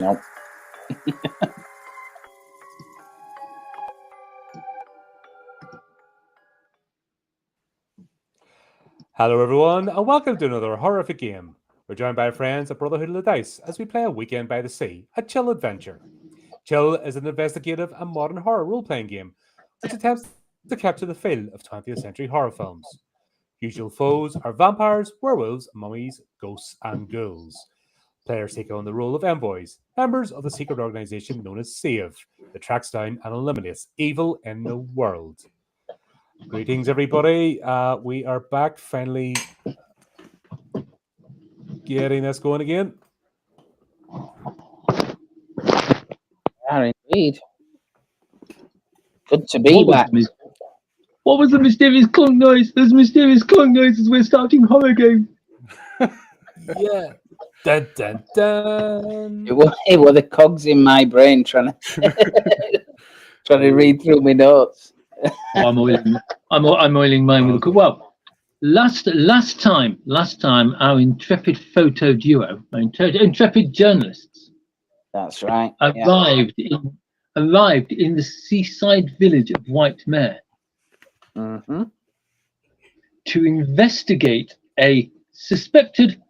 No. Hello everyone, and welcome to another horrific game. We're joined by our friends at Brotherhood of the Dice as we play a weekend by the sea, a chill adventure. Chill is an investigative and modern horror role-playing game which attempts to capture the feel of 20th century horror films. Usual foes are vampires, werewolves, mummies, ghosts, and ghouls. Players take on the role of envoys, members of the secret organization known as SAVE, that tracks down and eliminates evil in the world. Greetings, everybody. We are back, finally getting this going again. Indeed. Good to be back. What was the mysterious clunk noise? There's mysterious clunk noises. We're starting horror game. Yeah. Dun, dun, dun. It were the cogs in my brain trying to read through my notes. I'm oiling mine with a cook. Well, last time, our intrepid photo duo, our intrepid journalists, That's right. arrived in the seaside village of Whitemare Mm-hmm. to investigate a suspected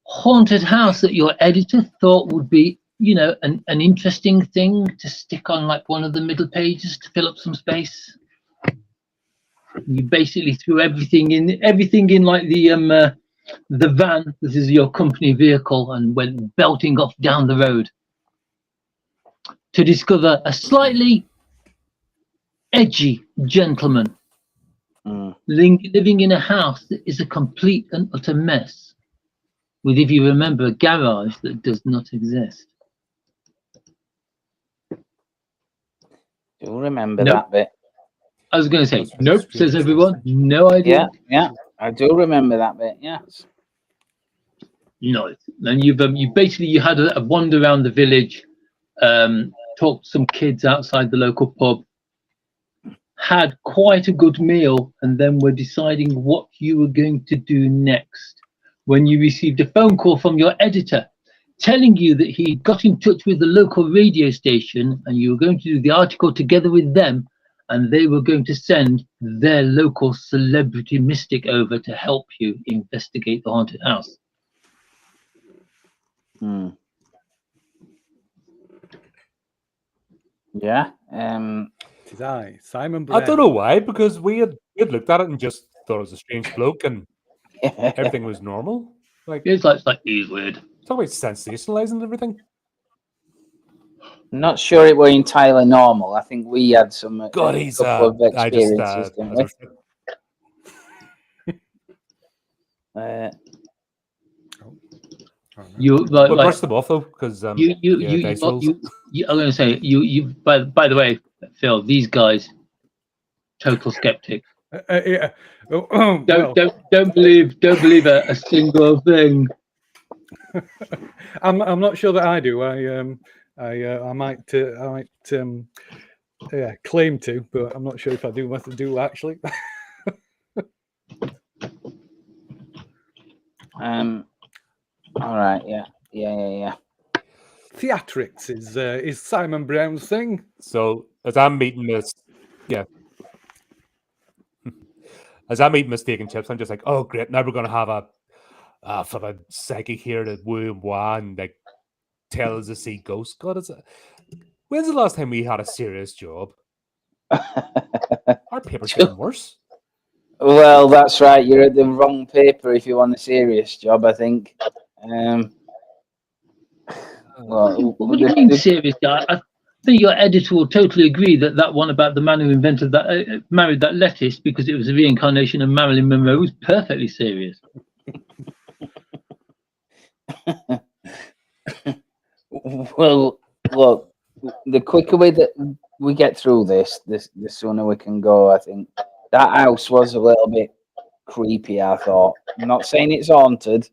haunted house that your editor thought would be, an interesting thing to stick on like one of the middle pages to fill up some space. You basically threw everything in like the van. This is your company vehicle, and went belting off down the road to discover a slightly edgy gentleman living in a house that is a complete and utter mess, with, if you remember, a garage that does not exist. Do remember that bit. I was going to say, nope, says everyone. No idea. Yeah, I do remember that bit, yes. No, and you had a wander around the village, talked to some kids outside the local pub, had quite a good meal, and then were deciding what you were going to do next when you received a phone call from your editor telling you that he got in touch with the local radio station and you were going to do the article together with them, and they were going to send their local celebrity mystic over to help you investigate the haunted house. Yeah. It is I, Simon Brown. I don't know why, because we had looked at it and just thought it was a strange bloke and everything was normal. It's like he's weird. Talk about sensationalizing everything. Not sure it were entirely normal. I think we had some God, he's couple of experiences, didn't we? We'll brush them off though, because I'm going to say you. By the way, Phil, these guys, total skeptic. Yeah. Don't believe a single thing. I'm not sure that I do. I might claim to, but I'm not sure if I do actually. All right. Yeah. Theatrics is Simon Brown's thing. So as I'm eating this, as I'm eating my steak and chips, I'm just like, oh great, now we're gonna have a fucking psychic here to woo and wah and like tell us to see ghosts. God, when's the last time we had a serious job? Our paper's getting worse. Well, that's right. You're at the wrong paper if you want a serious job, I think. What do you mean serious, guy? I think your editor will totally agree that one about the man who invented that, married that lettuce because it was a reincarnation of Marilyn Monroe was perfectly serious. Well, look, the quicker we get through this, the sooner we can go, I think. That house was a little bit creepy, I thought. I'm not saying it's haunted.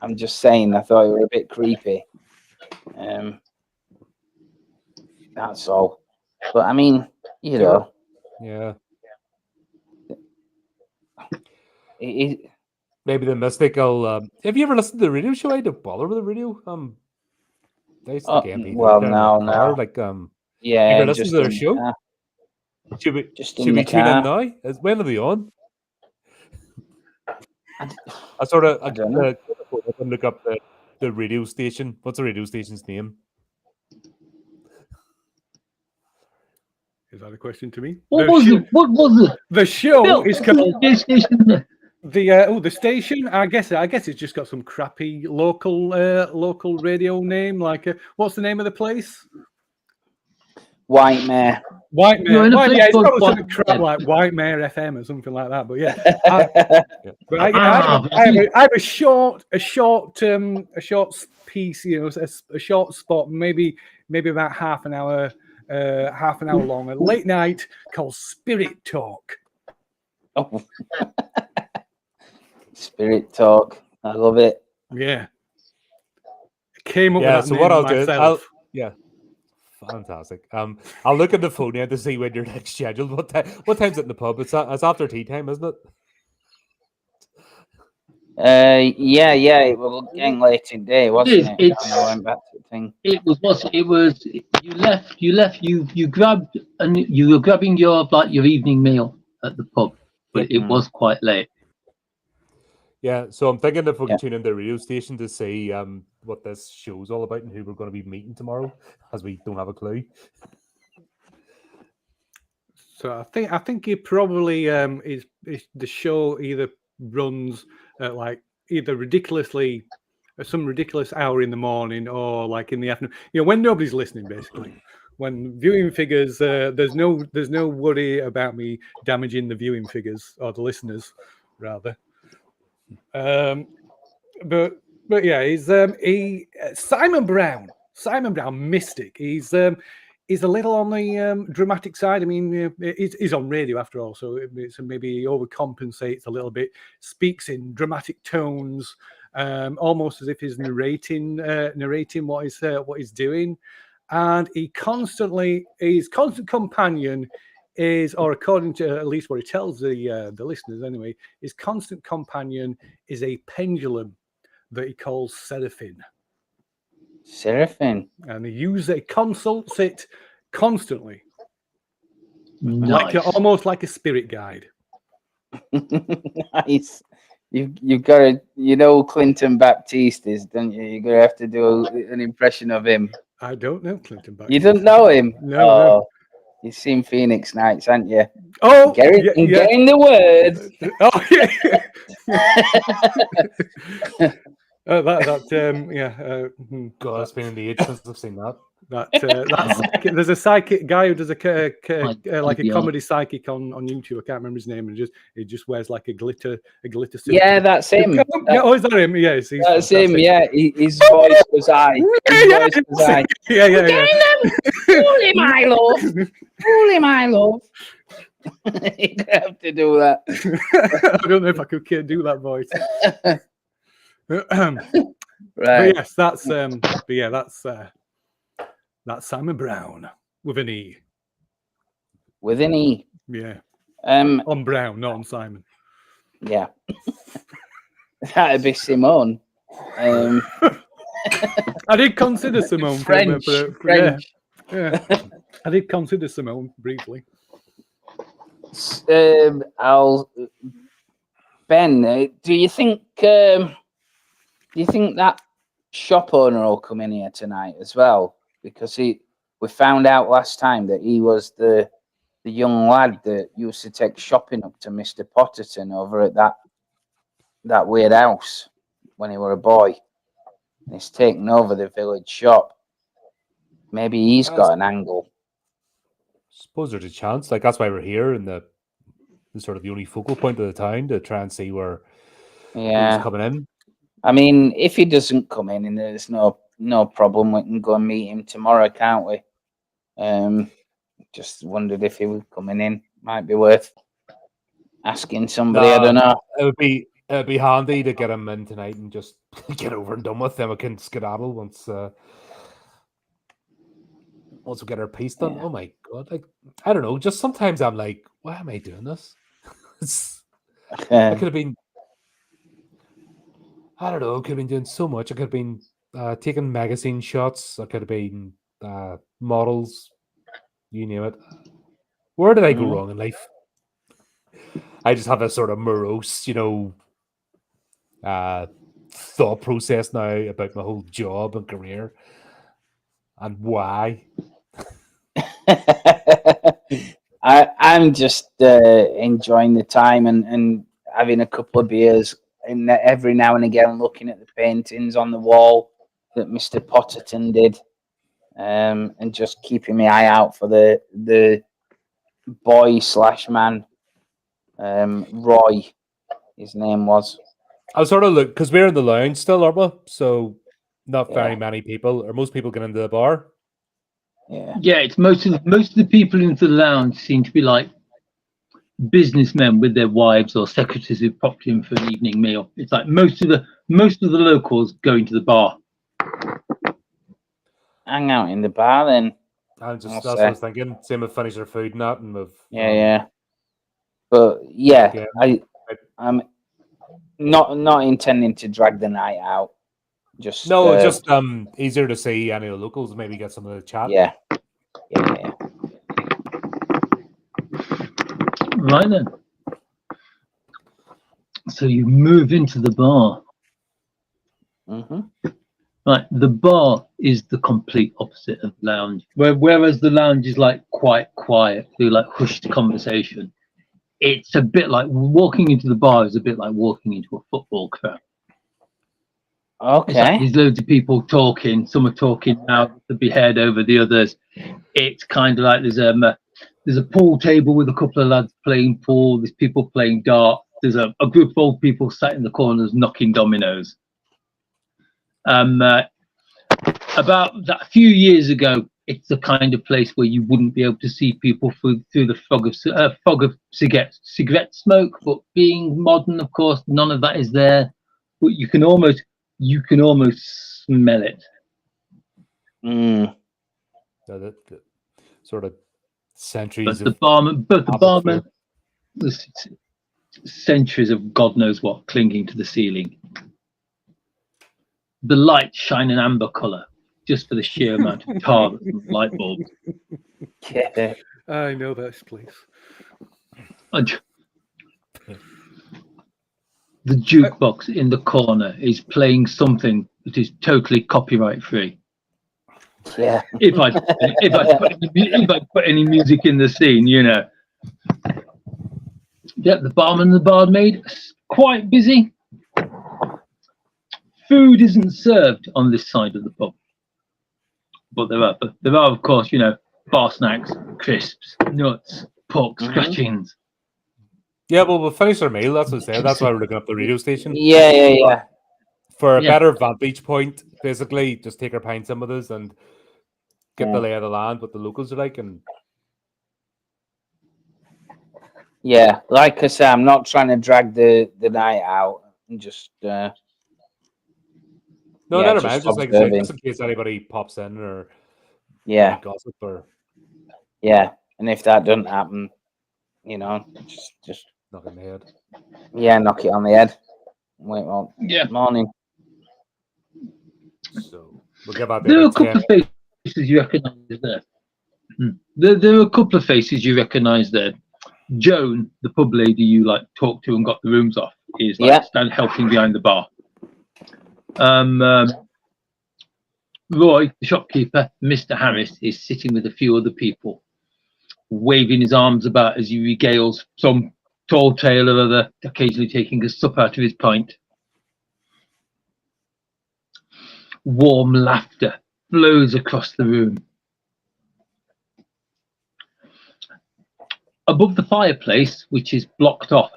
I'm just saying I thought it were a bit creepy. That's all. But I mean, you know. Yeah. Maybe the mystic will... have you ever listened to the radio show? I don't bother with the radio. Dice Oh, like MP3 well, player in no, the car, no. like Yeah, You're listening just to their in the show? car. Should we Just should in we the tune in car. now? When are they on? I I sort of don't know. look up the radio station. What's the radio station's name? Is that a question to me? What was it? What was it? The show Bill, is called the station. the station. I guess it's just got some crappy local radio name. Like what's the name of the place? White Mare. White You're Mare. in a White place Mare. It's called probably something White crap Mare. like White Mare FM or something like that. But yeah, Ah, I have a short piece. You know, a short spot, maybe about half an hour long, a late night called Spirit Talk. Oh. Spirit Talk. I love it. Yeah. Came up Yeah, with that so name what I'll do is myself. fantastic. I'll look at the phone here to see when your next scheduled. What time's it in the pub? It's after tea time, isn't it? Yeah. Well, getting late in day, wasn't it? It's- When I went back to the thing. It was. You left. You grabbed, and you were grabbing your evening meal at the pub, but it was quite late. Yeah, so I'm thinking if we Yeah. can tune in the radio station to see what this show's all about and who we're going to be meeting tomorrow, as we don't have a clue. So I think it probably is the show either runs at like either ridiculously some ridiculous hour in the morning or like in the afternoon. You know, when nobody's listening, basically. When viewing figures, there's no worry about me damaging the viewing figures or the listeners, rather. But yeah, he's Simon Brown, Mystic. He's a little on the dramatic side. I mean, he's on radio after all, so it's maybe he overcompensates a little bit. Speaks in dramatic tones, almost as if he's narrating what he's doing. And his constant companion is, or according to at least what he tells the listeners anyway, his constant companion is a pendulum that he calls Seraphim. And he consults it constantly, Nice. almost like a spirit guide. Nice. You've got to, you know, Clinton Baptiste is, don't you? You're gonna have to do an impression of him. I don't know Clinton Baptiste. You don't know him? No. You've seen Phoenix Nights, haven't you? Oh, getting the words. Oh yeah. God, it's been in the age since I've seen that. There's a psychic guy who does like a Yeah. comedy psychic on YouTube. I can't remember his name, and he just wears like a glitter suit. Yeah, that's him. Oh, is that him? Yes, That's him. Yeah, his voice was high. Yeah. Holy my love. Holy my love. You have to do that. I don't know if I could do that voice. Right. But yes, that's Simon Brown with an E. With an E. Yeah. Um. On Brown, not on Simon. Yeah. That'd be Simone. I did consider Simone. French. French. Yeah. I did consider Simone briefly. Ben, do you think that shop owner will come in here tonight as well? Because we found out last time that he was the young lad that used to take shopping up to Mr. Potterton over at that weird house when he were a boy. And he's taken over the village shop. Maybe he's got an angle. Suppose there's a chance. Like, that's why we're here, and the sort of the only focal point of the town to try and see where he's coming in. I mean, if he doesn't come in, and there's no problem, we can go and meet him tomorrow, can't we? Just wondered if he was coming in. Might be worth asking somebody. I don't know. It would be handy to get him in tonight and just get over and done with. Then we can skedaddle once we get our piece done. Yeah. Oh my god! Like, I don't know. Just sometimes I'm like, why am I doing this? I could have been. I don't know. I could have been doing so much. I could have been taking magazine shots. That could have been models. You name it. Where did I go wrong in life? I just have a sort of morose, thought process now about my whole job and career and why. I'm just enjoying the time and having a couple of beers, and every now and again looking at the paintings on the wall that Mr. Potterton did, and just keeping my eye out for the boy / man, Roy, his name was. I was sort of look because we're in the lounge still, aren't we? So not very Yeah. many people, or most people get into the bar. Yeah. Yeah, it's most of the people into the lounge seem to be like businessmen with their wives or secretaries who popped in for an evening meal. It's like most of the locals going to the bar. Hang out in the bar then. That's I'll what I say. was thinking. Same with finish their food and that, and with Yeah. But yeah, yeah. I'm not intending to drag the night out. Just just easier to see any of the locals, maybe get some of the chat. Yeah. Right then. So you move into the bar. Right, the bar is the complete opposite of the lounge. Whereas the lounge is like quite quiet, like hushed conversation. It's a bit like walking into the bar is a bit like walking into a football crowd. It's like Okay. there's loads of people talking. Some are talking out to be heard over the others. It's kind of like there's a pool table with a couple of lads playing pool. There's people playing dart. There's a group of old people sat in the corners knocking dominoes. About that, a few years ago, it's the kind of place where you wouldn't be able to see people through the fog of cigarette smoke. But being modern, of course, none of that is there. But you can almost smell it. The sort of centuries But of the barman, the centuries of God knows what clinging to the ceiling. The lights shine an amber colour just for the sheer amount of tar that's in the light bulbs. Yeah. I know this place. The jukebox in the corner is playing something that is totally copyright free. Yeah. If I put any music in the scene, Yeah, the barman and the barmaid are quite busy. Food isn't served on this side of the pub, but there are of course, bar snacks, crisps, nuts, pork scratchings. Yeah, well, we'll finish our meal. That's what I said. That's why we're looking up the radio station. Yeah. For a better vantage point, basically, just take our pints in with us and get the lay of the land, what the locals are like, and yeah. Like I say, I'm not trying to drag the night out. I'm just no, yeah, never just mind. Just like I said, observing. just in case anybody pops in or Yeah. any gossip or And if that doesn't happen, just knock in the head. Yeah, knock it on the head. Wait, well, morning. So we'll get back There there. are a couple of faces you recognise there. There are a couple of faces you recognise there. Joan, the pub lady you talked to and got the rooms off, is stand helping behind the bar. Roy, the shopkeeper, Mr. Harris, is sitting with a few other people, waving his arms about as he regales some tall tale or other, occasionally taking a sup out of his pint. Warm laughter flows across the room. Above the fireplace, which is blocked off,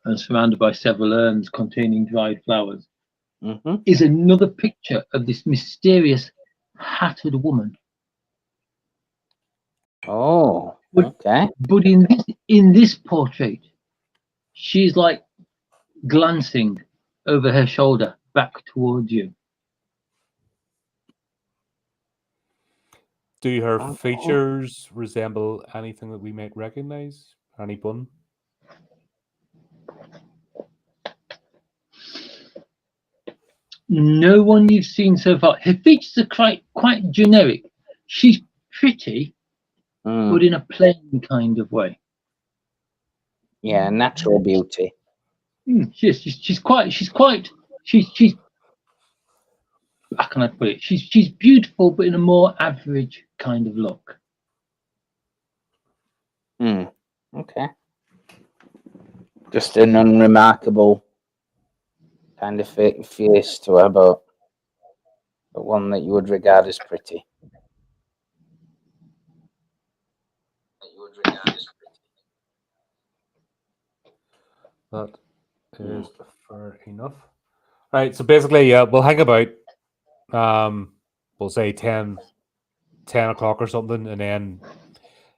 and surrounded by several urns containing dried flowers, is another picture of this mysterious hatted woman. Oh, okay. But in this portrait, she's like glancing over her shoulder back towards you. Do her features resemble anything that we might recognize? Any bun? No one you've seen so far. Her features are quite generic. She's pretty, but in a plain kind of way. Yeah, natural beauty. She's how can I put it? She's beautiful, but in a more average kind of look. Okay. Just an unremarkable kind of face to her, but one that you would regard as pretty. That is fair enough. Right, so basically, we'll hang about, we'll say 10 o'clock or something, and then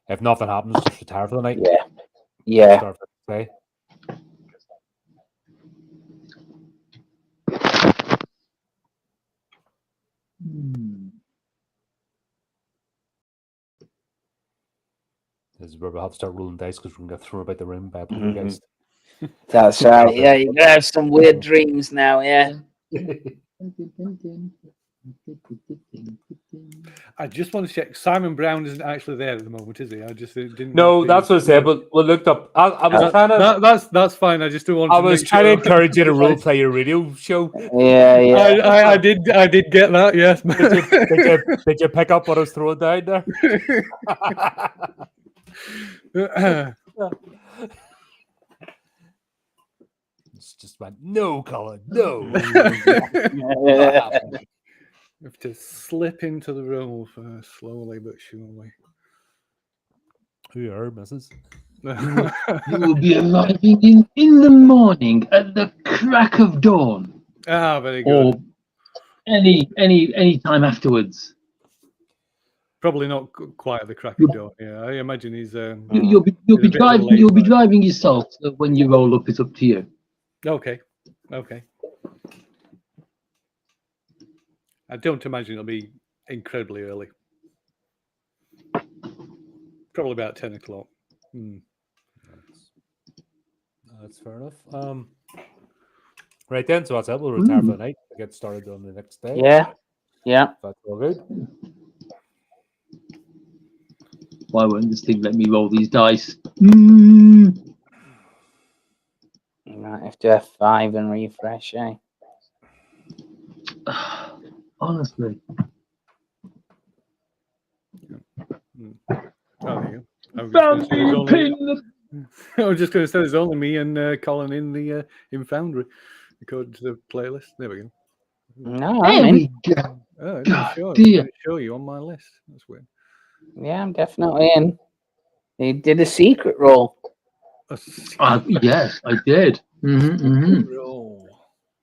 if nothing happens, just retire for the night. Yeah. Start for the day. This is where we'll have to start rolling dice because we're going to get thrown about the room by a poltergeist. That's right. Yeah, you're going to have some weird dreams now, yeah. I just want to check. Simon Brown isn't actually there at the moment, is he? I just didn't. No, that's what I said. But we looked up. I was trying to. That's fine. I just don't want. I was trying to encourage you to role play your radio show. Yeah. I did get that. Yes. Did you pick up what I was throwing down there? It's just went, no, Colin, no. We have to slip into the role first, slowly but surely. Who are Mrs.? You will be arriving in the morning at the crack of dawn. Ah, very good. Or any time afterwards. Probably not quite at the crack of dawn. Yeah, I imagine he's. You'll be driving. You'll be driving yourself. So when you roll up, it's up to you. Okay. I don't imagine it'll be incredibly early. Probably about 10 o'clock. That's fair enough. Right then, so that's it. We'll retire for the night. We'll get started on the next day. Yeah. That's all good. Why won't this thing let me roll these dice? You might have to F5 and refresh, eh? Honestly. Oh, there you go. I was just going to say there's only me and Colin in Foundry, according to the playlist. There we go. No, I'm in. Oh, it didn't show you on my list. That's weird. Yeah, I'm definitely in. He did a secret roll. Yes, I did. Roll.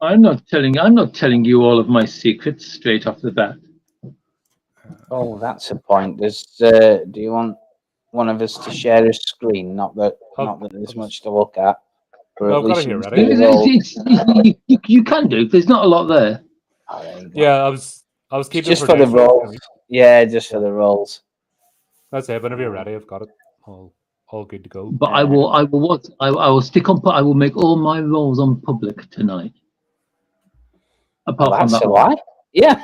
I'm not telling you all of my secrets straight off the bat. Oh, that's a point. Do you want one of us to share a screen? Not that there's much to look at. No, I've got it here, ready? You can do. There's not a lot there. Yeah, I was keeping just for the rolls. Yeah, just for the rolls. That's it. Whenever you're ready, I've got it all good to go. But I will stick on. I will make all my rolls on public tonight. Apart from that one. Yeah.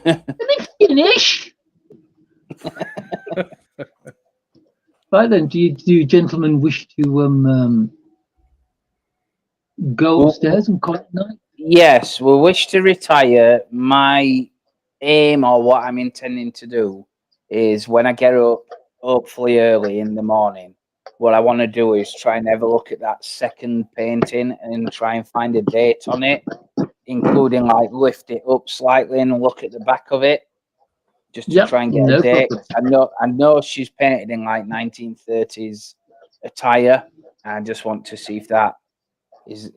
Let me finish. Right then, do you gentlemen wish to go upstairs and call it night? Yes, we wish to retire. My aim, or what I'm intending to do, is when I get up, hopefully early in the morning, what I want to do is try and have a look at that second painting and try and find a date on it, including like lift it up slightly and look at the back of it, just to try and get a date. I know she's painted in like 1930s attire. I just want to see if that is,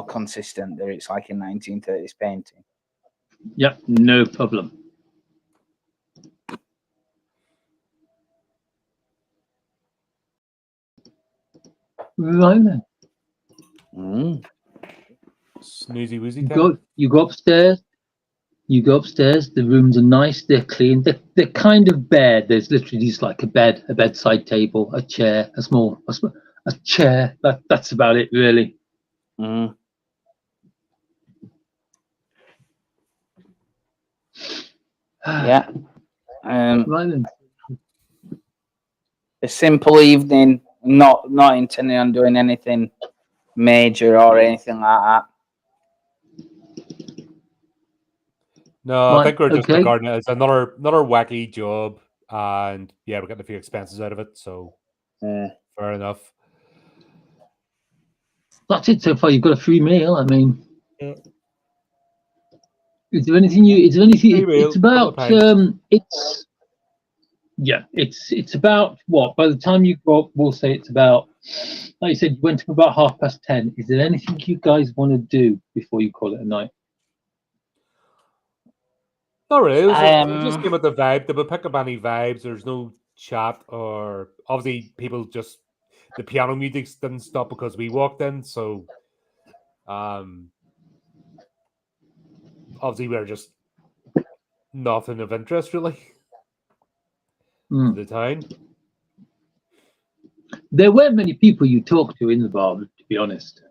consistent, that it's like a 1930s painting. Yep, no problem. Right then. Snoozy woozy. You go upstairs. The rooms are nice. They're clean. They're kind of bare. There's literally just like a bedside table, a chair, a chair. That's about it, really. Yeah. Right then. A simple evening, not intending on doing anything major or anything like that. No, I Right, think we're just okay. regarding it as another wacky job, and yeah, we're getting a few expenses out of it, so fair enough. That's it so far. You've got a free meal. I mean, Yeah. is there anything you? Is there anything? Free meal, It's about. couple of pints. It's about what? By the time you go up, we'll say it's about. Like you said, you went up about 10:30. Is there anything you guys want to do before you call it a night? Not really. It just came with the vibe. Did we pick up any vibes? There's no chat, or obviously people just the piano music didn't stop because we walked in. So, obviously we're just nothing of interest really to the town. There weren't many people you talked to in the bar, to be honest.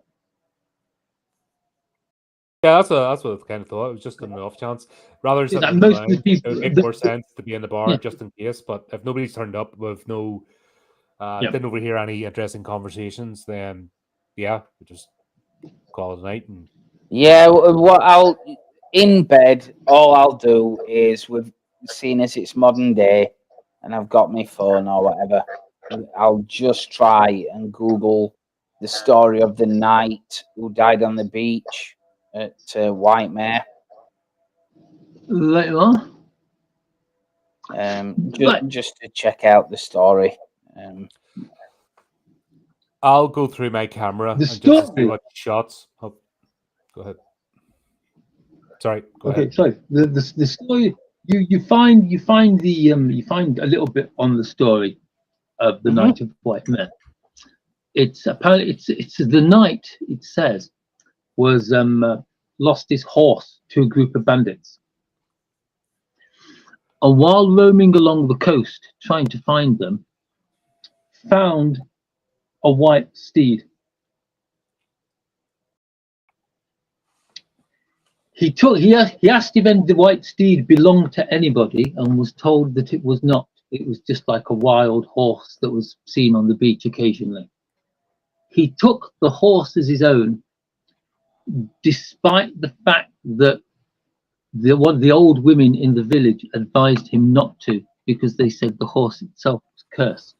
Yeah, that's what I kind of thought. It was just an off chance. Rather than sitting in Most the of the line, people, it would make more sense to be in the bar just in case. But if nobody's turned up with no, didn't overhear any interesting conversations, then yeah, we just call it a night. And Yeah, what I'll in bed, all I'll do is with seeing as it's modern day and I've got my phone or whatever, I'll just try and Google the story of the knight who died on the beach at Whitemare. Later on. Just to check out the story. I'll go through my camera and just see what shots. Oh, go ahead. Sorry. Go ahead. Sorry. The story you find a little bit on the story of the Knight of Whitemare. It's apparently it's the knight. It says was lost his horse to a group of bandits, and while roaming along the coast trying to find them, found a white steed. He asked if the white steed belonged to anybody and was told that it was not. It was just like a wild horse that was seen on the beach occasionally. He took the horse as his own, despite the fact that the old women in the village advised him not to because they said the horse itself was cursed.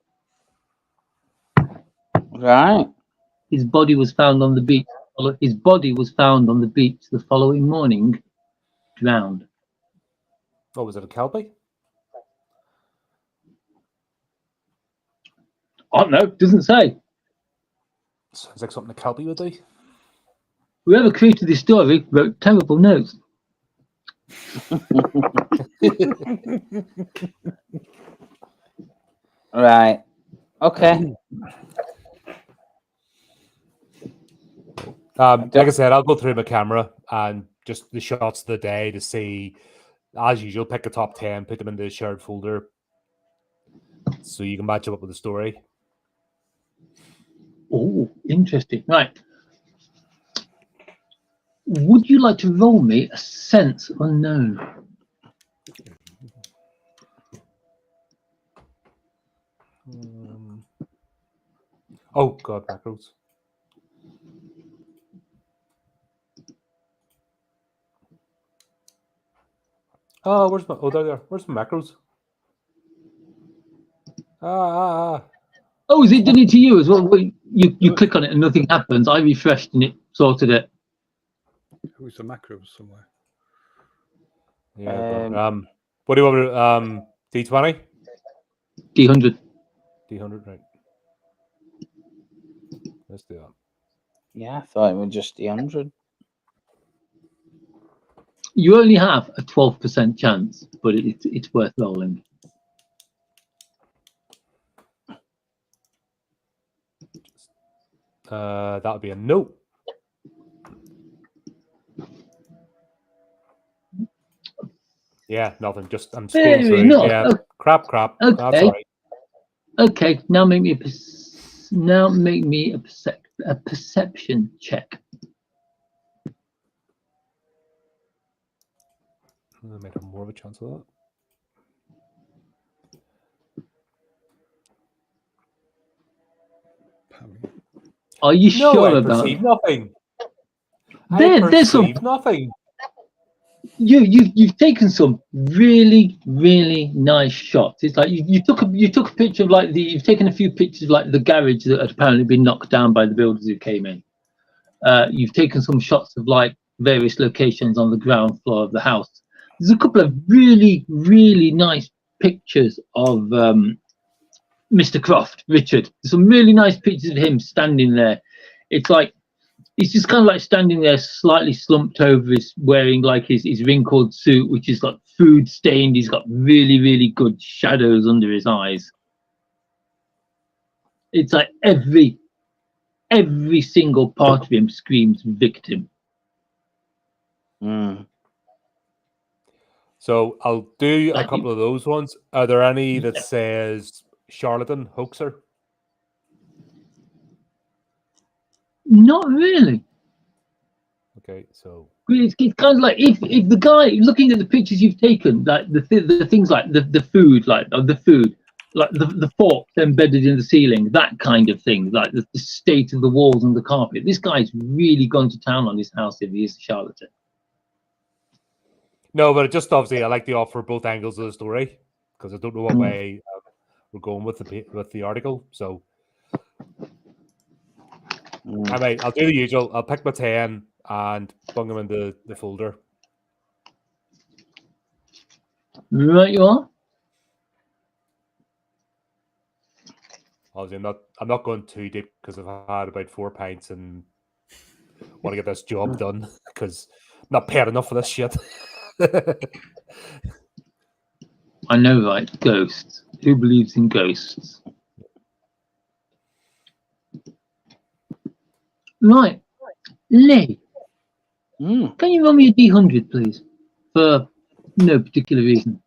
Right. His body was found on the beach. His body was found on the beach the following morning, drowned. Oh, was it a Kelpie? Oh no, doesn't say. Sounds like something a Kelpie would do. Whoever created this story wrote terrible notes. Right. Okay. Like I said, I'll go through my camera and just the shots of the day to see, as usual, pick a top 10, put them in the shared folder so you can match them up with the story. Oh, interesting. Right. Would you like to roll me a sense unknown? Oh, God, macros. Oh, where's my... Oh, there. Where's my macros? Oh, is it done it to you as well? You click on it and nothing happens. I refreshed and it sorted it. Who's the macros somewhere? Yeah. What do you want? D20? D100. D100, right. Let's do that. Yeah, I thought it was just the 100. You only have a 12% chance, but it's worth rolling. That would be a no. Yeah, nothing. Just I'm scrolling through. Enough. Yeah, crap. Okay. That's all right. Okay. Now make me a perception check. I'll make more of a chance of that. Are you No, sure I about perceive it? nothing. I There's some. perceive nothing. You've taken some really nice shots. It's like you took a picture of like you've taken a few pictures of like the garage that had apparently been knocked down by the builders who came in. You've taken some shots of like various locations on the ground floor of the house. There's a couple of really nice pictures of Mr. Croft, Richard. There's some really nice pictures of him standing there. It's like he's just kind of like standing there, slightly slumped over, his wearing like his wrinkled suit, which is like food stained. He's got really good shadows under his eyes. It's like every single part of him screams victim. Mm. So I'll do a Like couple of those ones. Are there any that Yeah. says charlatan, hoaxer? Not really. Okay, so It's kind of like if the guy looking at the pictures you've taken, like the things like the food, like of the food, like the forks embedded in the ceiling, that kind of thing, like the state of the walls and the carpet. This guy's really gone to town on his house if he is a charlatan. no, but it just obviously I like to offer both angles of the story because I don't know what way we're going with the article. So I'll do the usual. I'll pick my 10 and bung them into the folder. Right, you are. Obviously, I'm not going too deep because I've had about 4 pints and want to get this job done because I'm not paid enough for this shit. I know, right? Ghosts. Who believes in ghosts? Right, Lee. Can you roll me a D100, please? For no particular reason.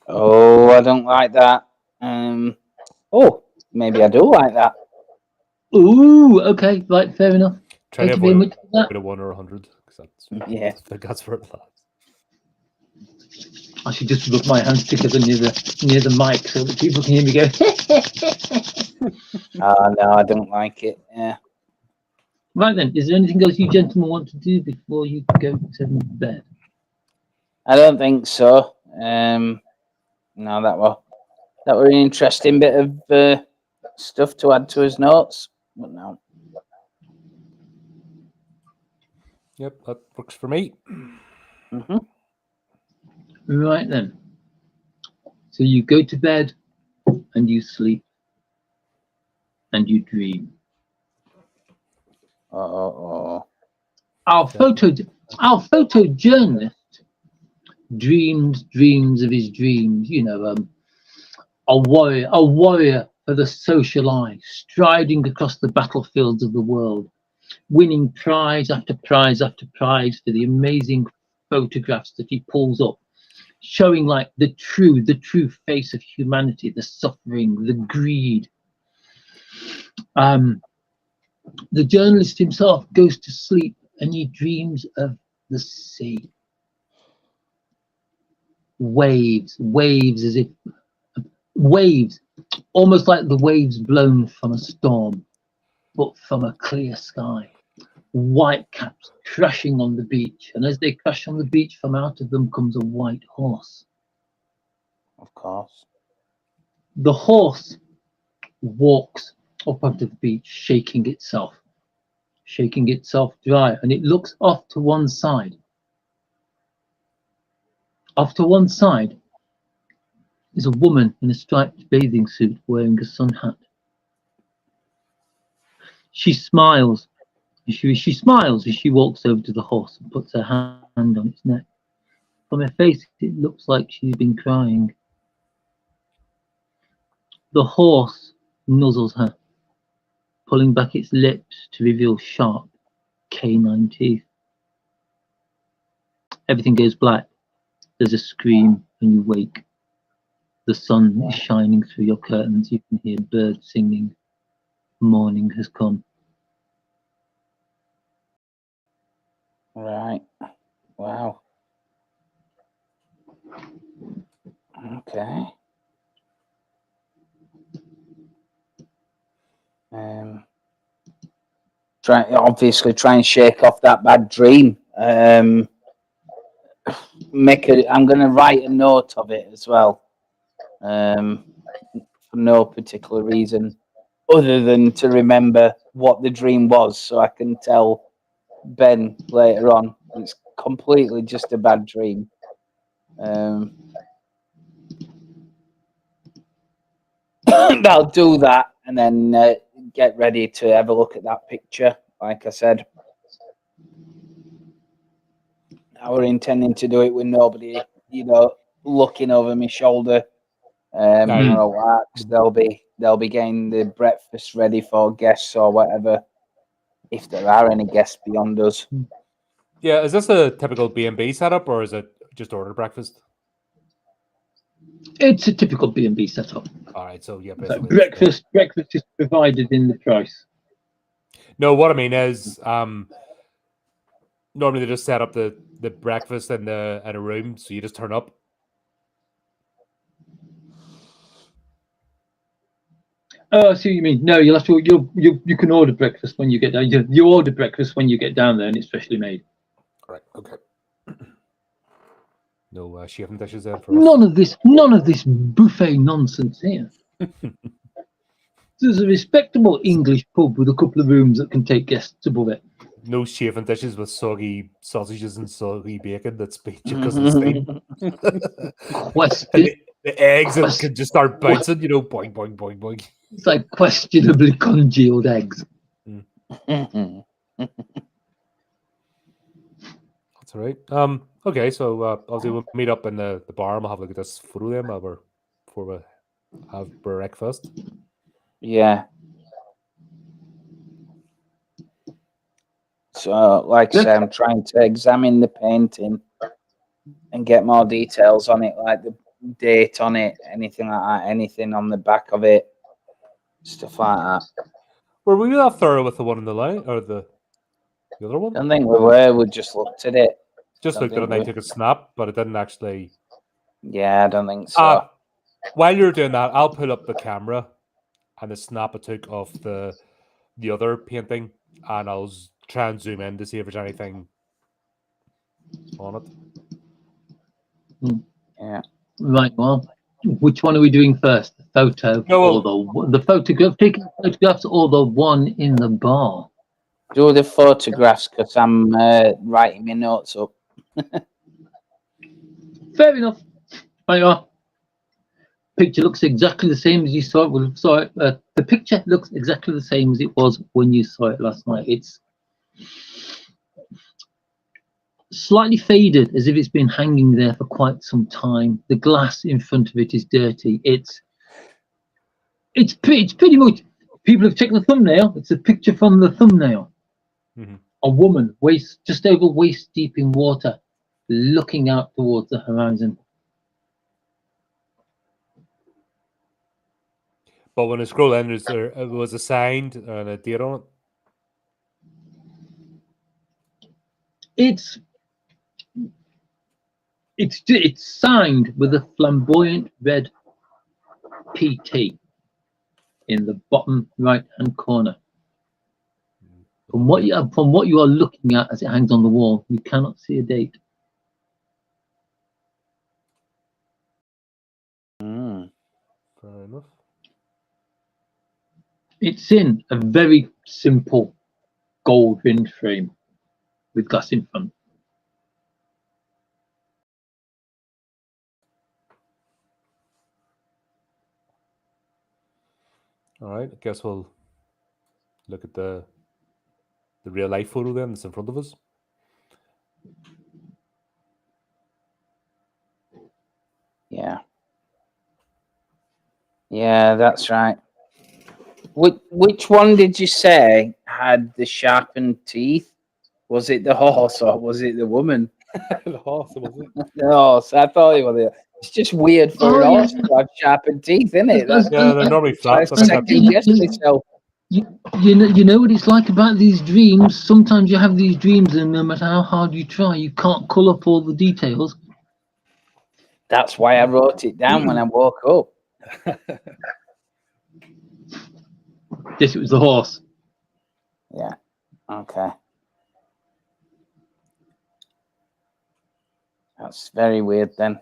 Oh, I don't like that. Oh, maybe I do like that. Ooh, okay, right, fair enough. Try to Thank you very avoid much for that. a 1 or 100 because Yeah. I think that's where it lies. I should just rub my hand together near the mic so that people can hear me go. No, I don't like it. Yeah. Right then, is there anything else you gentlemen want to do before you go to bed? I don't think so. No, that were an interesting bit of stuff to add to his notes, but no. Yep, that works for me. Mm-hmm. Right then. So you go to bed and you sleep and you dream. Oh. Our photojournalist dreams of his dreams. You know, a warrior for the social eye, striding across the battlefields of the world, winning prize after prize after prize for the amazing photographs that he pulls up, showing like the true face of humanity, the suffering, the greed. The journalist himself goes to sleep and he dreams of the sea. Waves, as if waves, almost like the waves blown from a storm, but from a clear sky. White caps crashing on the beach, and as they crash on the beach, from out of them comes a white horse. Of course. The horse walks up onto the beach, shaking itself dry, and it looks off to one side. Off to one side is a woman in a striped bathing suit wearing a sun hat. She smiles. She smiles as she walks over to the horse and puts her hand on its neck. From her face, it looks like she's been crying. The horse nuzzles her, pulling back its lips to reveal sharp canine teeth. Everything goes black. There's a scream and you wake. The sun is shining through your curtains. You can hear birds singing. Morning has come. Right. Wow. Okay. try and shake off that bad dream. I'm going to write a note of it as well, for no particular reason other than to remember what the dream was, so I can tell Ben later on it's completely just a bad dream. I'll do that and then get ready to have a look at that picture. Like I said, I were intending to do it with nobody, looking over my shoulder. They'll be getting the breakfast ready for guests or whatever, if there are any guests beyond us. Yeah, is this a typical B&B setup, or is it just order breakfast? It's a typical B&B setup. All right, so yeah, So basically, breakfast is provided in the price. No, what I mean is, normally they just set up the breakfast in a room, so you just turn up. Oh, I see what you mean. No, you'll have to. You can order breakfast when you get down. You order breakfast when you get down there, and it's freshly made. All right. Okay. No chafing dishes then for None of this buffet nonsense here. There's a respectable English pub with a couple of rooms that can take guests above it. No chafing dishes with soggy sausages and soggy bacon that's because of steam. The eggs that can just start bouncing, boing, boing, boing, boing. It's like questionably congealed eggs. That's all right. Okay, so obviously we'll meet up in the bar and we'll have a look at this photo then before we have breakfast. Yeah. So, like I say, I'm trying to examine the painting and get more details on it, like the date on it, anything like that, anything on the back of it, stuff like that. Were we that thorough with the one in the line or the other one? I don't think we were. We just looked at it. Just looked at it and I took a snap, but it didn't actually. Yeah, I don't think so. While you're doing that, I'll pull up the camera and the snap I took of the other painting, and I'll try and zoom in to see if there's anything on it. Yeah. Right. Well, which one are we doing first? The photo or the photograph? Taking photographs or the one in the bar? Do the photographs because I'm writing my notes up. Fair enough. Right you are. Picture looks exactly the same as you saw it. The picture looks exactly the same as it was when you saw it last night. It's slightly faded, as if it's been hanging there for quite some time. The glass in front of it is dirty. It's pretty much. People have checked the thumbnail. It's a picture from the thumbnail. Mm-hmm. A woman just over waist deep in water, looking out towards the horizon. But when I scroll in, it was a sign and a date on it. It's signed with a flamboyant red PT in the bottom right hand corner. From what you are looking at as it hangs on the wall, you cannot see a date. Fair enough. It's in a very simple gold rimmed frame with glass in front. All right, I guess we'll look at the real life photo then that's in front of us. Yeah, that's right. Which one did you say had the sharpened teeth? Was it the horse or was it the woman? The horse, was it? The horse. I thought it was. It's just weird for a horse to have sharpened teeth, isn't it? Yeah, they're normally flat. You know what it's like about these dreams. Sometimes you have these dreams, and no matter how hard you try, you can't call up all the details. That's why I wrote it down when I woke up. Yes, it was the horse. Yeah. Okay. That's very weird then.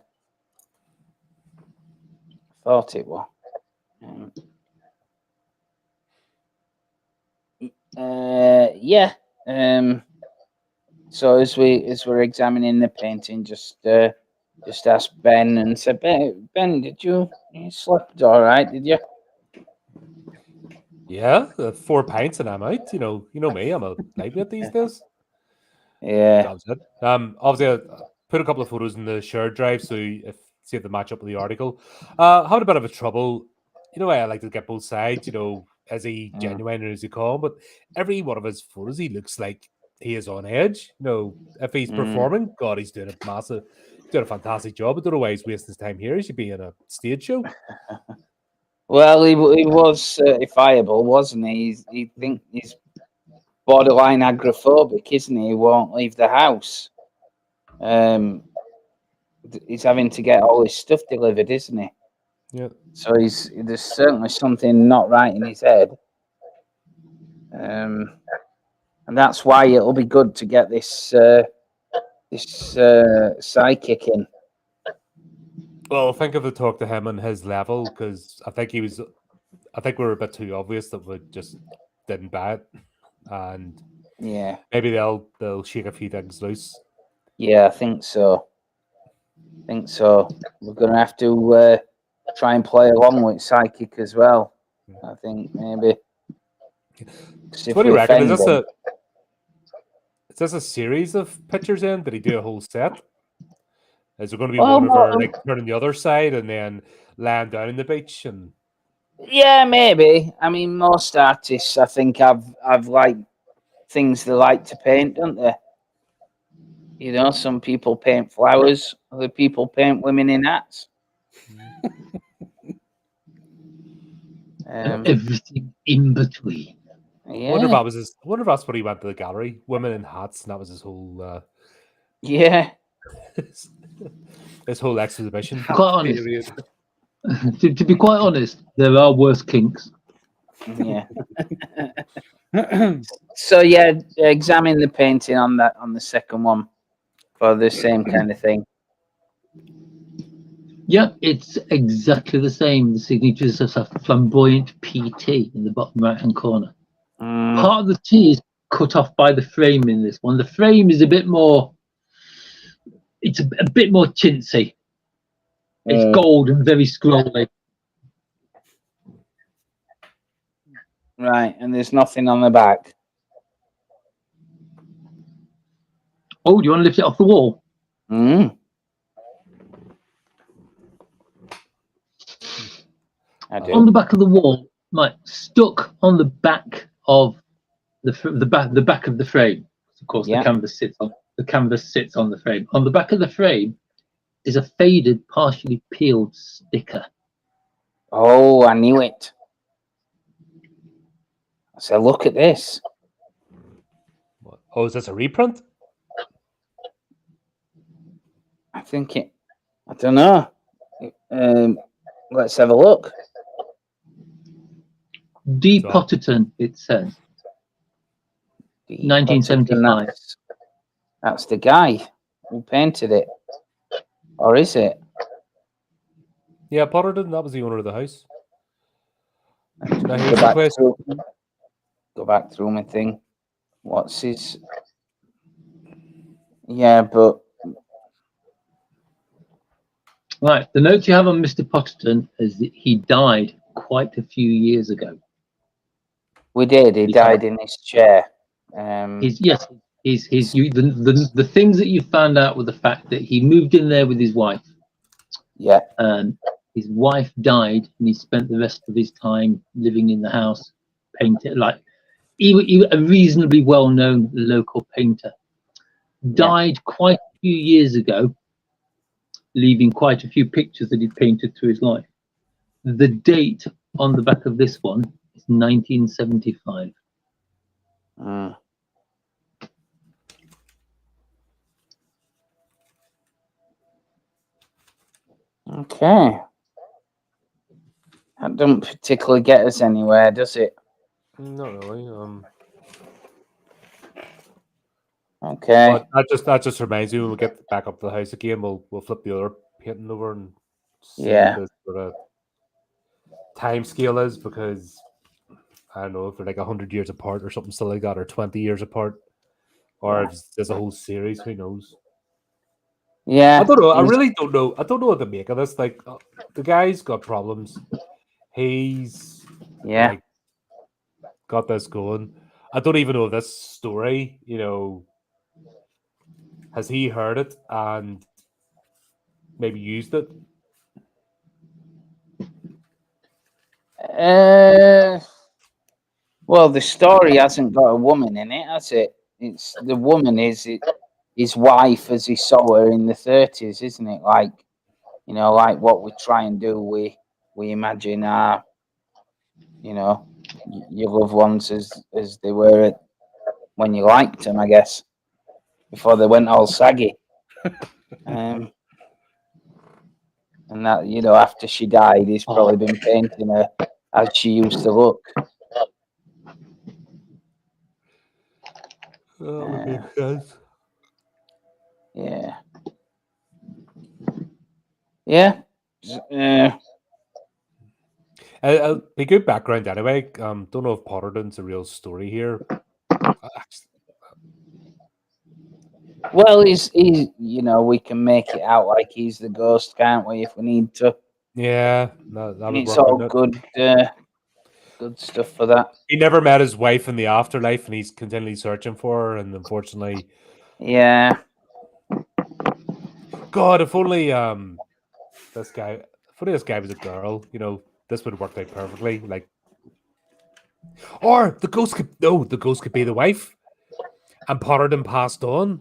Thought it was. Yeah. So as we're examining the painting, just ask Ben and said, Ben, did you slept all right? Did you? Yeah, 4 pints and I'm out. You know me. I'm a lightweight these days. Yeah. That was it. Obviously, I put a couple of photos in the shared drive, so see if they match up with the article. Had a bit of a trouble. I like to get both sides. Is he genuine or is he calm? But every one of his photos, he looks like he is on edge. If he's performing, God, he's doing a fantastic job. I don't know why he's wasting his time here. He should be in a stage show. Well, he was certifiable, wasn't he? He's borderline agoraphobic, isn't he? He won't leave the house. He's having to get all his stuff delivered, isn't he? Yeah. So there's certainly something not right in his head. And that's why it'll be good to get this psychic in. Well, I think if we talk to him on his level, because I think we were a bit too obvious that we just didn't buy it, and Yeah, maybe they'll shake a few things loose. yeah, I think so. We're gonna have to try and play along with psychic as well. I think maybe. So what do you reckon? Is this a series of pictures in? Did he do a whole set? Is there going to be one of her like turning the other side and then lying down on the beach? And yeah, maybe. I mean, most artists, I think, have like things they like to paint, don't they? Some people paint flowers, other people paint women in hats. Everything in between. Yeah. I wonder if that's what he went to the gallery, women in hats, and that was his whole yeah. his whole exhibition. Quite honest. to be quite honest, there are worse kinks. Yeah. So yeah, examine the painting on the second one for the same kind of thing. Yeah, it's exactly the same. The signature is a flamboyant PT in the bottom right-hand corner. Part of the T is cut off by the frame in this one. The frame is a bit more. It's a bit more chintzy. It's gold and very scrolly. Right, and there's nothing on the back. Oh, do you want to lift it off the wall? I do. On the back of the wall, stuck on the back of the back of the frame. Of course, the canvas sits on the frame. On the back of the frame is a faded, partially peeled sticker. Oh, I knew it. So look at this. Oh, is this a reprint? I don't know. Let's have a look. D. Potterton, it says. 1975. That's the guy who painted it. Or is it? Yeah, Potterton, that was the owner of the house. Go back through my thing. What's his... Yeah, but... Right, the note you have on Mr. Potterton is that he died quite a few years ago. We did. He died in his chair. The things that you found out were the fact that he moved in there with his wife. Yeah. His wife died, and he spent the rest of his time living in the house, painting. Like he was a reasonably well-known local painter. Died quite a few years ago, leaving quite a few pictures that he painted through his life. The date on the back of this one is 1975. Okay. That doesn't particularly get us anywhere, does it? Not really. Okay. But that just reminds me when we get back up to the house again, we'll flip the other painting over and see Yeah. what the sort of time scale is, because I don't know if they're like 100 years apart or something still like that, or 20 years apart, or if there's a whole series. Who knows? Yeah. I don't know. I there's- really don't know. I don't know what to make of this. Like, the guy's got problems. He's Yeah. like got this going. I don't even know this story. Has he heard it and maybe used it? Well, the story hasn't got a woman in it, has it? It's the woman is his wife as he saw her in the 30s, isn't it? Like, like what we try and do. We imagine our, your loved ones as they were when you liked them, I guess, before they went all saggy. And that, after she died, he's probably been painting her as she used to look. That would make sense. Yeah. Yeah. It'll be good background anyway. Don't know if Potterton's a real story here. Well, he's we can make it out like he's the ghost, can't we? If we need to. Yeah, that would It's work. all wouldn't it? good, good stuff for that. He never met his wife in the afterlife, and he's continually searching for her. And unfortunately, Yeah. God, if only this guy was a girl, this would have worked out perfectly. Like, or the ghost could be the wife, and Potterton passed on.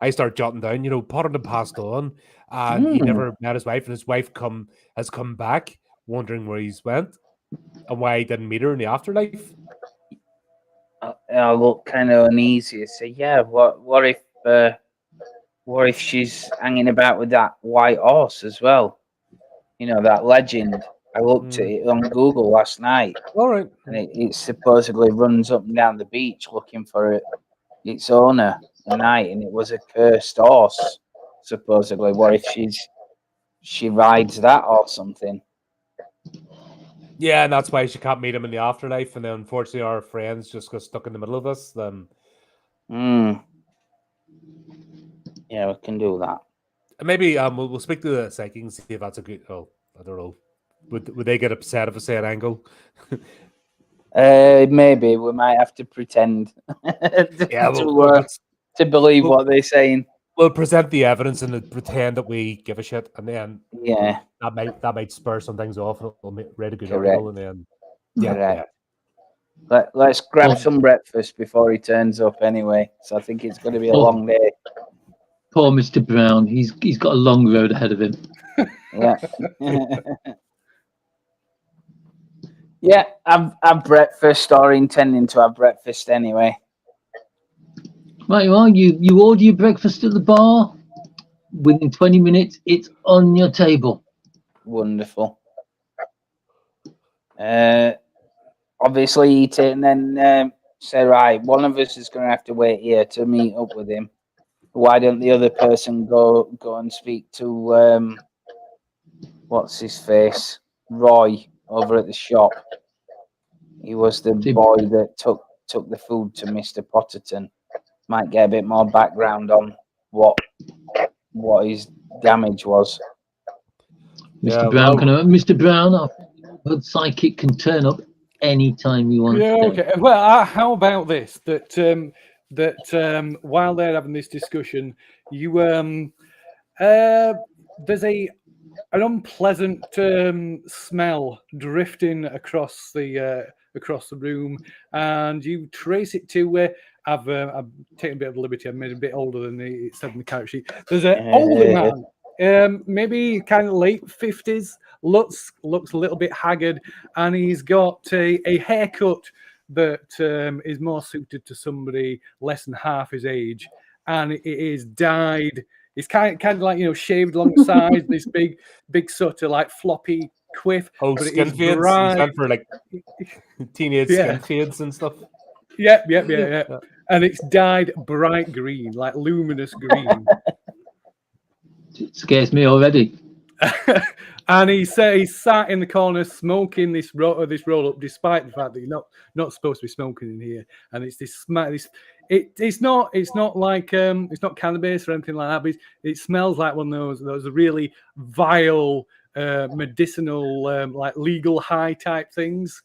I start jotting down, Potterton passed on, and he never met his wife, and his wife has come back, wondering where he's went and why he didn't meet her in the afterlife. I look kind of uneasy. So yeah, what if she's hanging about with that white horse as well? That legend. I looked at it on Google last night. All right, and it supposedly runs up and down the beach looking for its owner at night, and it was a cursed horse. Supposedly, what if she rides that or something? yeah, and that's why she can't meet him in the afterlife, and then unfortunately our friends just got stuck in the middle of this. Then, yeah, we can do that. Maybe we'll speak to the psychic and see if that's a good. Oh, I don't know. Would they get upset if I say an angle? Maybe we might have to pretend to believe what they're saying. We'll present the evidence and pretend that we give a shit, and then that might spur some things off, and it'll read a good article, and then Let's grab some breakfast before he turns up anyway. So I think it's going to be a long day. Poor Mr. Brown. He's got a long road ahead of him. Yeah. Yeah, have breakfast or intending to have breakfast anyway. Right, you are. You order your breakfast at the bar. Within 20 minutes, it's on your table. Wonderful. Obviously eat it and then say, right, one of us is going to have to wait here to meet up with him. Why don't the other person go and speak to what's his face, Roy, over at the shop? He was the boy that took the food to Mr. Potterton. Might get a bit more background on what his damage was. Mr. Brown, Mr. Brown, our psychic can turn up anytime you want. Yeah, okay. Well, how about this? That while they're having this discussion, there's an unpleasant smell drifting across the room, and you trace it to where I've taken a bit of liberty. I've made it a bit older than it said in the character sheet. There's an older man, maybe kind of late 50s, looks a little bit haggard, and he's got a haircut that is more suited to somebody less than half his age, and it is dyed. It's kind of like, shaved along the sides, this big sort of like floppy quiff. Oh, but skin fades. He's for like teenage skin fades and stuff. Yeah. and it's dyed bright green, like luminous green. It scares me already. And he's sat in the corner smoking this roll up, despite the fact that you're not supposed to be smoking in here. And it's it's not like it's not cannabis or anything like that, but it smells like one of those really vile medicinal like legal high type things.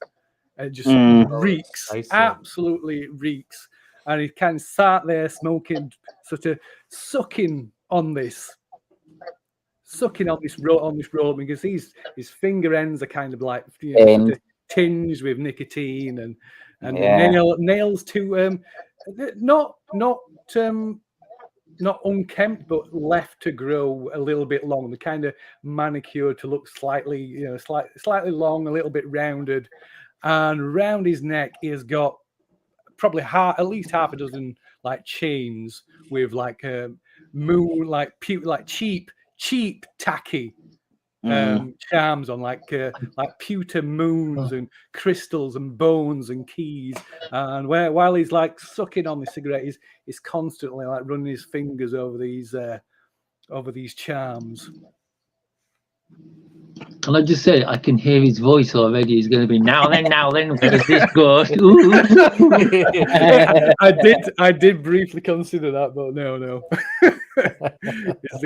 It just reeks, absolutely reeks. And he kind of sat there smoking, sort of sucking on this roll because his finger ends are kind of like sort of tinged with nicotine and the nails too not unkempt but left to grow a little bit long. The kind of manicured to look slightly slightly long, a little bit rounded, and round his neck he has got probably at least half a dozen like chains with like moon like cheap tacky charms on like pewter moons and crystals and bones and keys, and while he's like sucking on the cigarette, he's constantly like running his fingers over these charms. Can I just say, I can hear his voice already. He's going to be now then, where's this ghost? I did briefly consider that, but no. It's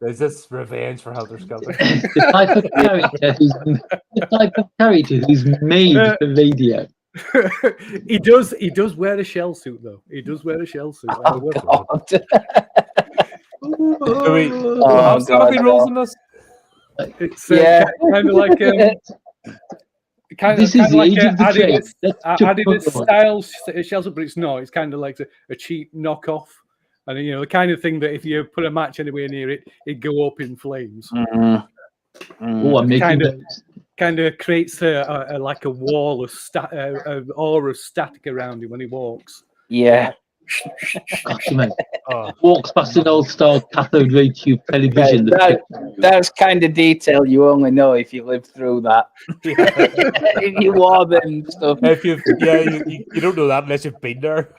There's this revenge for Helter Skelter. The type of character who's made the radio. He does wear a shell suit though. He does wear a shell suit. Rolls in this? It's kind of like this is the age of the trade. Adidas style shell suit, but it's not. It's kind of like a cheap knockoff, and the kind of thing that if you put a match anywhere near it, it'd go up in flames. Oh, I'm making those. Kind of creates a like a wall of aura of static around him when he walks. Yeah. Walks past an old style cathode ray tube television. That's kind of detail you only know if you lived through that. If you wore them stuff. If you don't know that unless you've been there.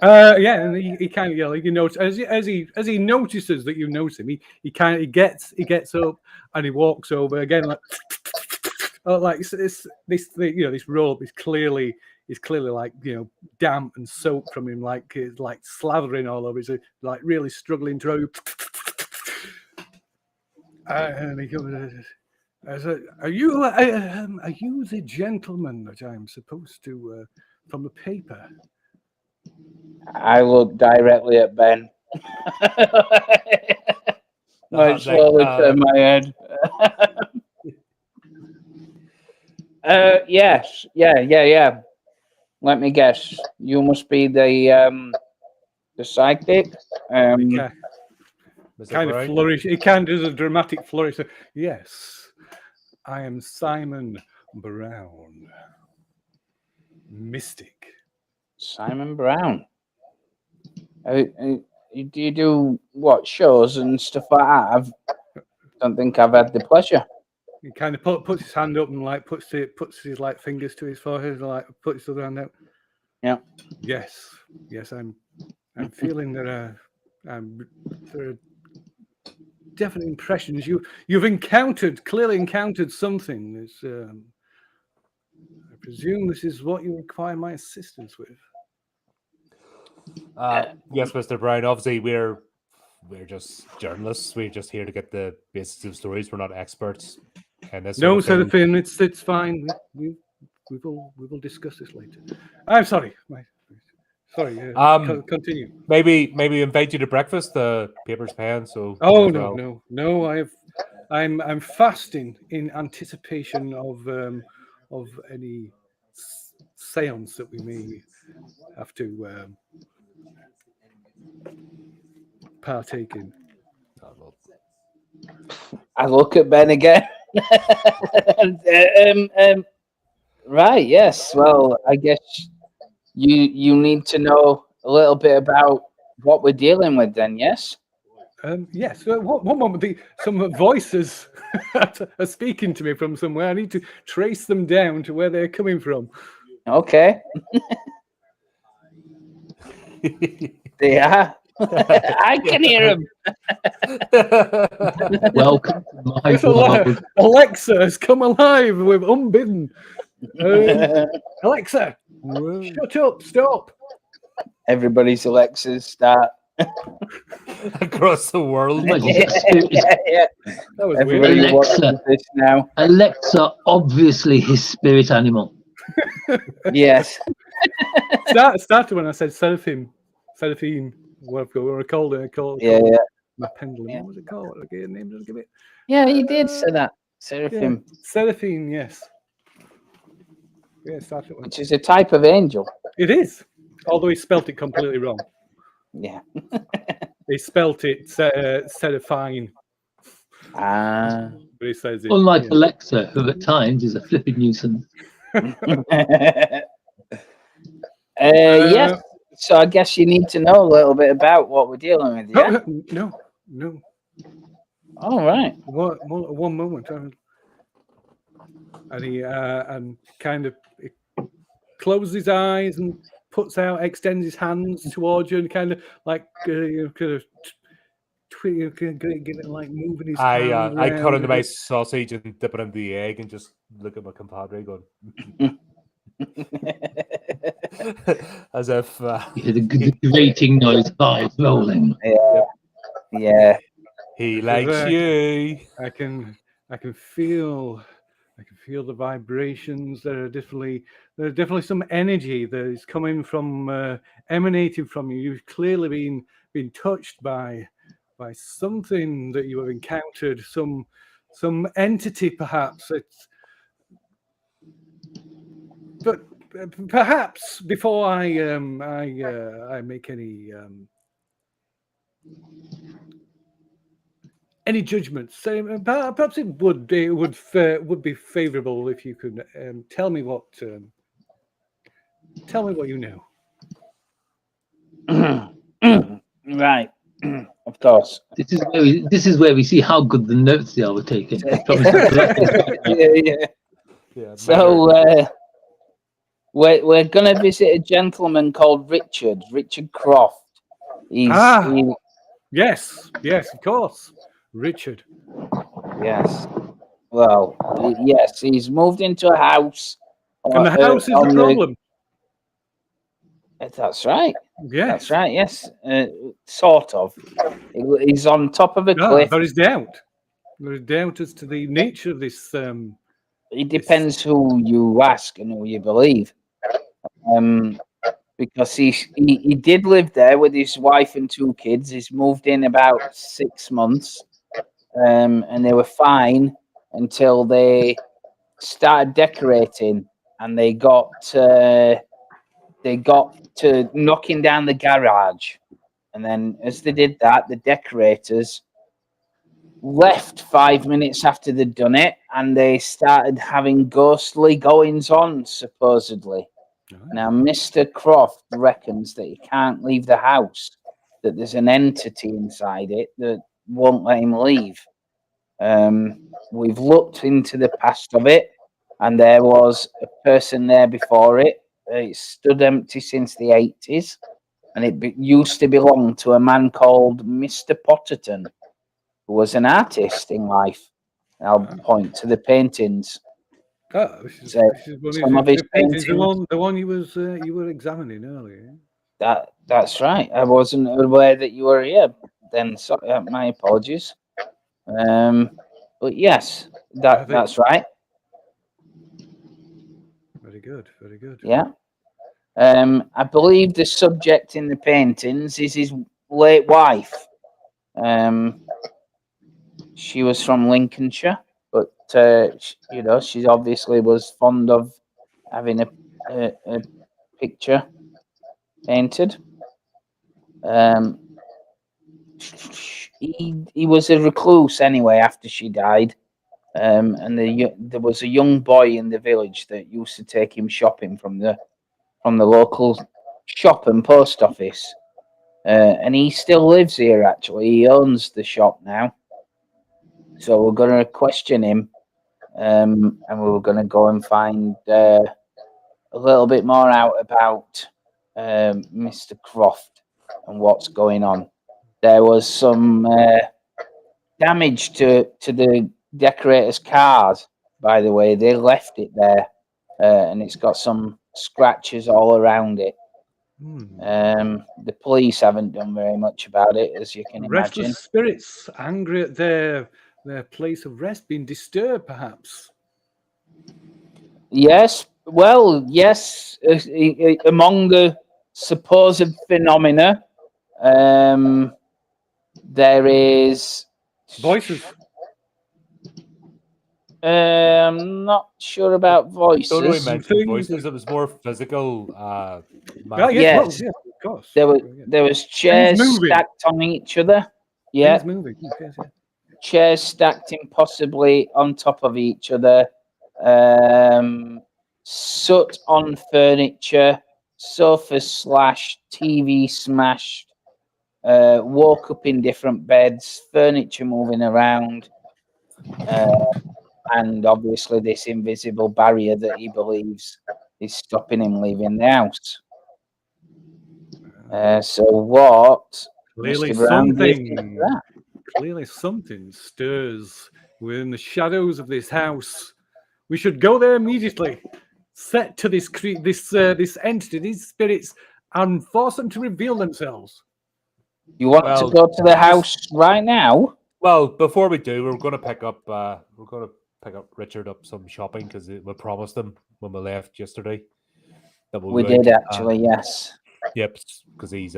And he kind of you notice as he notices that you notice him, he gets up and he walks over again like this roll up is clearly like damp and soaked from him, like it's like slathering all over. He's like really struggling to. And he goes, "Are you the gentleman that I'm supposed to from the paper?" I look directly at Ben. I slowly turn my head. Yes, yeah. Let me guess. You must be the psychic. Kind of flourish. It kind of does a dramatic flourish. Yes, I am Simon Brown, mystic. Simon Brown. Do you do what shows and stuff like that? I don't think I've had the pleasure. He kind of puts his hand up and like puts his like fingers to his forehead and like puts his other hand out. Yeah. Yes. I'm feeling that there are definite impressions. You've clearly encountered something. I presume this is what you require my assistance with. Yes, Mr. Brown. Obviously, we're just journalists. We're just here to get the basics of stories. We're not experts. And no, Seraphim, it's fine. We will discuss this later. I'm sorry. Sorry. Continue. Maybe invite you to breakfast. The paper's pen. So. Oh no! I'm fasting in anticipation of any seance that we may have to partake in. I look at Ben again. Right, yes. Well, I guess you need to know a little bit about what we're dealing with then, yes? Yes. One moment, some voices are speaking to me from somewhere. I need to trace them down to where they're coming from. Okay. They are. I can hear them. Welcome to my It's world. Alexa has come alive with unbidden. Alexa, shut up! Stop! Everybody's Alexas start. Across the world. Imagine that spirit is- Yeah. That was Everybody weird. Alexa. watches this now. Alexa, obviously his spirit animal. Yes. Started when I said Seraphim. What I called it? Yeah, yeah. My pendulum. Yeah. What was it called? Okay, name did I give it? Yeah, you did say that. Yeah, Seraphim, Seraphim. Yes. Yeah, started when which is a type of angel. it is. Although he spelt it completely wrong. Yeah. He spelt it Seraphine, Ah. but he says it. Unlike yeah. Alexa, who at times is a flipping nuisance. Yes. So I guess you need to know a little bit about what we're dealing with. Yeah. No. All right. One moment. And he and kind of he closes his eyes and extends his hands towards you and kind of like kind of get it like moving his hands I cut around into a my bit. sausage and dip it into the egg and just look at my compadre going, as if You hear the grating noise of eyes rolling. Yeah. he likes you. I can feel the vibrations. There are definitely some energy that is coming from emanating from you. You've clearly been touched by something that you have encountered, some entity perhaps. But perhaps before I make any judgments, perhaps it would be favourable if you could tell me what you know. Right. Of course. This is where we see how good the notes they are were taken. I promise to collect this right now. Yeah. Yeah, So we're gonna visit a gentleman called Richard Croft. Yes, of course, Richard. Yes. Well, yes, he's moved into a house. And the house is the problem. That's right. Yes. That's right. Yes, sort of. He's on top of a cliff. There is doubt. There is doubt as to the nature of this. It depends who you ask and who you believe. Because he did live there with his wife and 2 kids. He's moved in about 6 months, and they were fine until they started decorating, and they got to knocking down the garage, and then as they did that, the decorators left 5 minutes after they'd done it, and they started having ghostly goings on, supposedly. Now, Mr. Croft reckons that he can't leave the house, that there's an entity inside it that won't let him leave. We've looked into the past of it, and there was a person there before it. It stood empty since the 80s, and it used to belong to a man called Mr. Potterton, who was an artist in life. I'll point to the paintings. This is Some of his paintings. The one you were examining earlier. That's right. I wasn't aware that you were here. Then, so, my apologies. But yes, that's right. Very good. Very good. Yeah. I believe the subject in the paintings is his late wife. She was from Lincolnshire, but she obviously was fond of having a picture painted. He was a recluse anyway after she died, and there was a young boy in the village that used to take him shopping from the local shop and post office. and he still lives here. Actually, he owns the shop now. So we're going to question him, and we're going to go and find a little bit more out about Mr. Croft and what's going on. There was some damage to the decorators' cars, by the way. They left it there, and it's got some scratches all around it. The police haven't done very much about it, as you can imagine. Restless spirits, angry at their place of rest being disturbed, perhaps. Yes, well, yes. Among the supposed phenomena, there is Voices. I'm not sure about voices. Don't really mention things voices. It was more physical. Oh, Yes. yes, well, yeah, of course. There was chairs moving. stacked on each other. Yeah, Things moving. Yes, yeah. chairs stacked impossibly on top of each other. Soot on furniture, sofa slashed, TV smashed. Woke up in different beds, furniture moving around, and obviously this invisible barrier that he believes is stopping him leaving the house. So what? Clearly Mr. Brown, do you think of something. that? Clearly something stirs within the shadows of this house. We should go there immediately. Set to this entity, these spirits, and force them to reveal themselves. You want Well, to go to the house right now? Well, before we do, we're going to pick up Richard up some shopping because we promised him when we left yesterday that We did actually, yes. Yep, because he's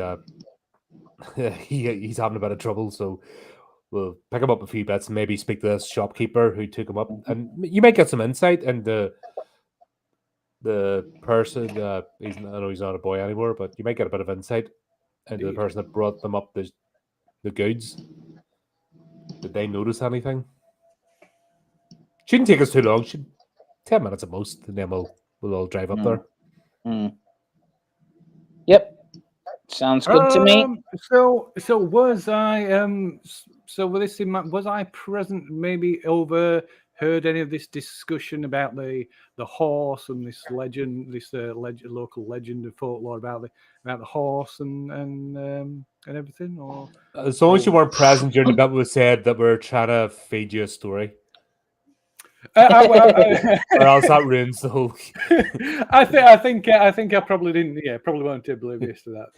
he's having a bit of trouble, so we'll pick him up a few bits and maybe speak to this shopkeeper who took him up, and you might get some insight into the person. I know he's not a boy anymore, but you might get a bit of insight into the person that brought them up the goods. Did they notice anything? Shouldn't take us too long. 10 minutes at most, and then we'll all drive up there. Yep. Sounds good to me. So was I was I present? Maybe overheard any of this discussion about the horse and this legend, local legend of folklore about the horse and everything? Or as long as you weren't present during the bit we said that we're trying to feed you a story. Or else that ruins the whole. I think I probably didn't. Yeah, probably weren't oblivious to that.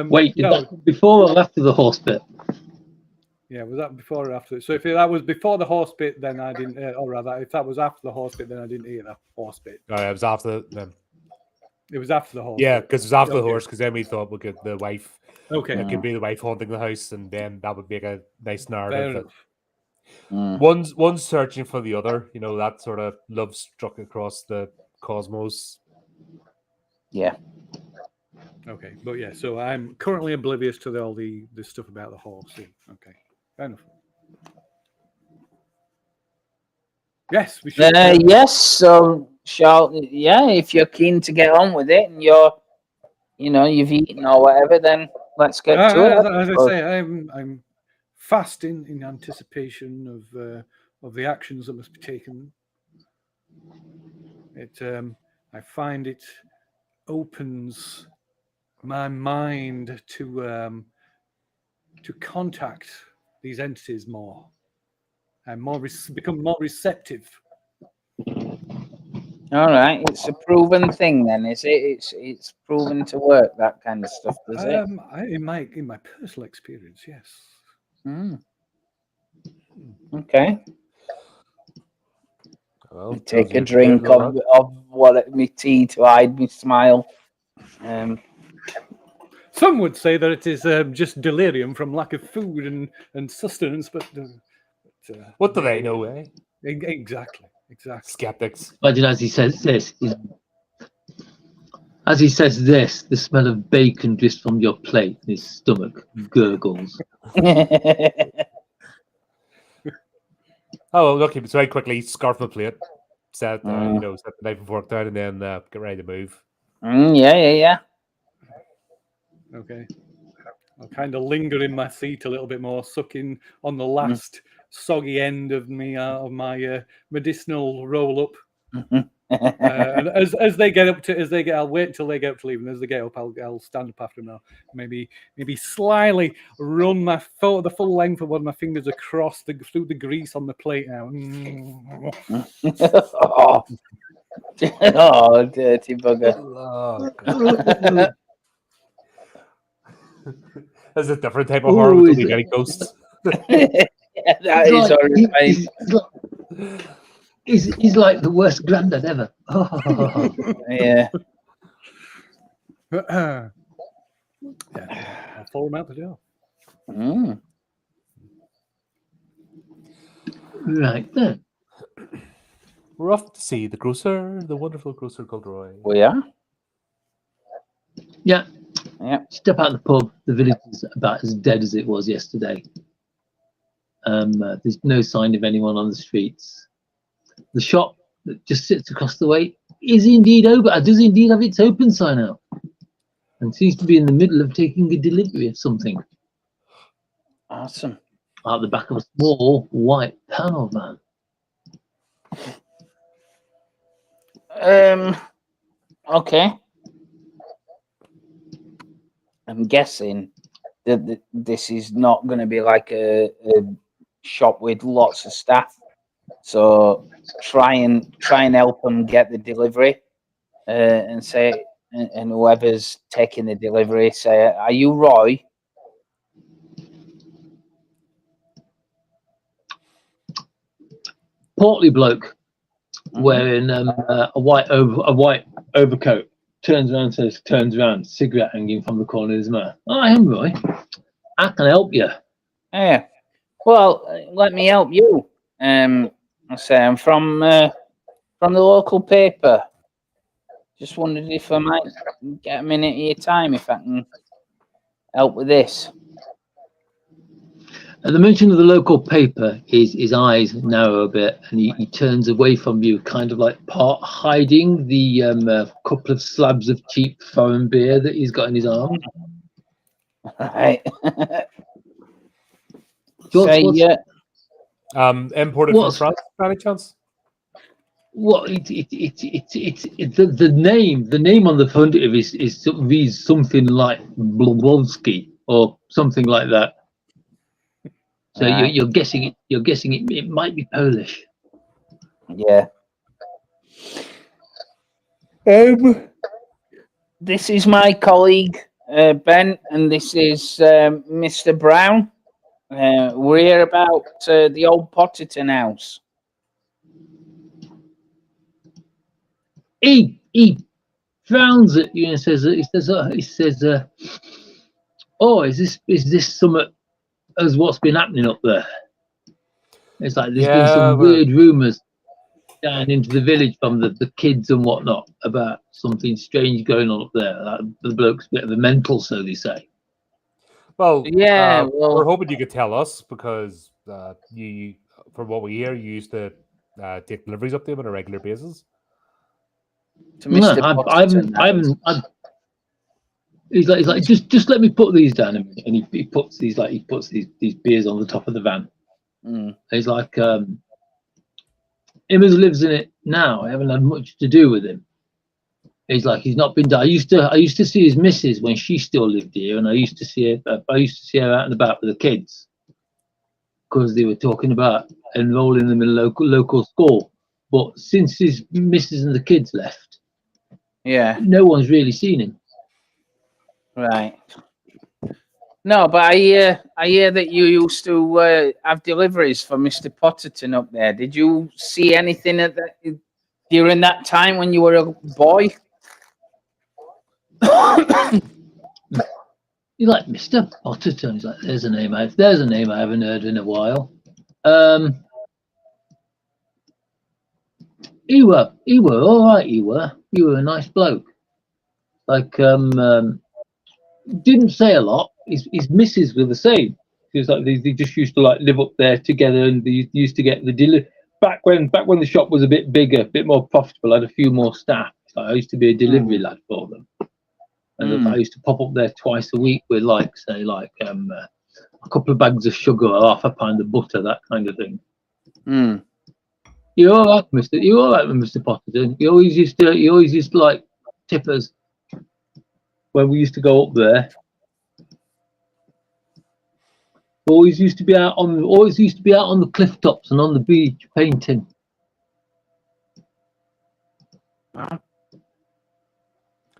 Wait, is that before or after the horse bit? Yeah, was that before or after? So if that was before the horse bit, then I didn't. Or rather, if that was after the horse bit, then I didn't hear that horse bit. Oh, it was after them. It was after the horse. Yeah, because it was after the Okay. horse. Because then we thought we could the wife. Okay. It could be the wife haunting the house, and then that would make a nice narrative. Fair enough. One's searching for the other. You know, that sort of love struck across the cosmos. Yeah. Okay, but yeah, so I'm currently oblivious to all the stuff about the horse. Yeah. Okay, fair enough. Yes, we should. Yes. So, if you're keen to get on with it and you've eaten or whatever, then let's get to it. As I say, I'm fasting in anticipation of the actions that must be taken. I find it opens my mind to contact these entities more and become more receptive. All right, it's a proven thing then, is it? It's proven to work, that kind of stuff, does it? In my personal experience, yes. Okay. Well, Take a drink of my tea to hide my smile. Some would say that it is just delirium from lack of food and sustenance, but what do they know, eh? Exactly. Skeptics. Imagine as he says this, the smell of bacon just from your plate, his stomach gurgles. Oh, look, so very quickly scarf my plate, set the knife and fork down, and then get ready to move. Yeah. Okay. I'll kind of linger in my seat a little bit more, sucking on the last soggy end of my medicinal roll up. And as they get up to, I'll wait until they get up to leave, and as they get up, I'll stand up after them now. Maybe slyly run the full length of one of my fingers across through the grease on the plate now. Oh, dirty bugger. Oh, God. That's a different type of horror Ooh, with is the it? getting ghosts. Yeah, that is horrifying. He's like the worst granddad ever. Oh. Yeah. Yeah, I'll follow him out the door. Mm. Right then. We're off to see the grocer, the wonderful grocer called Roy. We are? Yeah. Yeah. Step out of the pub. The village is about as dead as it was yesterday. There's no sign of anyone on the streets. The shop that just sits across the way is indeed open. It does indeed have its open sign out, and seems to be in the middle of taking a delivery of something Awesome. out the back of a small white panel van. Okay. I'm guessing that this is not going to be like a shop with lots of staff. So try and help them get the delivery, and say, and whoever's taking the delivery, say, "Are you Roy?" Portly bloke wearing a white overcoat turns around, cigarette hanging from the corner of his mouth. I am Roy. I can help you. Yeah. Well, let me help you. I say I'm from the local paper. Just wondered if I might get a minute of your time if I can help with this. At the mention of the local paper, his eyes narrow a bit, and he turns away from you, kind of like part hiding the couple of slabs of cheap foreign beer that he's got in his arm. Right. George, Say, Imported from France, by any chance? What it's the name on the front of it reads something like Blobowski or something like that. So right. you're guessing it might be Polish. Yeah. This is my colleague Ben, and this is Mr. Brown. We're here about the old Potterton house. He frowns at you and says, "Oh, is this somewhat as what's been happening up there?" It's like there's been some weird rumours down into the village from the kids and whatnot about something strange going on up there. Like the bloke's a bit of a mental, so they say. Well, Yeah, we're hoping you could tell us because you, from what we hear, you used to take deliveries up there on a regular basis. To Mr. Potterton, he's like, just let me put these down a minute, and he puts these these beers on the top of the van. He's like, him who lives in it now, I haven't had much to do with him. He's like, he's not been. I used to see his missus when she still lived here, and I used to see her out and about with the kids because they were talking about enrolling them in a local school. But since his missus and the kids left, no one's really seen him. Right. No, but I hear that you used to have deliveries for Mr. Potterton up there. Did you see anything during that time when you were a boy? He's like, Mr. Potterton. He's like, there's a name I haven't heard in a while. He were all right. He were a nice bloke. Like, didn't say a lot. His missus were the same. Because like they just used to like live up there together, and they used to get the back when the shop was a bit bigger, a bit more profitable, had a few more staff. So I used to be a delivery lad for them. And I used to pop up there twice a week with like, say, like a couple of bags of sugar or half a pound of butter, that kind of thing. You're all right, Mister. You're all right, Mr. Potterton. He always used to like tip us when we used to go up there. Always used to be out on the cliff tops and on the beach painting.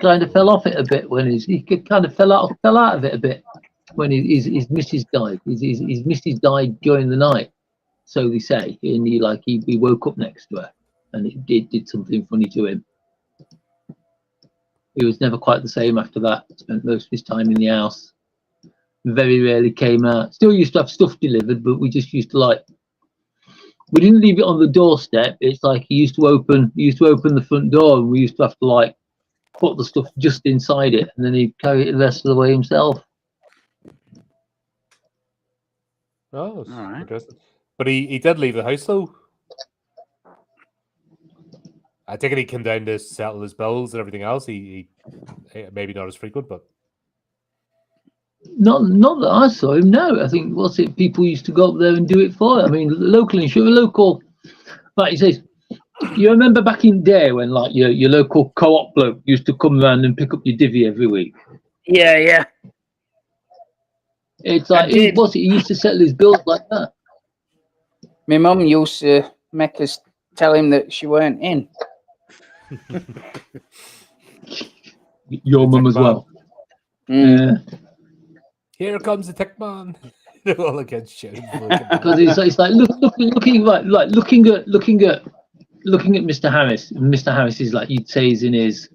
Kind of fell off it a bit when he kind of fell out of it a bit when his missus died. His missus died during the night, so they say, and he woke up next to her, and it did something funny to him. He was never quite the same after that. Spent most of his time in the house. Very rarely came out. Still used to have stuff delivered, but we just used to we didn't leave it on the doorstep. It's like he used to open the front door, and we used to have to put the stuff just inside it, and then he'd carry it the rest of the way himself. Oh, that's All right. interesting. But he did leave the house though. I think he came down to settle his bills and everything else. He maybe not as frequent, but Not that I saw him. No, I think people used to go up there and do it for him. I mean, local, like he says. You remember back in the day when your local co-op bloke used to come around and pick up your divvy every week? Yeah. It's like he used to settle his bills like that. My mum used to make us tell him that she weren't in. Your mum as well. Here comes the tech man. All against shit. Because it's like looking at Mr. Harris. Mr. Harris is like you'd say he's in his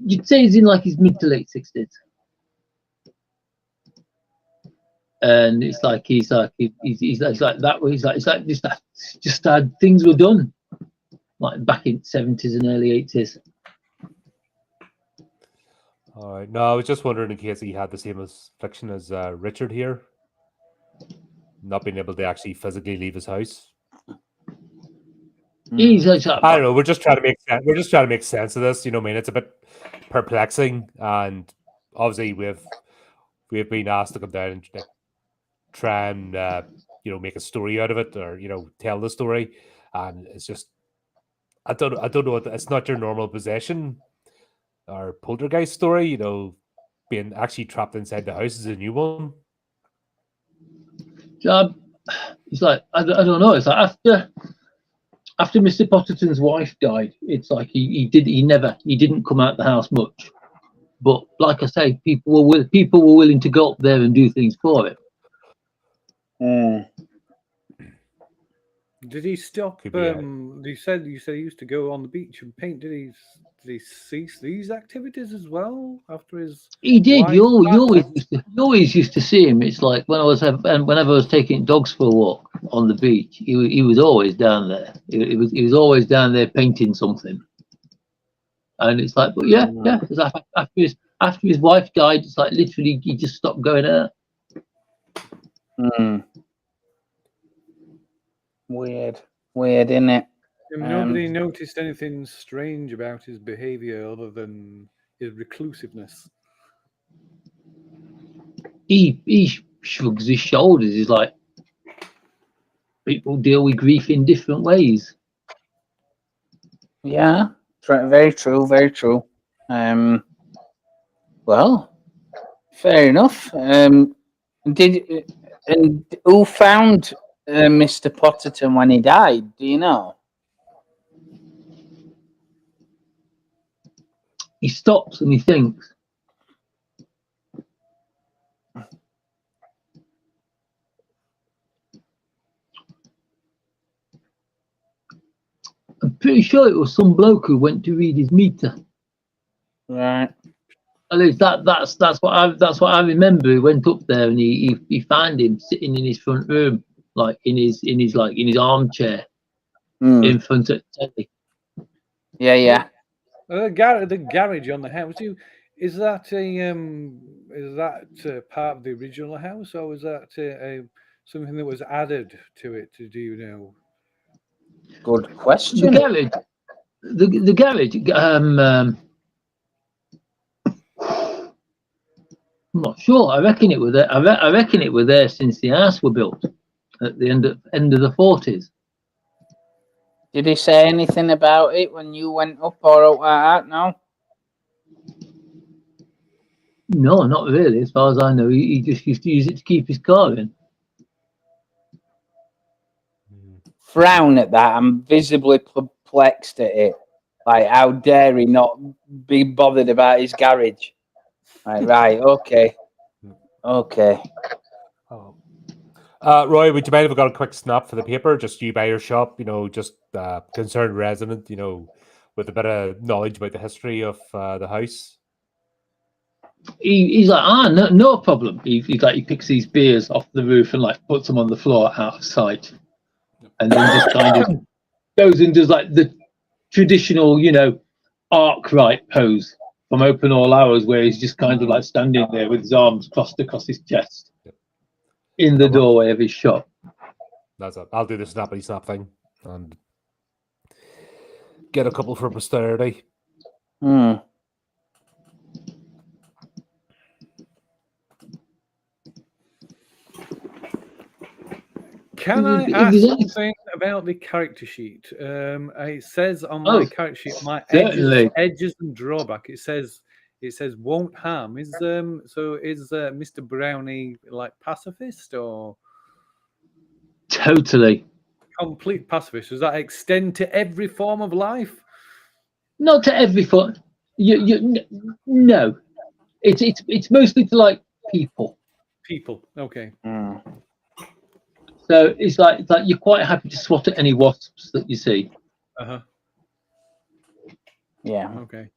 mid to late 60s. And it's like he's like that way. It's like just things were done like back in 70s and early 80s. All right. No, I was just wondering in case he had the same affliction as Richard here, not being able to actually physically leave his house. I don't know. We're just trying to make sense. We're just trying to make sense of this. You know what I mean? It's a bit perplexing, and obviously we've been asked to come down and try and make a story out of it, or tell the story, and it's just I don't know. It's not your normal possession or poltergeist story. Being actually trapped inside the house is a new one. It's like I don't know. It's like after Mr. Potterton's wife died, it's like he didn't come out the house much. But like I say, people were willing to go up there and do things for him. Did he stop? You said he used to go on the beach and paint. Did he cease these activities as well after his? He did. You always used to see him. It's like whenever I was taking dogs for a walk on the beach, he was always down there. He was always down there painting something. And it's like, but yeah. It's like after his wife died, it's like literally he just stopped going out. Weird, isn't it? Nobody noticed anything strange about his behavior other than his reclusiveness. He shrugs his shoulders. He's like, people deal with grief in different ways. Yeah, very true. Well, fair enough. Who found Mr. Potterton when he died? Do you know? He stops and he thinks. I'm pretty sure it was some bloke who went to read his meter. Right. At least that's what I remember. He went up there and he found him sitting in his front room, like in his armchair, in front of the telly. Yeah. The garage on the house. Is that part of the original house, or was that something that was added to it? Do you know? Good question. The garage. I'm not sure. I reckon it was there. I reckon it was there since the house were built at the end of the 40s. Did he say anything about it when you went up or out like that? No. No, not really. As far as I know, he just used to use it to keep his car in. Frown at that. I'm visibly perplexed at it. Like, how dare he not be bothered about his garage? Right, okay. Okay. Oh. Roy, would you mind if I got a quick snap for the paper? Just you by your shop, just concerned resident, with a bit of knowledge about the history of the house. He's like, no problem. He picks these beers off the roof and like puts them on the floor out of sight, and then just kind of goes and does like the traditional, arc-right pose from Open All Hours, where he's just kind of like standing there with his arms crossed across his chest in the doorway of his shop. That's it. I'll do the snappity snap thing and get a couple for posterity. Can I ask something about the character sheet? It says on my character sheet, my edges and drawback. It says won't harm. Is Mr. Brownie like pacifist or totally complete pacifist? Does that extend to every form of life? Not to every form. No. It's mostly to like people. People. Okay. So it's like you're quite happy to swat at any wasps that you see. Yeah. Okay.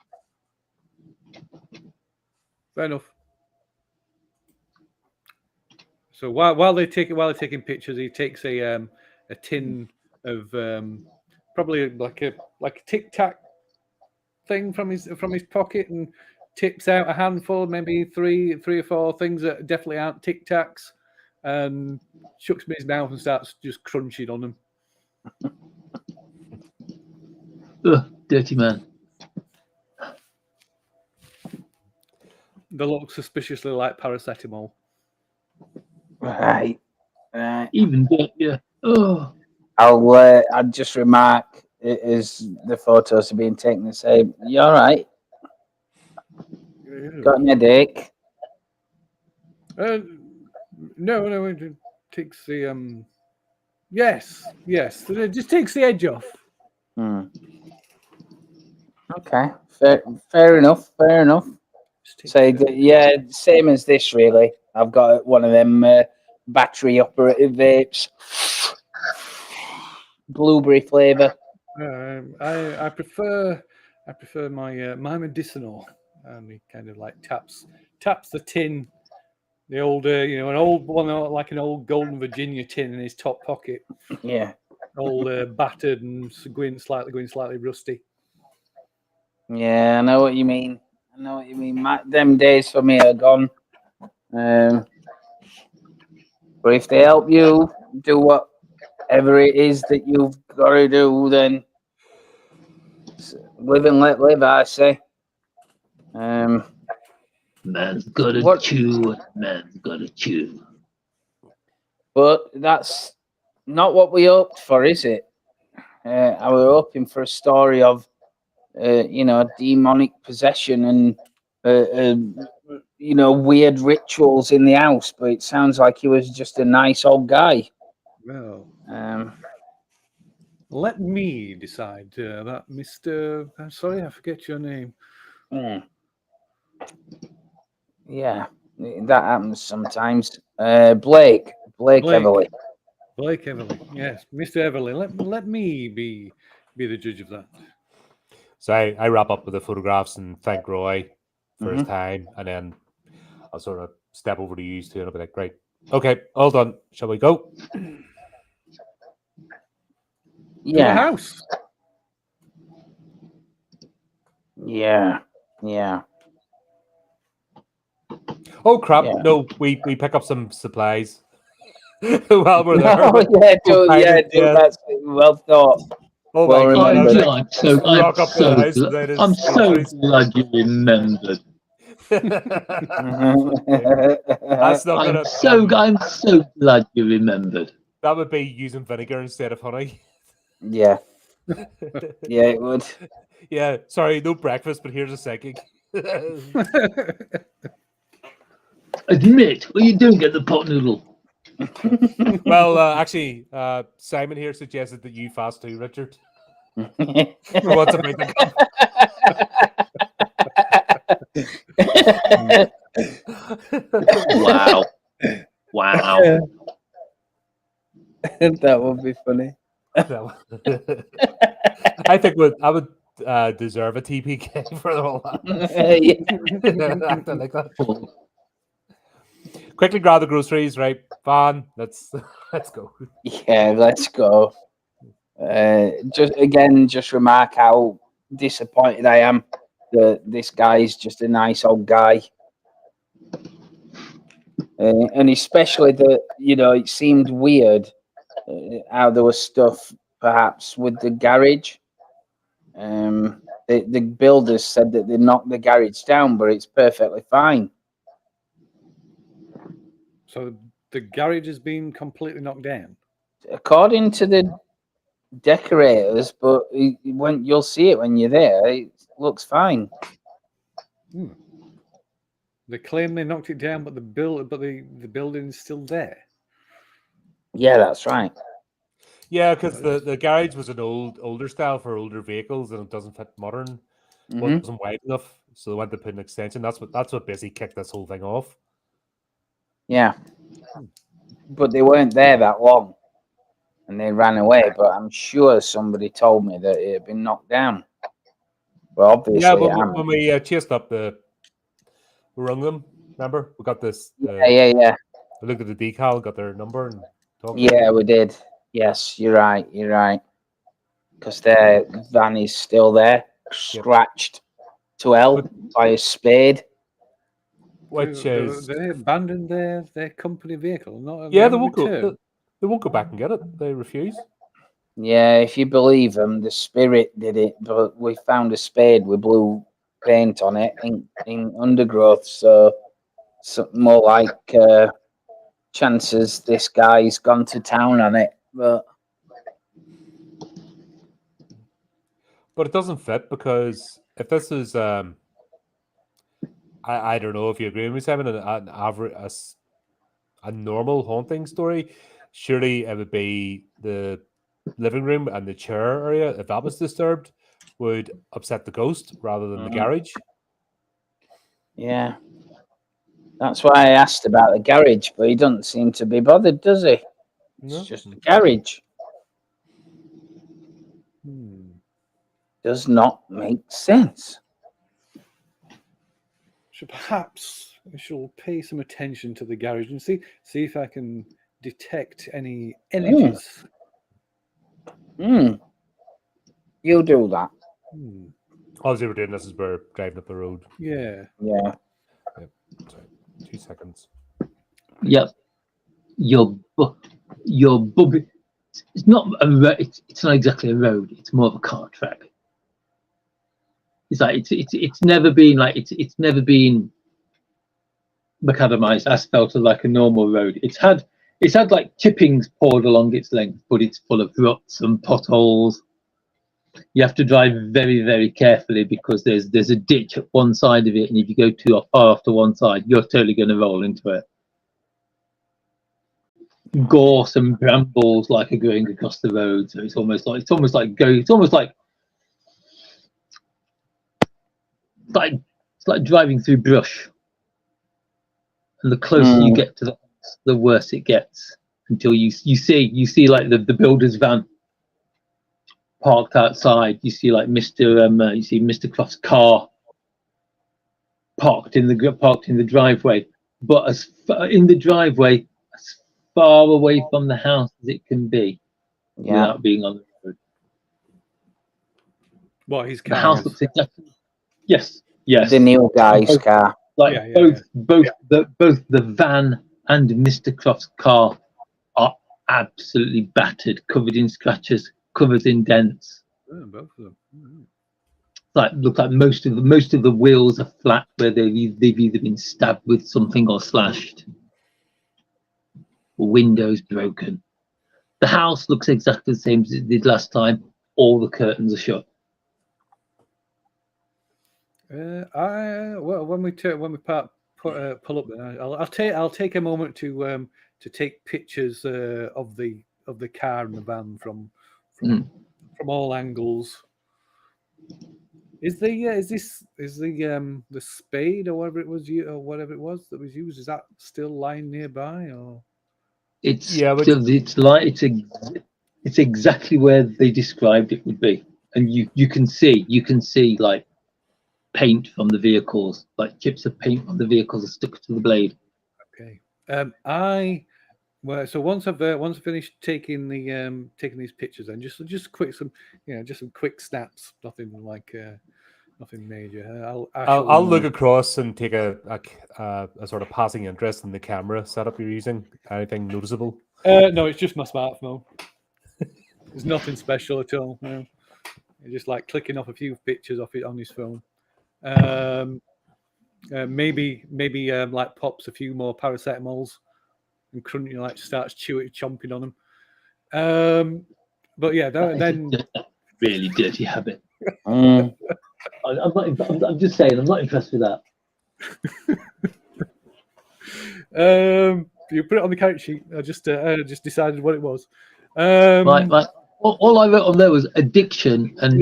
Fair enough. So while they're taking pictures, he takes a tin of probably like a Tic Tac thing from his pocket and tips out a handful, maybe three or four things that definitely aren't Tic Tacs, and shucks them in his mouth and starts just crunching on them. Ugh, dirty man. They look suspiciously like paracetamol. Right. Even dirtier. Oh. I'll just remark as the photos are being taken and say, "You all right? Got an headache?" No, it takes the yes, it just takes the edge off. Okay, fair enough. So yeah, same as this really. I've got one of them battery operated vapes, blueberry flavour. I prefer my medicinal, and he kind of like taps the tin. The old, an old one, like an old Golden Virginia tin in his top pocket. Yeah. All battered and going slightly rusty. Yeah, I know what you mean. Them days for me are gone. But if they help you do whatever it is that you've got to do, then live and let live, I say. Man's gotta chew. Man's gotta chew. But that's not what we hoped for, is it? I was hoping for a story of, demonic possession and, weird rituals in the house. But it sounds like he was just a nice old guy. Well, let me decide that, Mr. Sorry, I forget your name. Yeah, that happens sometimes. Blake Everly. Blake Everly, yes, Mr. Everly. Let me be the judge of that. So I wrap up with the photographs and thank Roy for his time, and then I'll sort of step over to you two and I'll be like, great, okay, all done. Shall we go? Yeah. To the house. Yeah. Oh crap! Yeah. No, we pick up some supplies while we're there. Oh yeah, do that's well thought. Oh my God! I'm so glad you remembered. That's not gonna. I'm so glad you remembered. That would be using vinegar instead of honey. Yeah. Yeah, it would. Yeah, sorry, no breakfast, but here's a psychic. Admit, what are you doing at the pot noodle? Well, actually, Simon here suggested that you fast too, Richard. For what's about to come. Wow. Wow. That would be funny. I think I would deserve a TPK for all that. Acting like that. Quickly grab the groceries, right? Van, let's go. Yeah, let's go. Just remark how disappointed I am that this guy's just a nice old guy. And especially that, it seemed weird how there was stuff perhaps with the garage. The builders said that they knocked the garage down, but it's perfectly fine. So the garage has been completely knocked down. According to the decorators, but you'll see it when you're there. It looks fine. They claim they knocked it down, but the building's still there. Yeah, that's right. Yeah, because the garage was an older style for older vehicles, and it doesn't fit modern. Well, it wasn't wide enough, so they went to put an extension. That's what basically kicked this whole thing off. Yeah, but they weren't there that long, and they ran away. But I'm sure somebody told me that it had been knocked down. Well, obviously, yeah. But when we chased up we rung them. Remember, we got this. Yeah. We looked at the decal, got their number, and talked. Yeah, we did. Yes, you're right. Because their van is still there, scratched to hell by a spade. Which is they abandoned their company vehicle. They won't go. They won't go back and get it. They refuse. Yeah, if you believe them, the spirit did it. But we found a spade with blue paint on it in undergrowth, so more like chances this guy's gone to town on it. But it doesn't fit, because if this is I don't know if you agree with me, Simon, an average a normal haunting story, surely it would be the living room and the chair area. If that was disturbed, would upset the ghost rather than the garage. Yeah, that's why I asked about the garage, but he doesn't seem to be bothered, does he? No. It's just a garage. Does not make sense. So perhaps I shall pay some attention to the garage and see if I can detect any energies. You do that. All they were doing this is we're driving up the road. Yeah. Yep. Sorry, 2 seconds. Yep. Your bubby. It's not a road. It's not exactly a road. It's more of a car track. It's like it's never been like it's never been macadamized asphalt like a normal road. It's had like chippings poured along its length, but it's full of ruts and potholes. You have to drive very, very carefully because there's a ditch at one side of it, and if you go too far off to one side, you're totally going to roll into it. Gorse and brambles like are going across the road, so it's almost like it's like driving through brush, and the closer you get to the worse it gets, until you see like the builder's van parked outside. You see like Mr. Croft's car parked in the driveway, but as far away from the house as it can be, without being on the road. What his car? The house looks exactly. Yes. The new guy's car. Like both the van and Mr. Croft's car are absolutely battered, covered in scratches, covered in dents. Both of them. look like most of the wheels are flat, where they've either been stabbed with something or slashed. Windows broken. The house looks exactly the same as it did last time. All the curtains are shut. When we pull up, then I'll take a moment to take pictures of the car and the van from all angles. Is the spade or whatever it was that was used, is that still lying nearby, or? It's exactly where they described it would be, and you can see like paint from the vehicles, like chips of paint from the vehicles are stuck to the blade. Okay. So once I've finished taking these pictures, and just quick some quick snaps, nothing major. I'll look across and take a sort of passing interest in the camera setup you're using. Anything noticeable? No, it's just my smartphone. There's nothing special at all. No. It's just like clicking off a few pictures off it on his phone. Maybe like pops a few more paracetamols and crunching, like starts chomping on them. But yeah, then really dirty habit. I'm just saying, I'm not impressed with that. You put it on the count sheet. I just decided what it was. Right. All I wrote on there was addiction and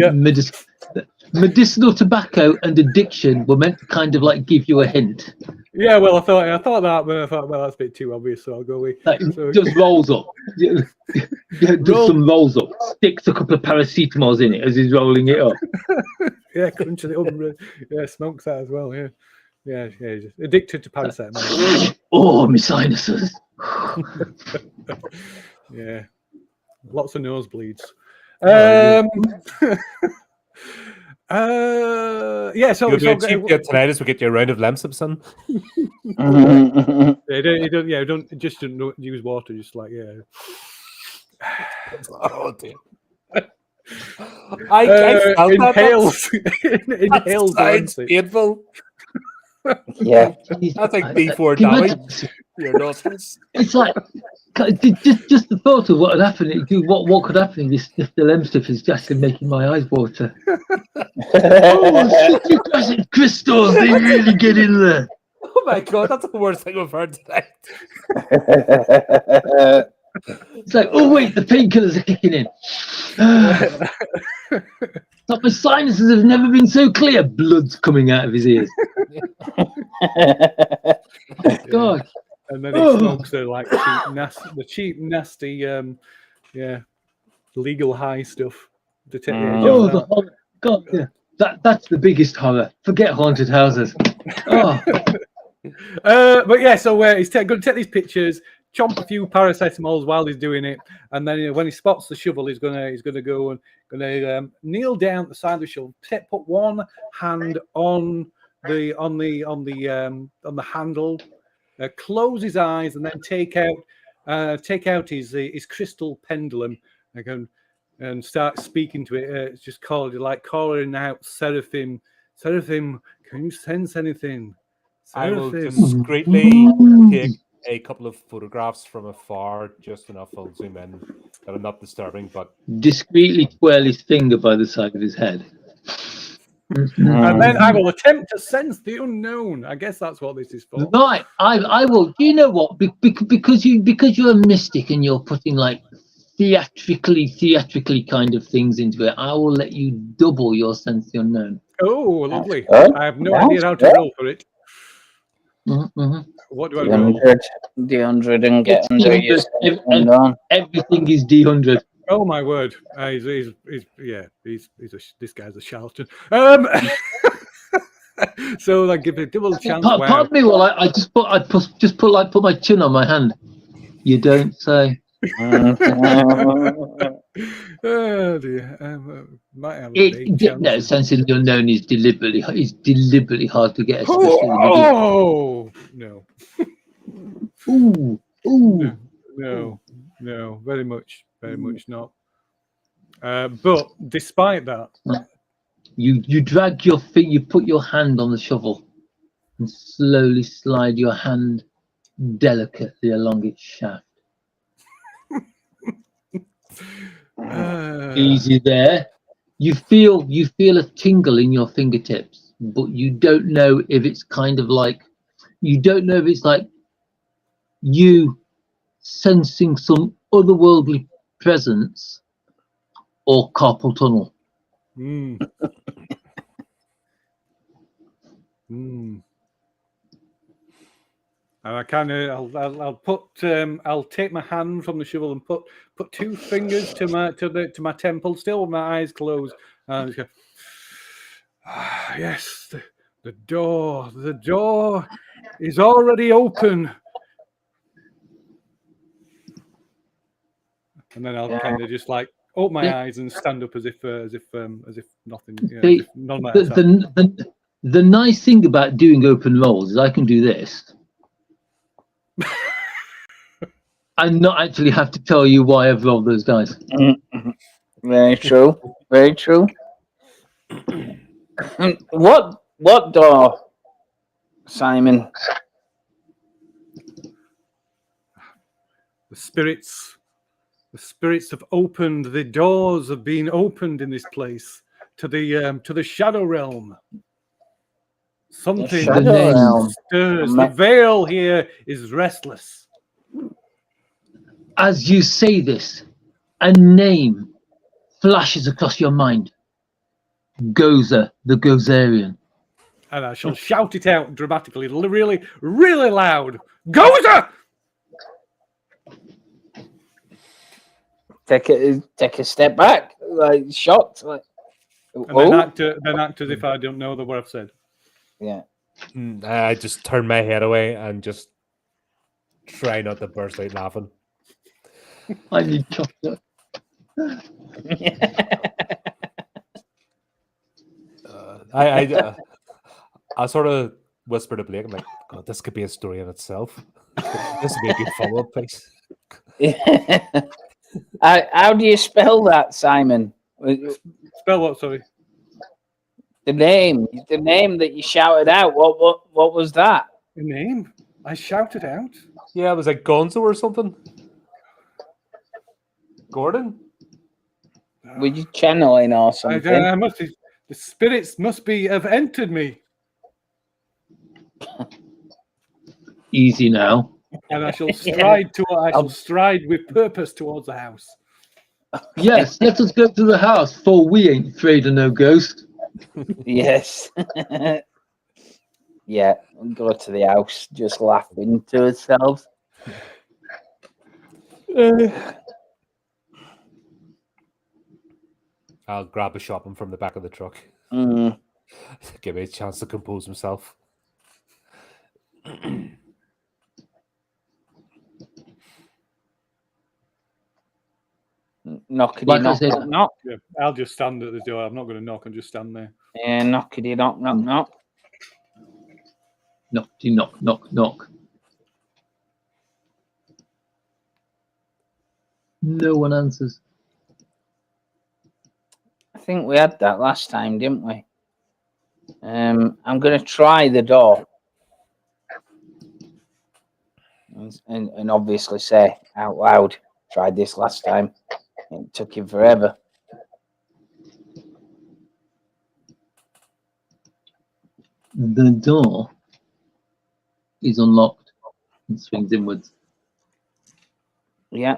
medicinal tobacco and addiction were meant to kind of like give you a hint. Yeah, well, I thought that, but I thought, well, that's a bit too obvious, so I'll go with. Just rolls up. Some rolls up. Sticks a couple of paracetamols in it as he's rolling it up. Yeah, crunching it up. Yeah, smokes that as well. Yeah, just addicted to paracetamol. Oh, my sinuses. Yeah, lots of nosebleeds. Yeah, so cheap tonight as we get you a round of lamps, son. Mm-hmm. Don't use water, just like Oh dear. I felt inhales. Inhales. Sounds painful. Yeah, that's like B4 damage. Your nostrils. It's like just the thought of what would happen. What could happen if you sniff the lem stuff is just making my eyes water. Oh, citric acid crystals! They really get in there. Oh my god, that's the worst thing I've heard tonight. It's like, oh wait, the painkillers are kicking in. But my sinuses have never been so clear. Blood's coming out of his ears. God. And then he smokes the cheap, nasty, legal high stuff. God, yeah. That's the biggest horror. Forget haunted houses. Oh. But yeah, so he's going to take these pictures, chomp a few paracetamols while he's doing it, and then when he spots the shovel, he's gonna go and kneel down at the side of the shovel, put one hand on the handle, close his eyes, and then take out his crystal pendulum and start speaking to it. It's just calling out, Seraphim, can you sense anything? I will discreetly take a couple of photographs from afar, just enough I'll zoom in that I'm not disturbing, but discreetly twirl his finger by the side of his head. And then I will attempt to sense the unknown. I guess that's what this is for. Right, I will. You know what? Because you're a mystic and you're putting like theatrically kind of things into it, I will let you double your sense of the unknown. Oh, lovely! I have no idea how to roll for it. Mm-hmm. What do I roll? D100 and get under your everything is D100. Oh my word! This guy's a charlatan. So like, give it a double chance. Pardon me, well, I just put my chin on my hand. You don't say. Oh dear. Might have a big chance. No, sense of the unknown is deliberately hard to get. Oh no. Ooh. No, very much not. But despite that, You drag your feet. You put your hand on the shovel and slowly slide your hand delicately along its shaft. Easy there. You feel a tingle in your fingertips, but you don't know if it's kind of like you sensing some otherworldly presence or carpal tunnel. Mm. And I kind of, I'll take my hand from the shovel and put 2 fingers to my temple, still with my eyes closed, and just go, yes, the door is already open. And then I'll kind of just like open my eyes and stand up as if nothing, as if none of that happened. The nice thing about doing open rolls is I can do this and not actually have to tell you why I've rolled those dice. Very true. Very true. What door, Simon? The spirits have opened. The doors have been opened in this place to the shadow realm. Something stirs. The veil here is restless. As you say this, a name flashes across your mind. Gozer, the Gozerian. And I shall shout it out dramatically, really, really loud. Gozer! Take a step back, like shocked, like. And then act as if I don't know the word I've said. Yeah. I just turn my head away and just try not to burst out laughing. I need chocolate. I sort of whisper to Blake, I'm like, God, this could be a story in itself. This would be a good follow-up, please. How do you spell that, Simon? Spell what? Sorry. The name that you shouted out. What was that? The name? I shouted out. Yeah, it was like Gonzo or something. Gordon. Were you channeling or something? I must be, the spirits must have entered me. Easy now. And I shall stride stride with purpose towards the house. Yes, let us go to the house, for we ain't afraid of no ghost. Yes. Yeah, go to the house, just laughing to ourselves. I'll grab a shopping from the back of the truck. Give me a chance to compose himself. Knockety Like I knock, said- knock, knock. Yeah, I'll just stand at the door. I'm not going to knock and just stand there. Yeah, knockety knock, knock, knock. Knockety knock, knock, knock. No one answers. I think we had that last time, didn't we? I'm going to try the door. And obviously say out loud, tried this last time. It took him forever. The door is unlocked and swings inwards. Yeah.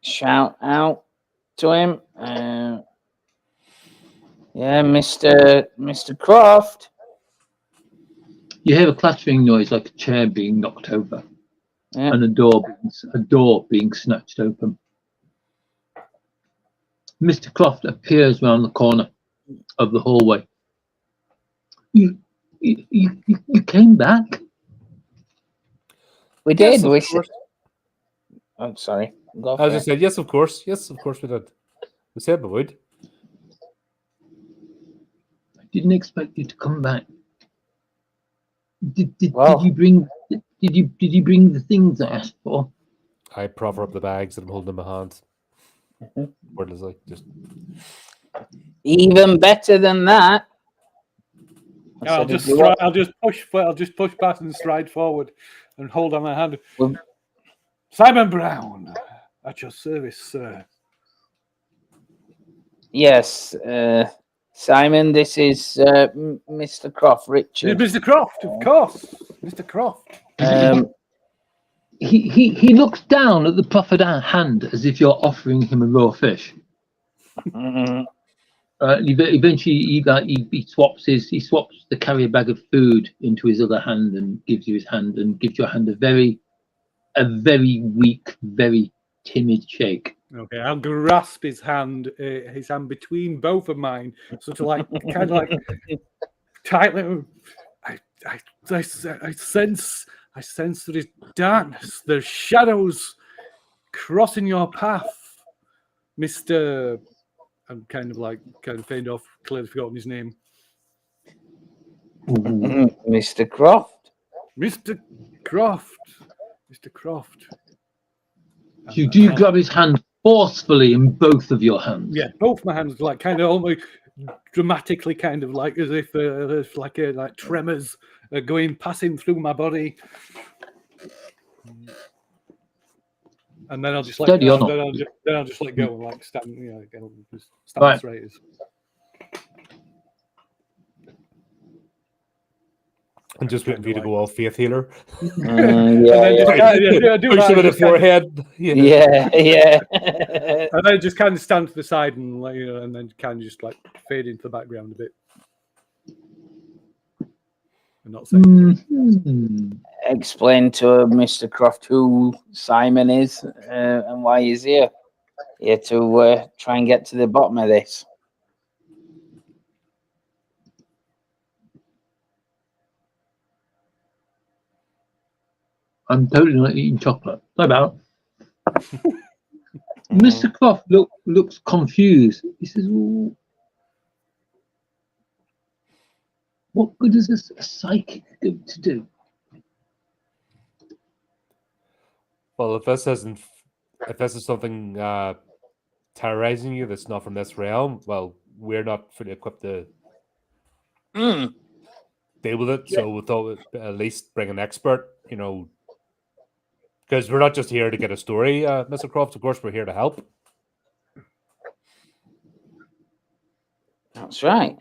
Shout out to him. Yeah, Mr. Croft. You hear a clattering noise like a chair being knocked over, Yeah. and a door being snatched open. Mr. Croft appears round the corner of the hallway. You came back? We Yes, did. of We course. I'm sorry. Go I for just it. said, yes, of course. Yes, of course we did. We said we would. I didn't expect you to come back. Did Well- you bring the things I asked for? I proffer up the bags that I'm holding in my hand. Mhm. Wordlessly, just Even better than that. I'll just push past and stride forward and hold on my hand. Well, Simon Brown, at your service, sir. yes, Simon, this is Mr. Croft, Richard. Mr. Croft, of course. Mr. Croft. He looks down at the proffered hand as if you're offering him a raw fish. Eventually, he swaps the carrier bag of food into his other hand and gives you his hand and gives your hand a very weak, very timid shake. Okay, I'll grasp his hand between both of mine, sort of like kind of like tightly. I sense there is darkness, there's shadows crossing your path, Mr. I'm kind of faded off, clearly forgotten his name. Mr. Croft. Mr. Croft. Mr. Croft. You do grab his hand forcefully in both of your hands. Yeah, both my hands, like kind of almost dramatically, kind of like as if there's like tremors passing through my body. And then I'll just then I'll just let go and like stand, just stand right. straight. And just waiting for you to go all faith healer. Yeah. Push him in the forehead. Yeah. And then just kind of stand to the side and and then kind of just like fade into the background a bit. And not saying. Explain to Mr. Croft who Simon is and why he's here. Here to try and get to the bottom of this. I'm totally not eating chocolate. No about. Mr. Croft looks confused. He says, well, what good is a psychic going to do? Well, if this is something terrorizing you that's not from this realm, well, we're not fully equipped to deal with it. So we thought we'd at least bring an expert, because we're not just here to get a story, Mr. Croft. Of course, we're here to help. That's right.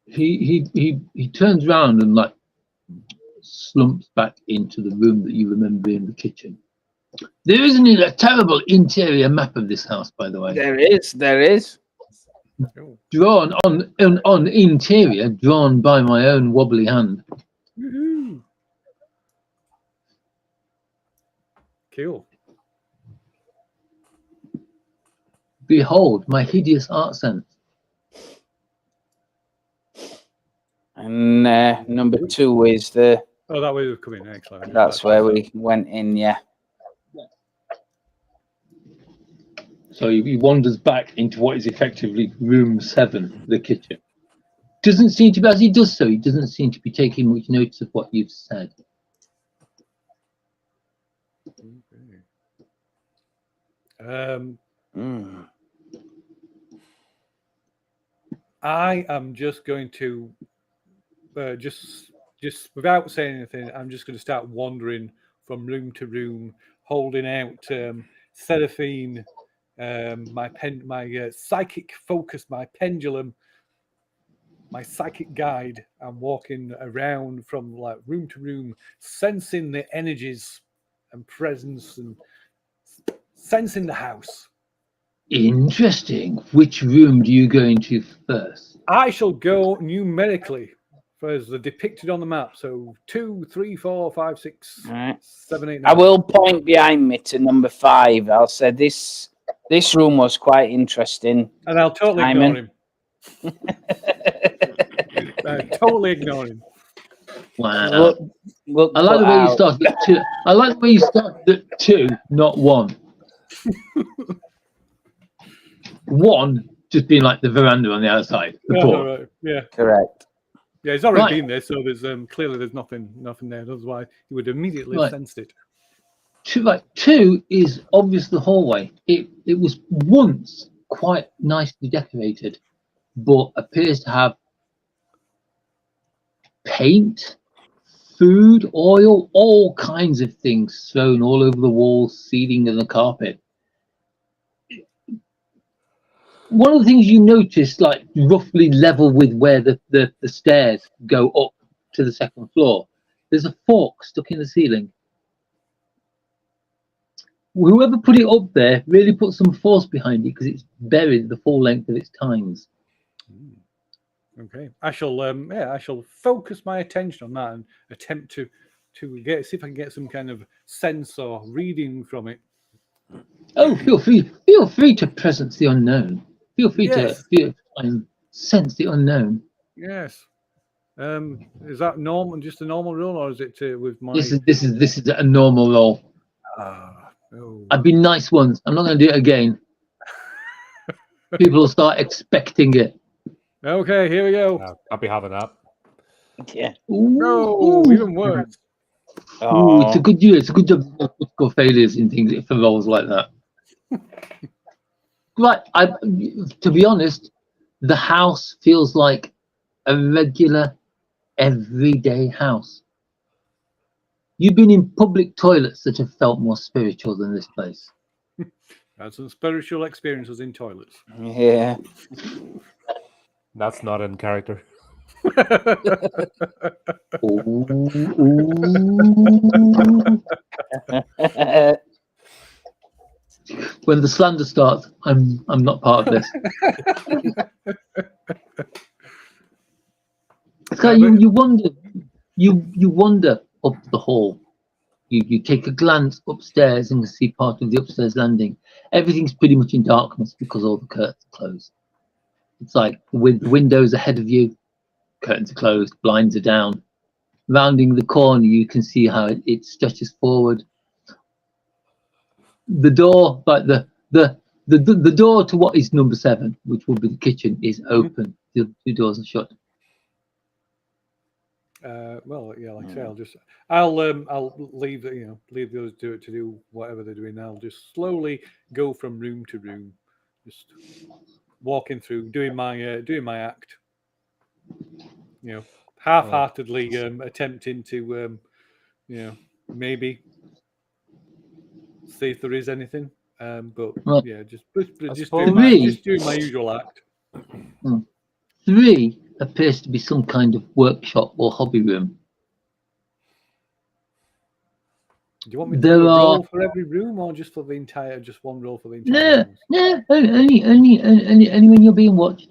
He turns around and like slumps back into the room that you remember being the kitchen. There isn't a terrible interior map of this house, by the way. There is. Drawn on interior, drawn by my own wobbly hand. Woohoo. Cool. Behold my hideous art sense. And number 2 is the. Oh, that way we've come in. Excellent. That's where we went in. Yeah. So he wanders back into what is effectively room 7, the kitchen. Doesn't seem to be, as he does so, he doesn't seem to be taking much notice of what you've said. I am just going to just without saying anything, I'm just going to start wandering from room to room, holding out Seraphine, my psychic focus, my pendulum, my psychic guide. I'm walking around from like room to room, sensing the energies and presence and sensing the house. Interesting. Which room do you go into first? I shall go numerically as depicted on the map. So 2, 3, 4, 5, 6, Right. 7, 8, 9. I will point behind me to number 5. I'll say this room was quite interesting. And I'll totally Simon. ignore him. Totally ignore him. Wow. Look I like the way you started at 2. I like the way you started at 2, not 1. 1 just being like the veranda on the outside. The door. Right. Yeah. Correct. Yeah, he's already been there, so there's clearly there's nothing there. Otherwise, he would immediately have sensed it. Two is obvious the hallway. It was once quite nicely decorated, but appears to have paint, food, oil, all kinds of things thrown all over the walls, ceiling, and the carpet. One of the things you notice, like roughly level with where the stairs go up to the second floor, there's a fork stuck in the ceiling. Whoever put it up there really put some force behind it because it's buried the full length of its tines. Okay, I shall focus my attention on that and attempt to see if I can get some kind of sense or reading from it. Oh, feel free to presence the unknown. Feel free Yes. to sense the unknown. Yes. Is that normal? Just a normal rule, or is it with my? This is a normal roll. I've been nice once. I'm not going to do it again. People will start expecting it. Okay, here we go. I'll be having that. Yeah. No, even worse. Ooh, it's a good year. It's a good job of critical failures in things for roles like that. Right. To be honest, the house feels like a regular, everyday house. You've been in public toilets that have felt more spiritual than this place. Had some spiritual experiences in toilets. Yeah. That's not in character. When the slander starts, I'm not part of this. It's like you wander up the hall. You take a glance upstairs and see part of the upstairs landing. Everything's pretty much in darkness because all the curtains are closed. It's like with the windows ahead of you, curtains are closed, blinds are down. Rounding the corner, you can see how it stretches forward. The door, but the door to what is number 7, which will be the kitchen, is open. The 2 doors are shut. Well, yeah, like I say, I'll leave leave those to do whatever they're doing. I'll just slowly go from room to room, just walking through, doing my act. Half-heartedly attempting to maybe see if there is anything. But Right. yeah, just doing my usual act. 3 appears to be some kind of workshop or hobby room. Do you want me to do a roll for every room, or just for the entire? Just one roll for the entire? No, only when you're being watched.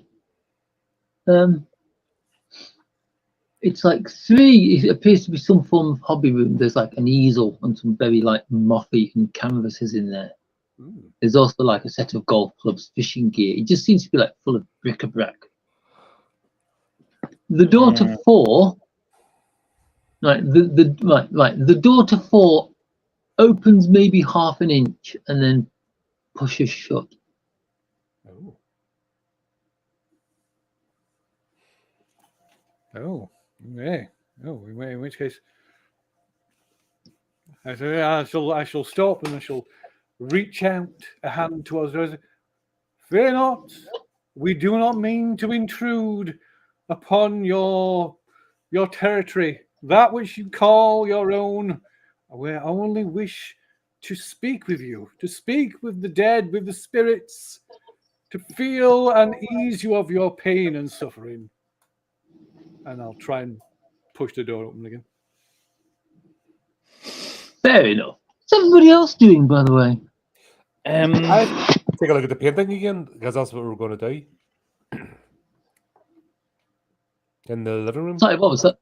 It's like 3. It appears to be some form of hobby room. There's like an easel and some very like moth-eaten canvases in there. There's also like a set of golf clubs, fishing gear. It just seems to be like full of bric-a-brac. The door to 4, the door to 4 opens maybe half an inch and then pushes shut. Oh, yeah. Oh, in which case, I shall stop and I shall reach out a hand towards her. Fear not, we do not mean to intrude upon your territory, that which you call your own. We only wish to speak with you, to speak with the dead, with the spirits, to feel and ease you of your pain and suffering. And I'll try and push the door open again. Fair enough. What's everybody else doing, by the way? Take a look at the painting again, because that's what we're going to do. In the living room. Sorry, what was that?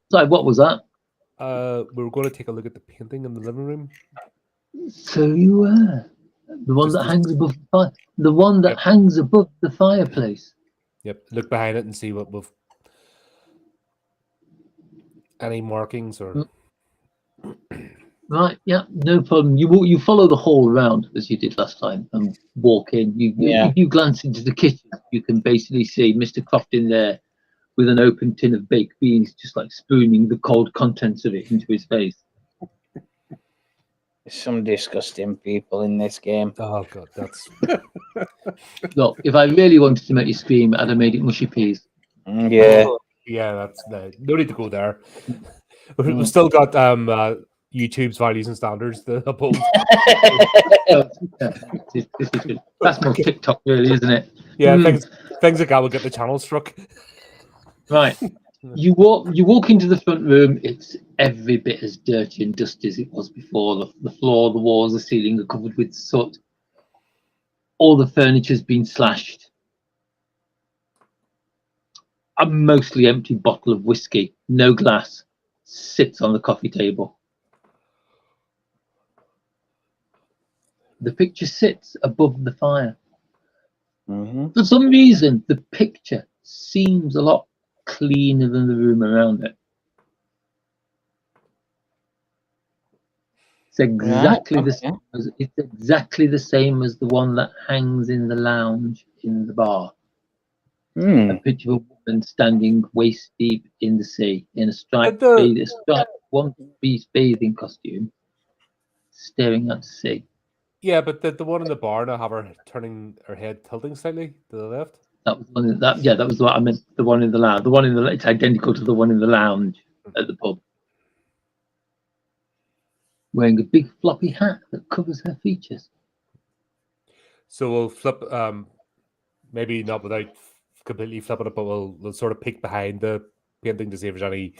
We were going to take a look at the painting in the living room. So you were. The one that hangs above the fire. The one that hangs above the fireplace. Yep. Look behind it and see what we've. Any markings or. Right, yeah, no problem. You follow the hall around as you did last time and walk in. If you glance into the kitchen, you can basically see Mr. Croft in there with an open tin of baked beans, just like spooning the cold contents of it into his face. There's some disgusting people in this game. Oh god, that's Look, if I really wanted to make you scream, I'd have made it mushy peas. Yeah. yeah. That's no need to go there. We've Mm. still got YouTube's values and standards to uphold. So, this is good. That's more TikTok, really, isn't it? Yeah, Mm. things like that will get the channel struck. Right. You walk into the front room. It's every bit as dirty and dusty as it was before. The floor, the walls, the ceiling are covered with soot. All the furniture's been slashed. A mostly empty bottle of whiskey, no glass, sits on the coffee table. The picture sits above the fire. Mm-hmm. For some reason, the picture seems a lot cleaner than the room around it. It's exactly the same it's exactly the same as the one that hangs in the lounge in the bar. A picture of a woman standing waist deep in the sea in a striped one-piece bathing costume, staring at the sea. Yeah, but the one in the bar now have her turning her head tilting slightly to the left. That was one. That was what I meant. The one in the lounge. It's identical to the one in the lounge at the pub. Wearing a big floppy hat that covers her features. So we'll flip, maybe not without completely flipping it, but we'll sort of peek behind the painting to see if there's any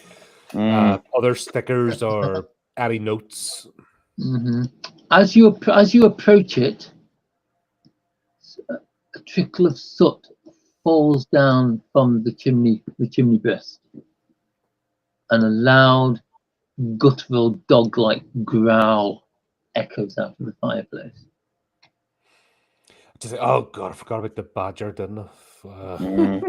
other stickers or any notes. Mm-hmm. As you approach it, a trickle of soot falls down from the chimney breast, and a loud, guttural, dog-like growl echoes out of the fireplace. Just like, oh god, I forgot about the badger, didn't I?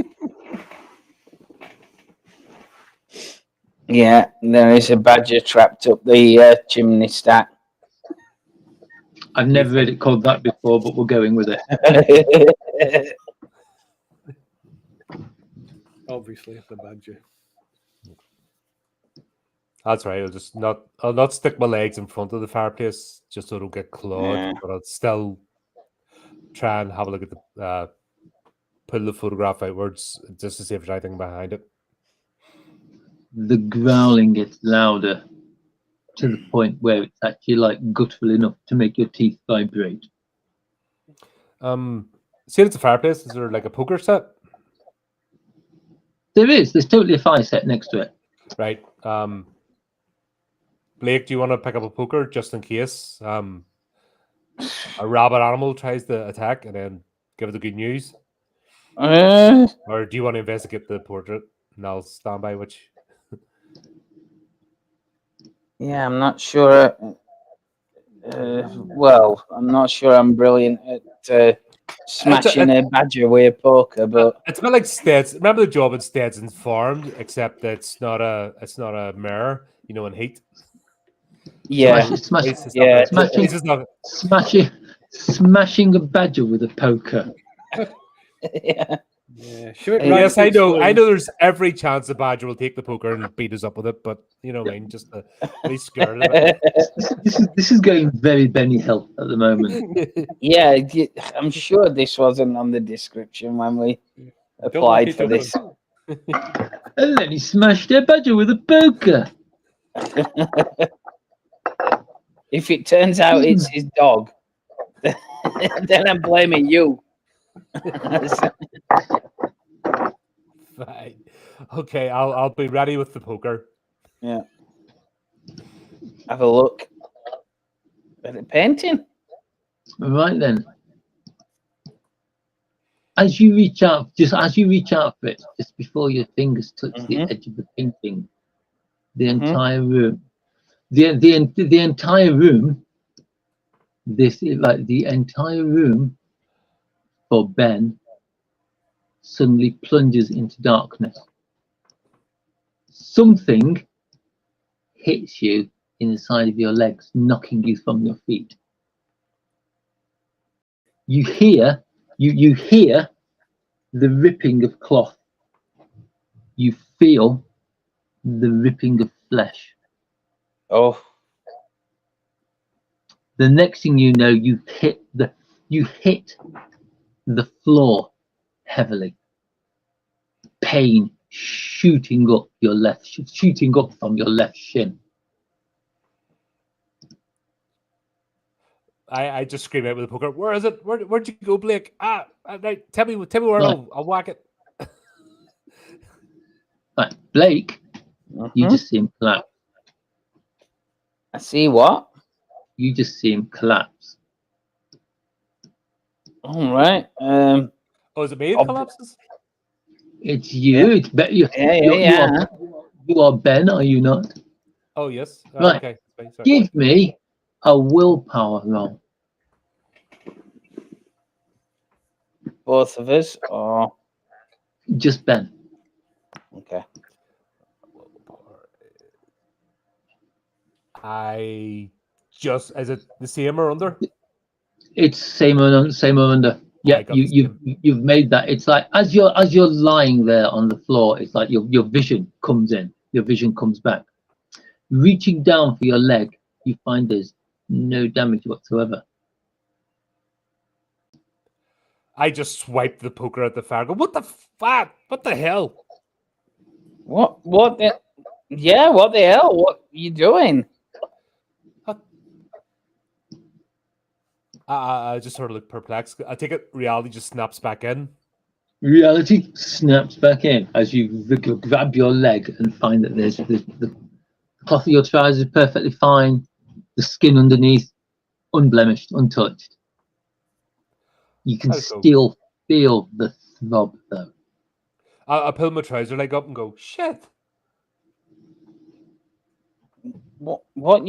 Yeah, there is a badger trapped up the chimney stack. I've never heard it called that before, but we're going with it. Obviously, the badger. That's right. I'll not stick my legs in front of the fireplace just so I don't get clawed, Yeah. but I'll still try and have a look at the pull the photograph outwards just to see if there's anything behind it. The growling gets louder to the point where it's actually like guttural enough to make your teeth vibrate. Seeing it's a fireplace, is there like a poker set? There's totally a fire set next to it. Right. Blake, do you want to pick up a poker just in case a rabid animal tries to attack and then give it the good news? Or do you want to investigate the portrait and I'll stand by which? Yeah, I'm not sure. Well, I'm not sure I'm brilliant at smashing a badger with a poker, but it's a bit like Steds. Remember the job in Stedson's Farm, except that it's not a mirror, in heat. yeah, Smashing a badger with a poker. yeah. Yeah, Yes, I know. I know. There's every chance the badger will take the poker and beat us up with it, but you know what I mean. Just to be scared of it. This is going very Benny Hill at the moment. Yeah, I'm sure this wasn't on the description when we applied for this. And then he smashed a badger with a poker. If it turns out it's his dog, then I'm blaming you. Fine. Okay, I'll be ready with the poker. Yeah. Have a look at the painting. Right then. As you reach out for it, just before your fingers touch the edge of the painting, the entire room, the entire room, the entire room for Ben suddenly plunges into darkness. Something hits you in the side of your legs, knocking you from your feet. You hear the ripping of cloth. You feel the ripping of flesh. Oh. The next thing you know, you hit the floor heavily. Pain shooting up from your left shin. I just scream out with the poker. Where is it? Where'd you go, Blake? Right, tell me where. Right. I'll whack it. Right, Blake, you Mhm. just see him collapse. I see what? You just see him collapse. All right. Oh, is it me that Ob- collapses? It's you. Yeah. It's you. Yeah. You are Ben, are you not? Oh yes. Right. Okay. Sorry. Give me a willpower roll. Both of us. Oh, Just Ben. okay. I just is it the same or under? It's same or under. Yeah, I got the same. you've made that. It's like as you're lying there on the floor, it's like your vision comes in. Your vision comes back. Reaching down for your leg, you find there's no damage whatsoever. I just swiped the poker at the fire. Go, what the fuck? What the hell? What the? Yeah. What the hell? What are you doing? I just sort of look perplexed. I take it reality just snaps back in. Reality snaps back in as you grab your leg and find that there's the cloth of your trousers is perfectly fine, the skin underneath unblemished, untouched. You can Let's go. still feel the throb though. I pull my trouser leg up and go, shit. What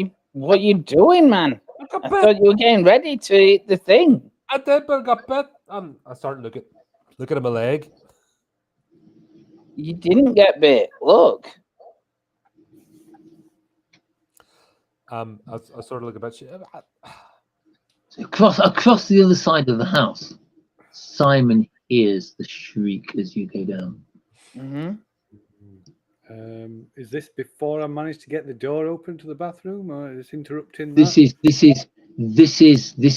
you doing, man? I got I bit. thought you were getting ready to eat the thing. I did, but I got bit. I started looking at my leg. You didn't get bit. Look. I sort of look a bit shit. Across the other side of the house, Simon hears the shriek as you go down. Mm-hmm. Is this before I managed to get the door open to the bathroom, or is this interrupting that? This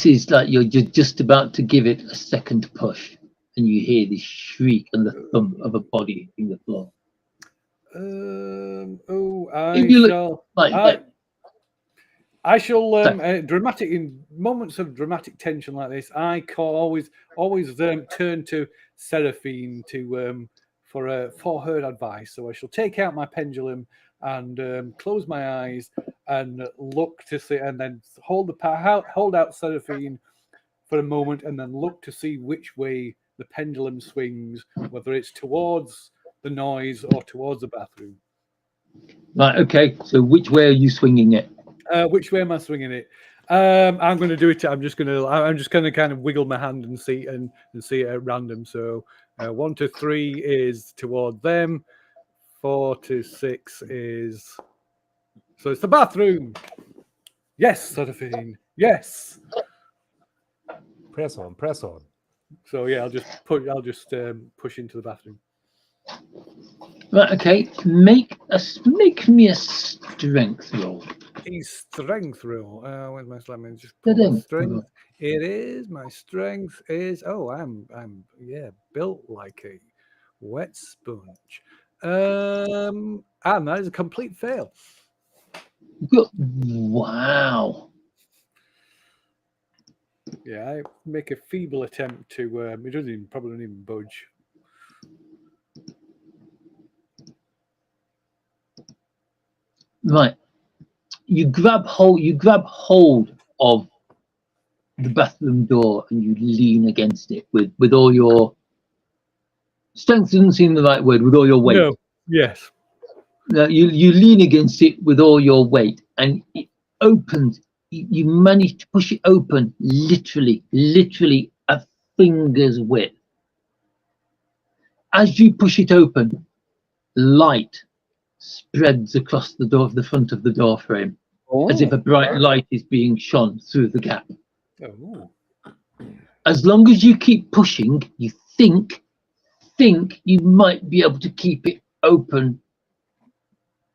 is like you're just about to give it a second push, and you hear the shriek and the thump of a body in the floor. I shall dramatic in moments of dramatic tension like this. I always turn to Seraphine for her advice. So I shall take out my pendulum and close my eyes and look to see, and then hold out Seraphine for a moment, and then look to see which way the pendulum swings, whether it's towards the noise or towards the bathroom. Right. Okay. So which way are you swinging it? Which way am I swinging it? I'm going to do it. I'm just going to kind of wiggle my hand and see it at random. So 1 to 3 is toward them. 4 to 6 is. So it's the bathroom. Yes, Seraphine. Yes. Press on. So yeah, I'll just push into the bathroom. Right. Okay. Make me a strength roll. A strength roll. Where's my slime? Just pull my strength. It is. My strength is. Oh, I'm built like a wet sponge. And that is a complete fail. Good. Wow. Yeah, I make a feeble attempt to. It probably doesn't even budge. Right. You grab hold of the bathroom door and you lean against it with all your strength. Doesn't seem the right word. With all your weight. No. Yes. You lean against it with all your weight, and it opens. You manage to push it open, literally a finger's width. As you push it open, light spreads across the front of the door frame, as if a bright light is being shone through the gap. Oh. As long as you keep pushing, you think you might be able to keep it open,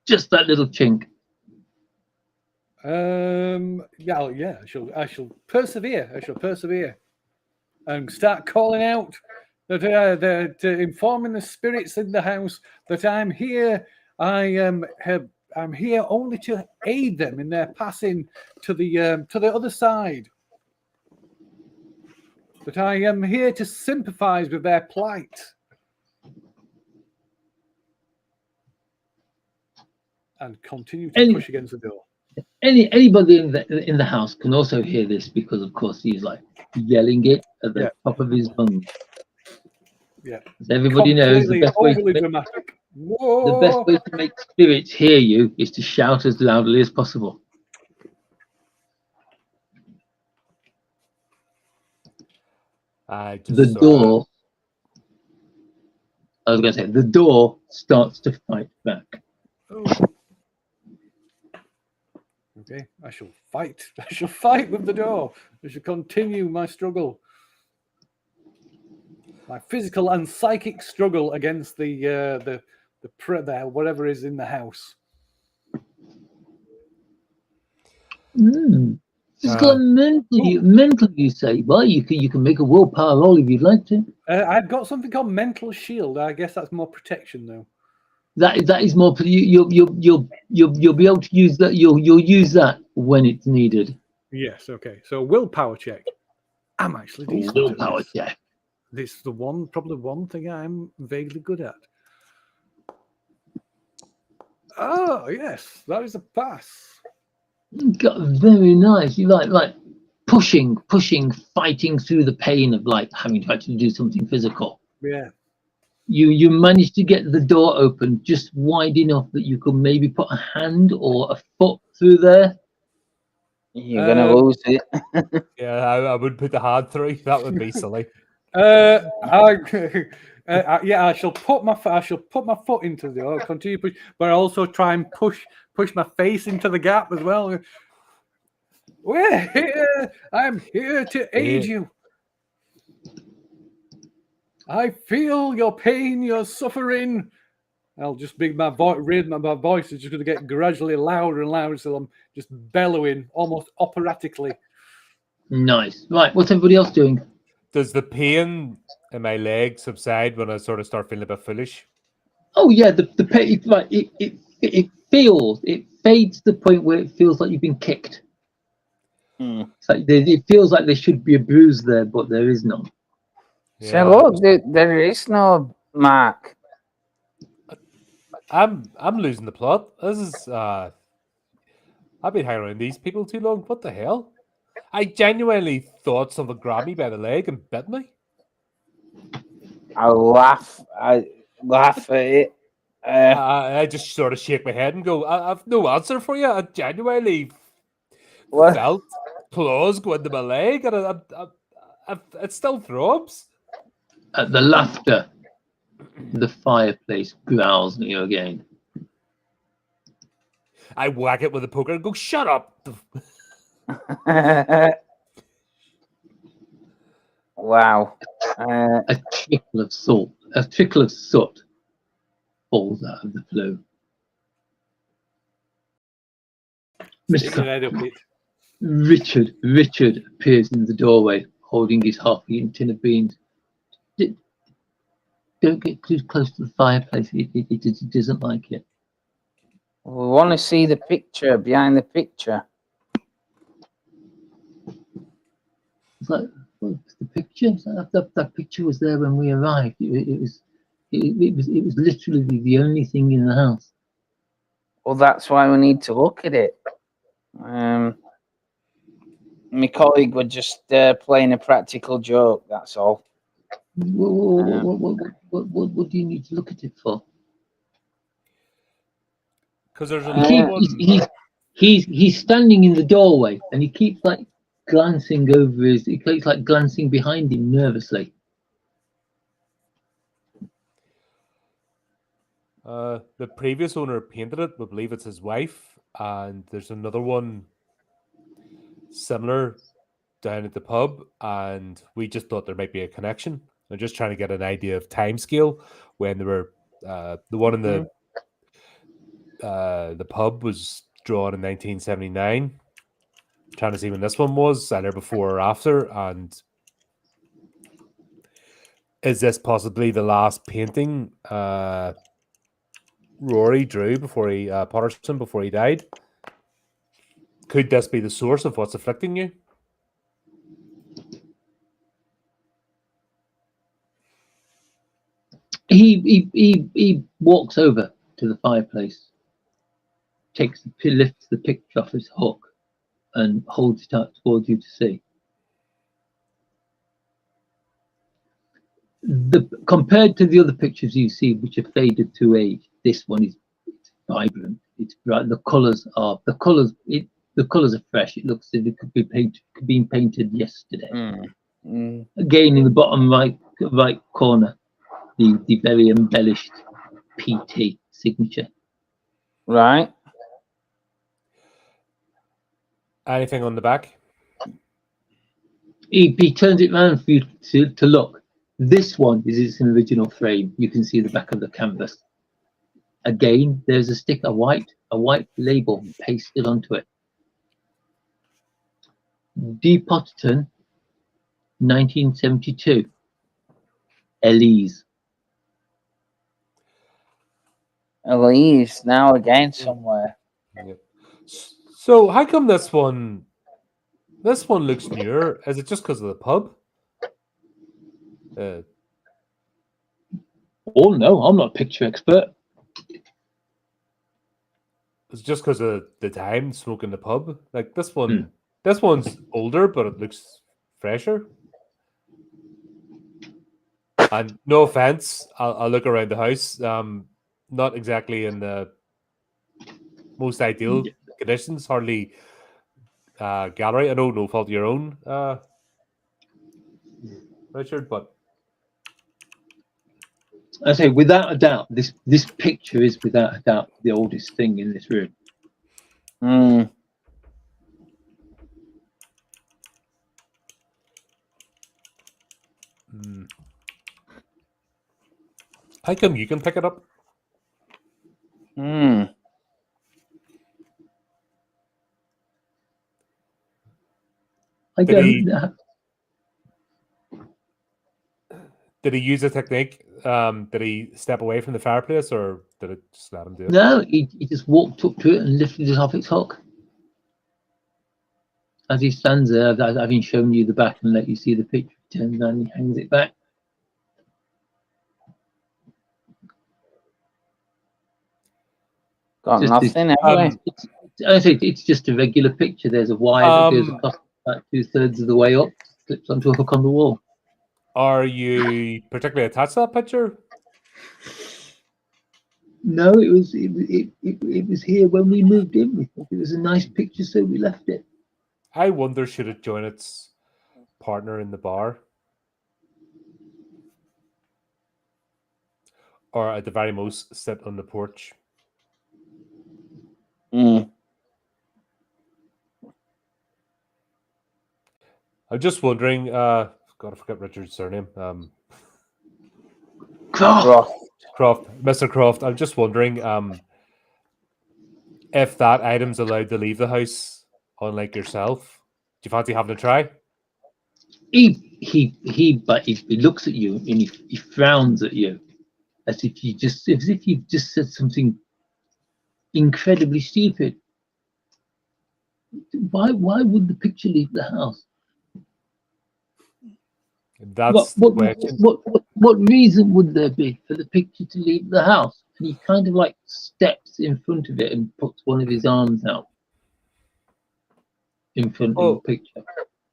just that little chink. Yeah. I shall persevere. I shall persevere, and start calling out that informing the spirits in the house that I'm here. I'm here only to aid them in their passing to the other side. That I am here to sympathise with their plight. And continue to push against the door. Anybody in the house can also hear this because, of course, he's like yelling it at the top of his lungs. Yeah. As everybody knows, the best way to make spirits hear you is to shout as loudly as possible. The door starts to fight back. Oh. Okay, I shall fight. I shall fight with the door. I shall continue my struggle. My physical and psychic struggle against the whatever is in the house. Physical and mental, you say? Well, you can make a willpower roll if you'd like to. I've got something called mental shield. I guess that's more protection, though. That is more. You'll be able to use that. You'll use that when it's needed. Yes. Okay. So willpower check. I'm actually decent. Willpower check. This is probably the one thing I'm vaguely good at. Oh yes, that is a pass. Got very nice. You like pushing, fighting through the pain of like having to actually do something physical. Yeah. You managed to get the door open just wide enough that you could maybe put a hand or a foot through there. You're gonna lose it. Yeah, I would put the hand through. That would be silly. I shall put my foot into the door. Continue push, but also try and push my face into the gap as well. We're here. I'm here to aid you. I feel your pain, your suffering. I'll just raise my voice is just going to get gradually louder and louder, so I'm just bellowing almost operatically. Nice. Right, what's everybody else doing? Does the pain in my leg subside when I sort of start feeling a bit foolish? Oh yeah, the pain. Like it fades to the point where it feels like you've been kicked. It's like it feels like there should be a bruise there, but there is none. Yeah. So look, there is no mark. I'm losing the plot. This is I've been hanging around these people too long. What the hell? I genuinely thought someone grabbed me by the leg and bit me. I laugh at it. I just sort of shake my head and go, I've no answer for you. I genuinely felt claws go into my leg, and it still throbs. At the laughter, the fireplace growls at you again. I whack it with a poker and go, shut up. Wow. A trickle of soot falls out of the flue. Richard appears in the doorway, holding his half-eaten tin of beans. Don't get too close to the fireplace. It doesn't like it. We want to see the picture behind the picture. It's like, what's the picture? That picture was there when we arrived. It was literally the only thing in the house. Well, that's why we need to look at it. My colleague was just playing a practical joke. That's all. What do you need to look at it for? Because there's another one. He's standing in the doorway and he keeps like glancing over he keeps like glancing behind him nervously. The previous owner painted it. We believe it's his wife, and there's another one similar down at the pub, and we just thought there might be a connection. I'm just trying to get an idea of time scale when they were the one in the pub was drawn in 1979. Trying to see when this one was, either before or after, and is this possibly the last painting Rory drew before he Potterson before he died? Could this be the source of what's afflicting you? He walks over to the fireplace, lifts the picture off his hook, and holds it up towards you to see. Compared to the other pictures you see, which are faded to age, this one is vibrant. It's bright. The colours are fresh. It looks as if it could be painted yesterday. Again, in the bottom right corner, the very embellished PT signature. Right. Anything on the back? He turns it around for you to look. This one is its original frame. You can see the back of the canvas. Again, there's a sticker, a white label pasted onto it. D. Potterton, 1972. Elise. Elise, now again somewhere. Yep. So how come this one looks newer? Is it just because of the pub? Oh no, I'm not a picture expert. It's just because of the time smoking the pub. Like this one, this one's older, but it looks fresher. And no offense, I'll look around the house. Not exactly in the most ideal conditions. Hardly gallery. I know, no fault of your own, Richard, but I say, without a doubt, this picture is without a doubt the oldest thing in this room. How come you can pick it up? I don't. Did he use a technique? Did he step away from the fireplace, or did it just let him do it? No, he just walked up to it and lifted it off its hook. As he stands there, having shown you the back and let you see the picture, he turns around and he hangs it back. Got nothing. I say it's just a regular picture. There's a wire that goes across about 2/3 of the way up, clips onto a hook on the wall. Are you particularly attached to that picture? No, it was here when we moved in. We thought it was a nice picture, so we left it. I wonder, should it join its partner in the bar? Or at the very most, sit on the porch? I'm just wondering, God, I forgot Richard's surname. Croft. Mr. Croft. I'm just wondering if that item's allowed to leave the house, unlike yourself. Do you fancy having a try? He looks at you and he frowns at you as if you've just said something incredibly stupid. Why would the picture leave the house? That's what reason would there be for the picture to leave the house? And he kind of like steps in front of it and puts one of his arms out in front of the picture.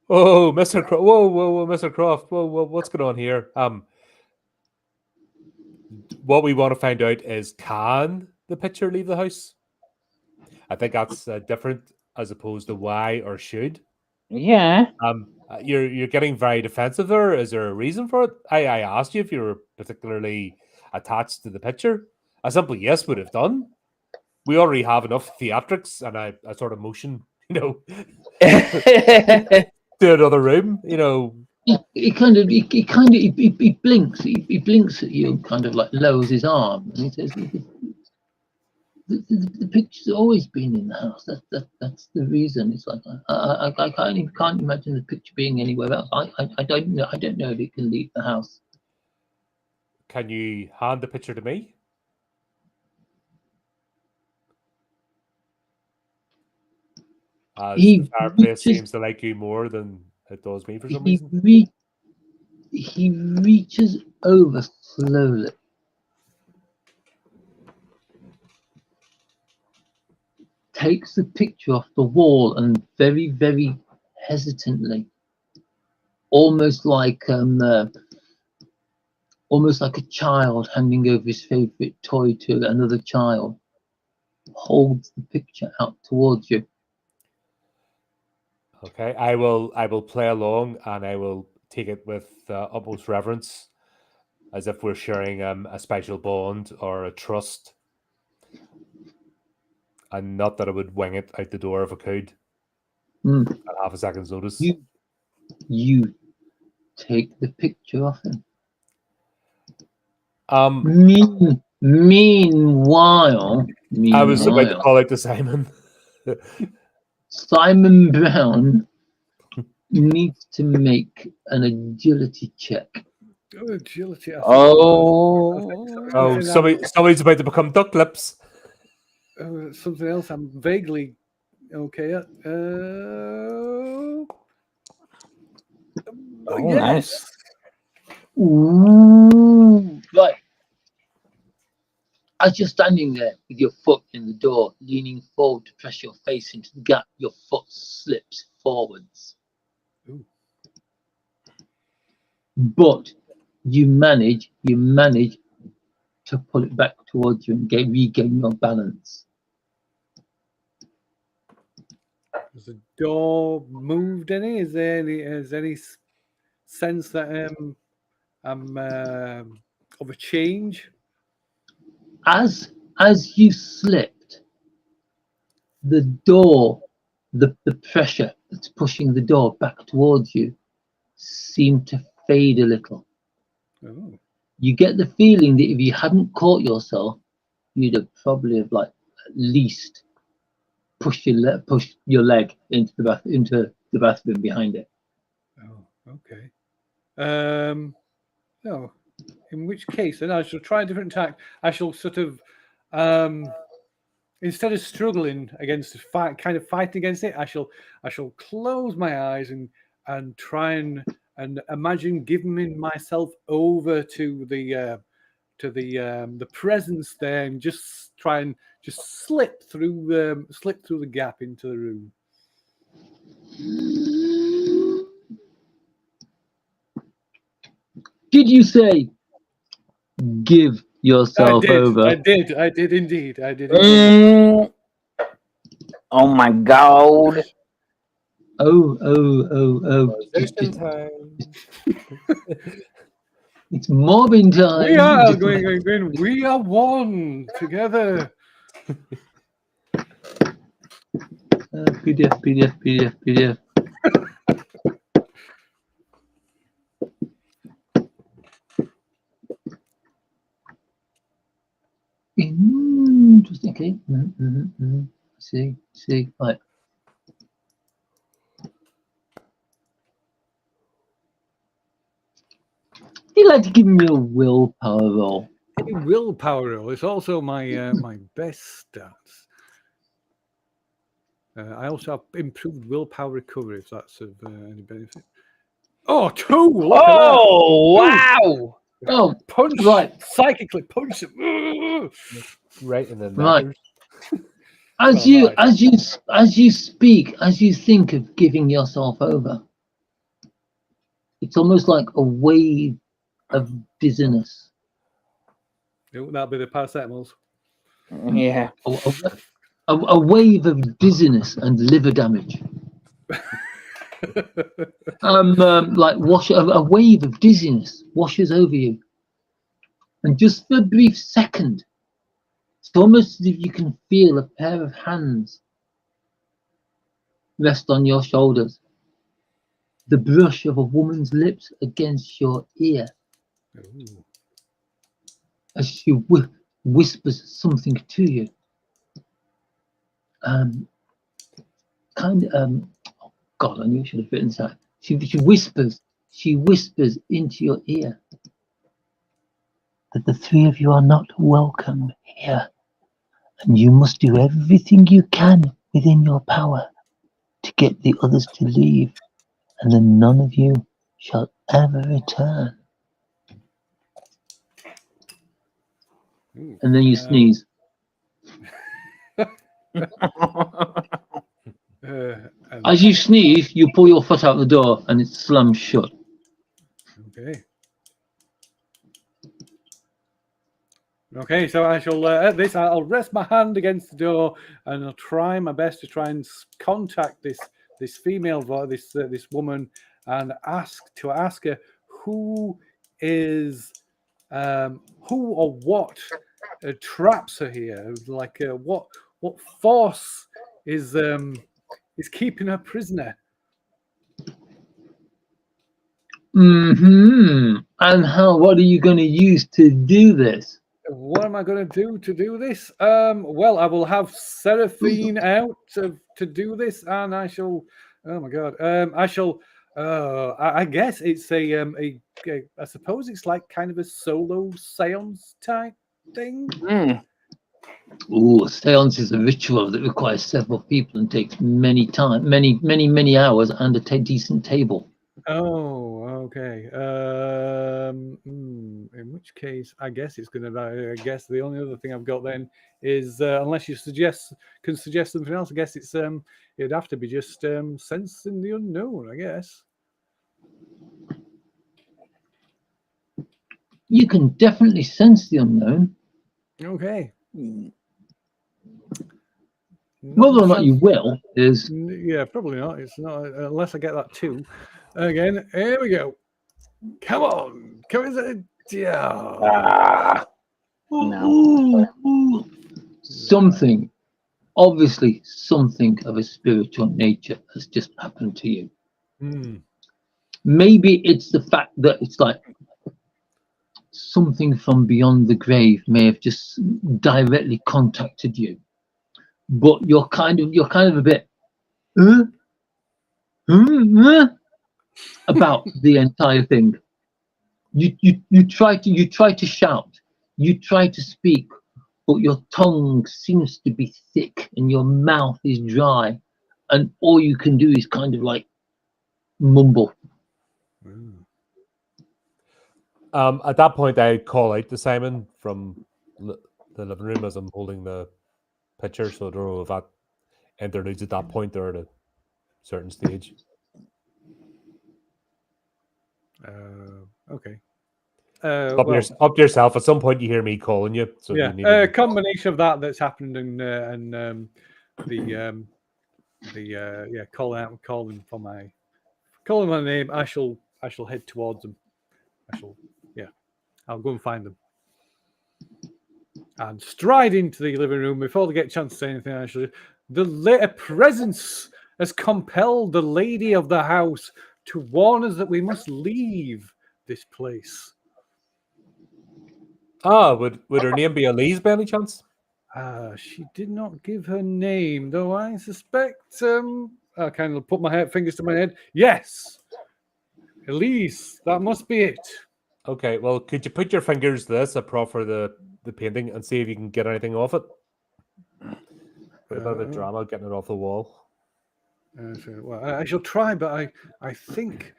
Oh, Mr. Croft! Whoa, Mr. Croft! Whoa, what's going on here? What we want to find out is, can the picture leave the house? I think that's different as opposed to why or should. Yeah. You're getting very defensive there. Is there a reason for it? I asked you if you were particularly attached to the picture. A simple yes would have done. We already have enough theatrics, and I sort of motion, to another room, He blinks. He blinks at you and kind of like lowers his arm. And he says, the picture's always been in the house. That's the reason. It's like I can't imagine the picture being anywhere else. I don't know if it can leave the house. Can you hand the picture to me? As the fireplace seems to like you more than it does me for some reason. He reaches over slowly, takes the picture off the wall, and very, very hesitantly, almost like a child handing over his favorite toy to another child, holds the picture out towards you. Okay, I will play along, and I will take it with utmost reverence, as if we're sharing a special bond or a trust, and not that I would wing it out the door if I could at half a second's notice. You take the picture off him. Meanwhile, I was about to call out to Simon. Simon Brown needs to make an agility check. Oh, agility. Somebody's about to become duck lips. Something else I'm vaguely okay at. Yes. Nice. Ooh, right. As you're standing there with your foot in the door, leaning forward to press your face into the gap, your foot slips forwards. Ooh. But you manage to pull it back towards you and regain your balance. Has the door moved any? Is there any sense that I'm of a change? As you slipped, the door, the pressure that's pushing the door back towards you seemed to fade a little. Oh. You get the feeling that if you hadn't caught yourself, you'd have probably at least pushed your leg into the bathroom behind it. Oh, okay. No. In which case, then I shall try a different tack. I shall sort of, instead of struggling against fighting against it, I shall close my eyes and try and imagine giving myself over to the presence there, and just try and just slip through the gap into the room. Did you say give yourself over? I did indeed. Oh my God. Oh. Position time. It's mobbing time. We are going. We are one together. PDF. Interesting. Okay. See. Right. You'd like to give me a willpower roll. A willpower roll. It's also my my best stats. I also have improved willpower recovery, if that's of any benefit. Oh, 2! Look at that. Wow! Oh, Punch! Right. Psychically punch him. Right in the Right. knackers. As you speak, as you think of giving yourself over, it's almost like a wave of dizziness. That'll be the paracetamols. Yeah. A wave of dizziness and liver damage. A wave of dizziness washes over you, and just for a brief second, it's almost as if you can feel a pair of hands rest on your shoulders, the brush of a woman's lips against your ear. Ooh. As she whispers something to you. kind of oh God, I knew I should have written that. She whispers into your ear that the three of you are not welcome here, and you must do everything you can within your power to get the others to leave, and then none of you shall ever return. Ooh, And then you sneeze. and- As you sneeze, you pull your foot out the door, and it slams shut. okay. Okay, so I shall at this. I'll rest my hand against the door, and I'll try my best to try and contact this female voice, this woman, and ask her who or what traps her here. Like what force is keeping her prisoner? And what are you going to use to do this? What am I going to do this? Well, I will have Seraphine out to do this, and I shall. Oh my God! I shall. I guess it's a. I suppose it's like kind of a solo seance type thing. Ooh, a seance is a ritual that requires several people and takes many hours and a decent table. Oh, okay. In which case, I guess it's going to. I guess the only other thing I've got then is, unless you can suggest something else. I guess it's it'd have to be just sensing the unknown. I guess. You can definitely sense the unknown. Okay. Whether or not you will is. Yeah, probably not. It's not unless I get that too. Again, here we go. Come on, yeah. No. Something, obviously, something of a spiritual nature has just happened to you. Maybe it's the fact that it's like something from beyond the grave may have just directly contacted you, but you're kind of a bit about the entire thing. You try to shout, you try to speak, but your tongue seems to be thick and your mouth is dry, and all you can do is kind of like mumble. At that point, I call out to Simon from the living room as I'm holding the picture. So I don't know if that interludes at that point or at a certain stage. Okay. Up to yourself. At some point, you hear me calling you. So yeah, you need to... combination of that's happened, and calling my name. I shall head towards them. I'll go and find them and stride into the living room before they get a chance to say anything. A presence has compelled the lady of the house to warn us that we must leave this place. would her name be Elise by any chance? She did not give her name, though I suspect. I kind of put my fingers to my head. Yes, Elise, that must be it. Okay, well, could you put your fingers to this, for the painting, and see if you can get anything off it? Put a bit of a drama getting it off the wall. Well, I shall try, but I think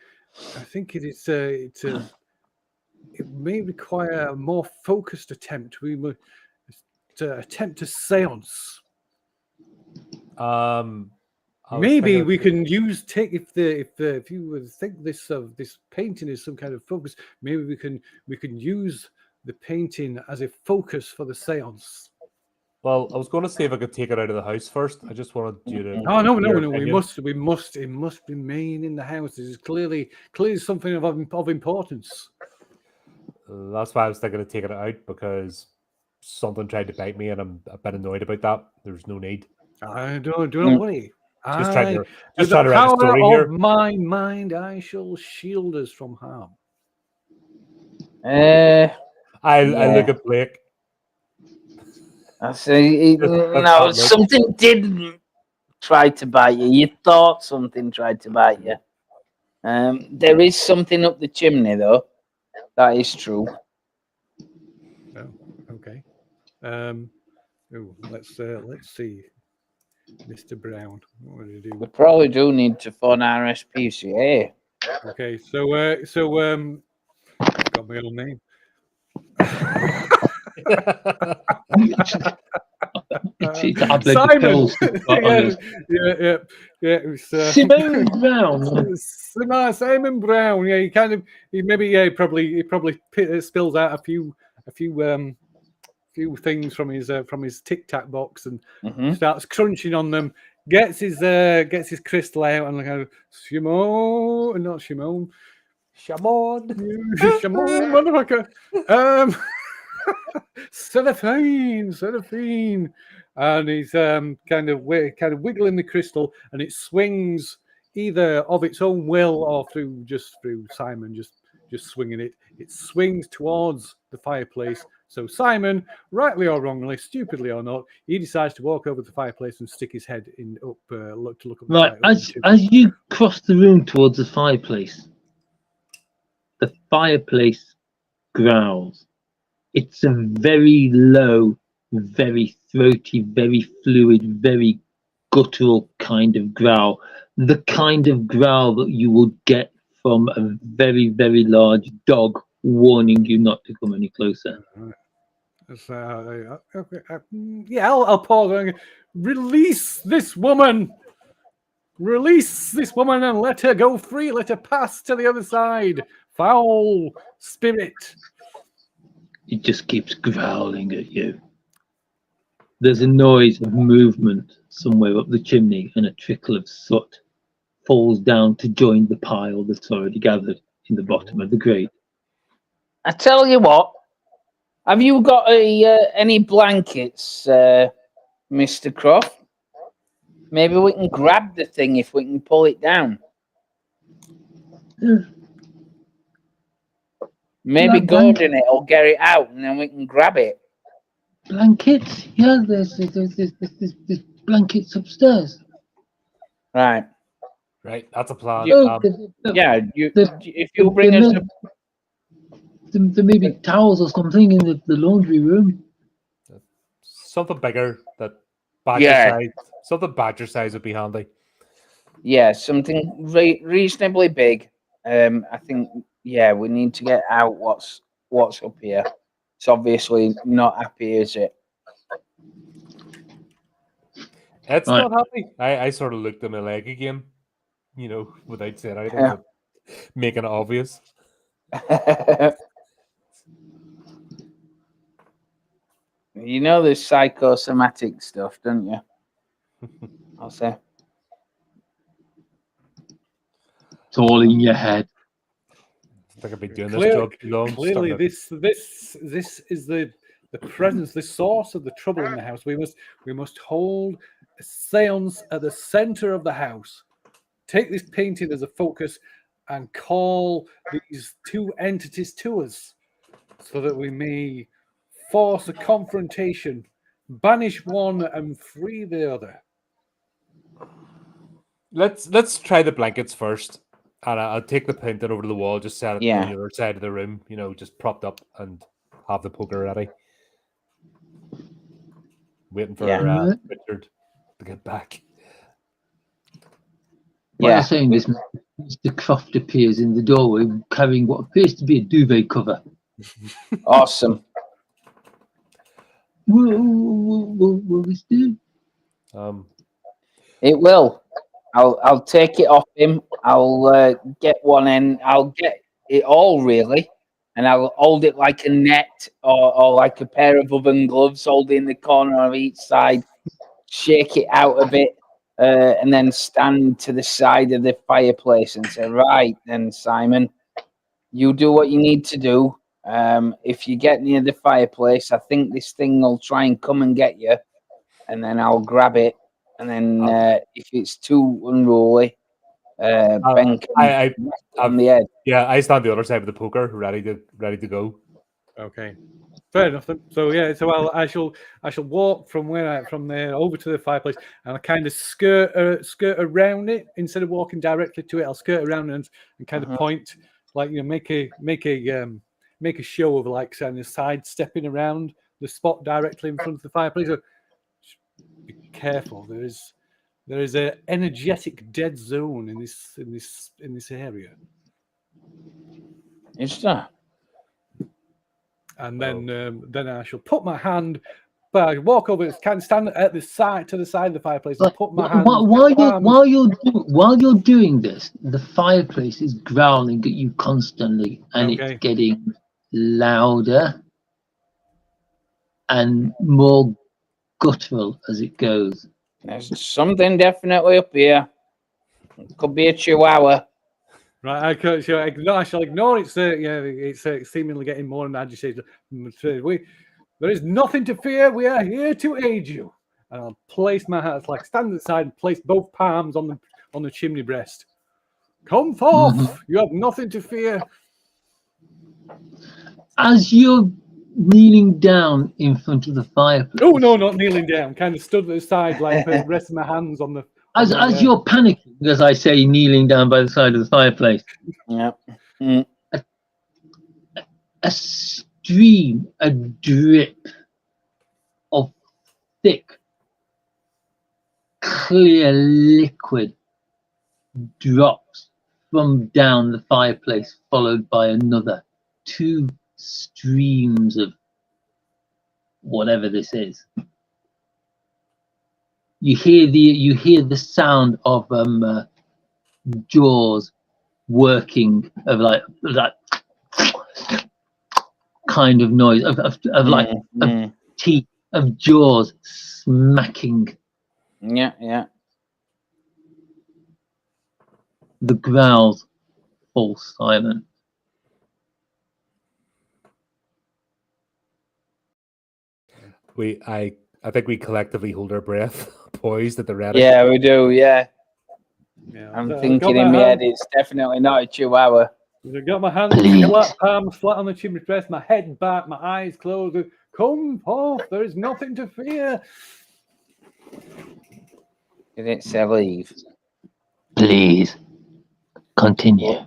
it may require a more focused attempt. We must attempt a seance. Maybe we can if you would think this painting is some kind of focus. Maybe we can use the painting as a focus for the seance. Well, I was going to see if I could take it out of the house first. I just wanted you to. Oh no! We must. It must remain in the house. This is clearly something of importance. That's why I was thinking of taking it out, because something tried to bite me, and I'm a bit annoyed about that. There's no need. I don't worry. Just trying to with write a story the power here. of my mind, I shall shield us from harm. I look at Blake. I say, no, something didn't try to bite you. You thought something tried to bite you. There is something up the chimney, though. That is true. Oh, okay. Let's see, Mr. Brown. What did he do? We probably do need to phone RSPCA. Okay, so got my own name. It's a tablet of Simon. pills. Yeah. It was, Simone Brown. Simon Brown. Yeah, he probably spills out a few things from his Tic Tac box and starts crunching on them. Gets his crystal out and like Shimon, not Shimon. Shamon, motherfucker. Seraphine, and he's kind of wiggling the crystal, and it swings either of its own will or through Simon just swinging it. It swings towards the fireplace. So Simon, rightly or wrongly, stupidly or not, he decides to walk over to the fireplace and stick his head in up to look up. Right, as you cross the room towards the fireplace growls. It's a very low, very throaty, very fluid, very guttural kind of growl. The kind of growl that you would get from a very, very large dog warning you not to come any closer. I'll pause. Release this woman! Release this woman and let her go free. Let her pass to the other side. Foul spirit. It just keeps growling at you. There's a noise of movement somewhere up the chimney, and a trickle of soot falls down to join the pile that's already gathered in the bottom of the grate. I tell you what, have you got any blankets, Mr. Croft? Maybe we can grab the thing if we can pull it down. Maybe Gordon it or get it out, and then we can grab it. Blankets? Yeah, there's blankets upstairs. Right. Right, that's a plan. If you bring us there may be towels or something in the laundry room. Something bigger that size. Something badger size would be handy. Yeah, something reasonably big. I think. Yeah, we need to get out what's up here. It's obviously not happy, is it? It's not happy. I sort of looked at my leg again, without saying anything, but making it obvious. You know there's psychosomatic stuff, don't you? I'll say. It's all in your head. I think I've been doing this job too long. Clearly, this is the presence, the source of the trouble in the house. We must hold a seance at the center of the house. Take this painting as a focus and call these two entities to us, so that we may force a confrontation, banish one and free the other. Let's try the blankets first. And I'll take the painting over to the wall, just set it on the other side of the room, just propped up and have the poker ready. Waiting for Richard to get back. What you're saying is Mr. Croft appears in the doorway carrying what appears to be a duvet cover. Awesome. Will this do? It will. I'll take it off him. I'll get one end. I'll get it all really, and I'll hold it like a net or like a pair of oven gloves, holding the corner of each side. Shake it out a bit, and then stand to the side of the fireplace and say, "Right then, Simon, you do what you need to do. If you get near the fireplace, I think this thing will try and come and get you, and then I'll grab it." And then if it's too unruly, Ben can on the edge. Yeah, I stand the other side of the poker, ready to go. Okay. Fair enough. Then. So yeah, so I shall walk from there over to the fireplace, and I kind of skirt around it instead of walking directly to it. I'll skirt around and kind of point, like make a show of like kind of sidestepping around the spot directly in front of the fireplace. So be careful. There is a energetic dead zone in this area. Is that? And then I shall put my hand, but I walk over, kind of stand at the side of the fireplace, and put my hand. While you're doing this, the fireplace is growling at you constantly, and it's getting louder and more guttural as it goes. There's something definitely up here. It could be a chihuahua. Right, I shall ignore it. It's seemingly getting more agitated. There is nothing to fear. We are here to aid you. And I'll place my hands, like stand at the side and place both palms on the chimney breast. Come forth. You have nothing to fear. As you're kneeling down in front of the fireplace. Oh no, not kneeling down. Kind of stood at the side, like resting my hands on the. As you're panicking, as I say, kneeling down by the side of the fireplace. Yeah. Mm. A stream, a drip of thick, clear liquid drops from down the fireplace, followed by another 2 streams of whatever this is. You hear the sound of jaws working, of like kind of noise of teeth, of jaws smacking. Yeah. The growls fall silent. I think we collectively hold our breath, poised at the ready. Yeah, we do. Yeah. I'm thinking in my head, it's definitely not a chihuahua. I've got my hands palms flat on the chimney breast, my head back, my eyes closed. Come forth, there is nothing to fear. Did it say leave? Please continue.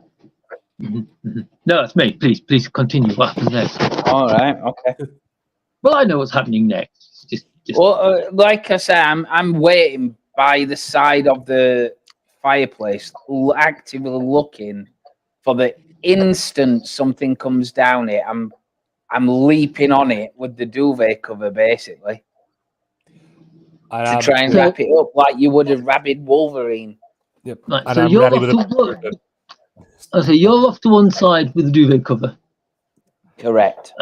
No, it's me. Please continue. What happens next? All right. Okay. Well, I know what's happening next. Just... Well, like I said, I'm waiting by the side of the fireplace, actively looking for the instant something comes down it. I'm leaping on it with the duvet cover, basically, to try and wrap it up like you would a rabid Wolverine. Yep. Right, and so I'm you're ready off you're off to one side with the duvet cover. Correct.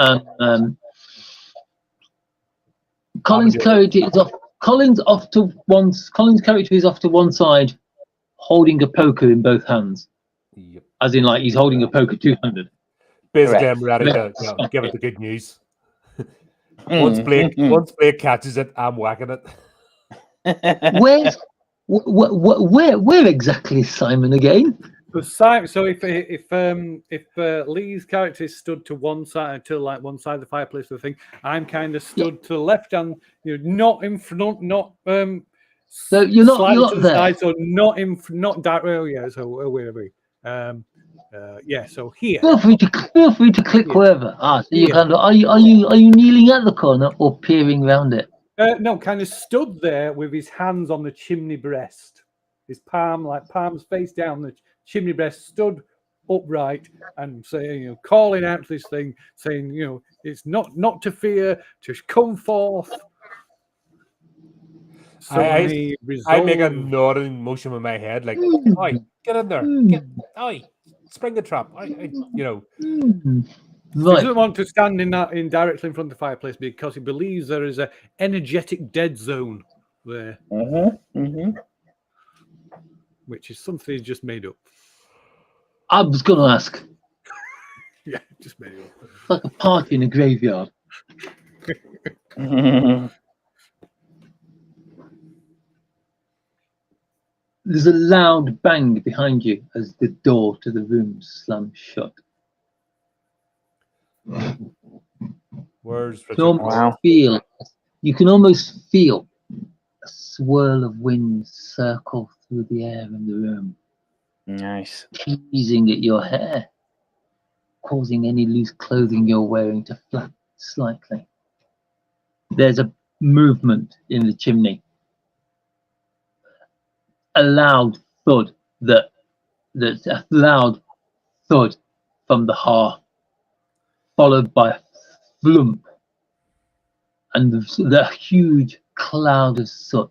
Colin's character is off. Colin's character is off to one side, holding a poker in both hands. Yep. As in, like he's holding a poker 200. Basically, I'm ready to give it the good news. Once Blake catches it, I'm whacking it. Where exactly is Simon again? So if Lee's character stood to one side one side of the fireplace, the thing, I'm kind of stood to the left and not in front, not so you're not to the there. side, so not direct. Oh yeah, so where are we? So here. Feel free to click wherever. So you kind of are you kneeling at the corner or peering around it? No, kind of stood there with his hands on the chimney breast, his palms face down the chimney breast, stood upright and saying, calling out to this thing, saying, it's not to fear, to come forth. So I make a nodding motion with my head, like, "Oi, get in there! Spring the trap!" He doesn't want to stand in directly in front of the fireplace because he believes there is an energetic dead zone there, which is something he's just made up. I was going to ask. Yeah, just made it up. It's like a party in a graveyard. There's a loud bang behind you as the door to the room slams shut. Where's You can Richard? almost feel. You can almost feel a swirl of wind circle through the air in the room, Nice. teasing at your hair, causing any loose clothing you're wearing to flap slightly. There's a movement in the chimney. A loud thud that's a loud thud from the hearth, followed by a flump, and the huge cloud of soot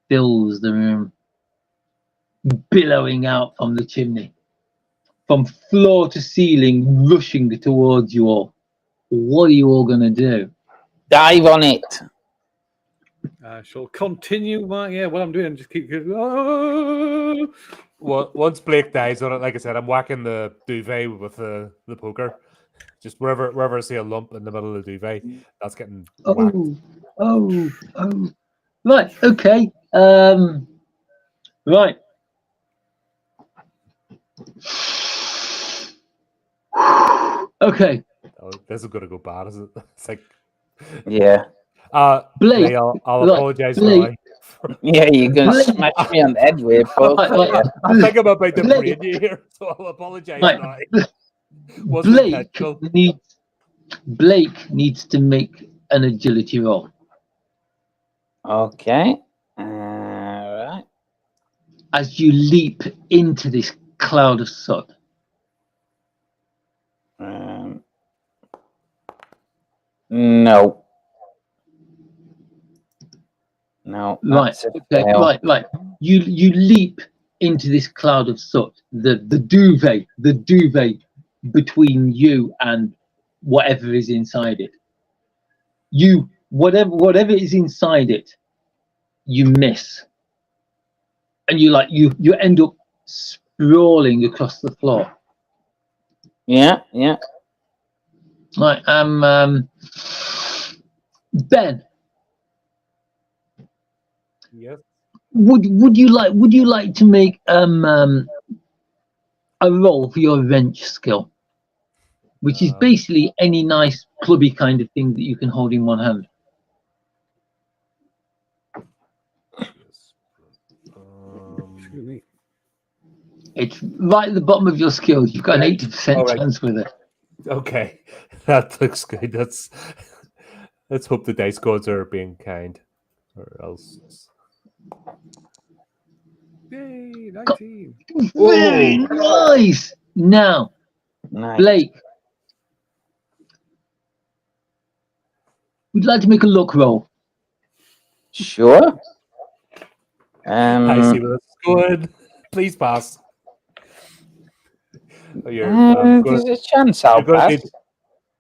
fills the room, billowing out from the chimney, from floor to ceiling, rushing towards you all. What are you all going to do? Dive on it. I shall continue what I'm doing. Just keep going. Oh! Well, once Blake dies on it, like I said, I'm whacking the duvet with the poker. Just wherever I see a lump in the middle of the duvet, that's getting whacked. Oh. Right, okay. Right. Okay. Oh, this is going to go bad, is it? It's like, Yeah. Blake, Ray, I'll right, apologize Blake. Yeah, you're going to Blake. smash me on the head with poker. Right. Yeah. I think I'm about to Blake. brain you here, so I'll apologize Right. now. Wasn't Blake intentional. needs to make an agility roll. Okay. Right. As you leap into this cloud of soot. No. Right. That's a Okay. fail. Right. You leap into this cloud of soot. The duvet between you and whatever is inside it. Whatever is inside it, you miss, and you end up sprawling across the floor. Yeah. Right. Ben. Yes. Would you like to make a roll for your wrench skill, which is basically any nice clubby kind of thing that you can hold in one hand. Excuse me. It's right at the bottom of your skills. You've got an 80% All right. chance with it. Okay, that looks good. Let's hope the dice gods are being kind, or else. Yay, 19. Very nice. Now, Nice. Blake, would you like to make a luck roll? Sure. I see where this is going. Please pass. Oh, There's a chance I'll pass.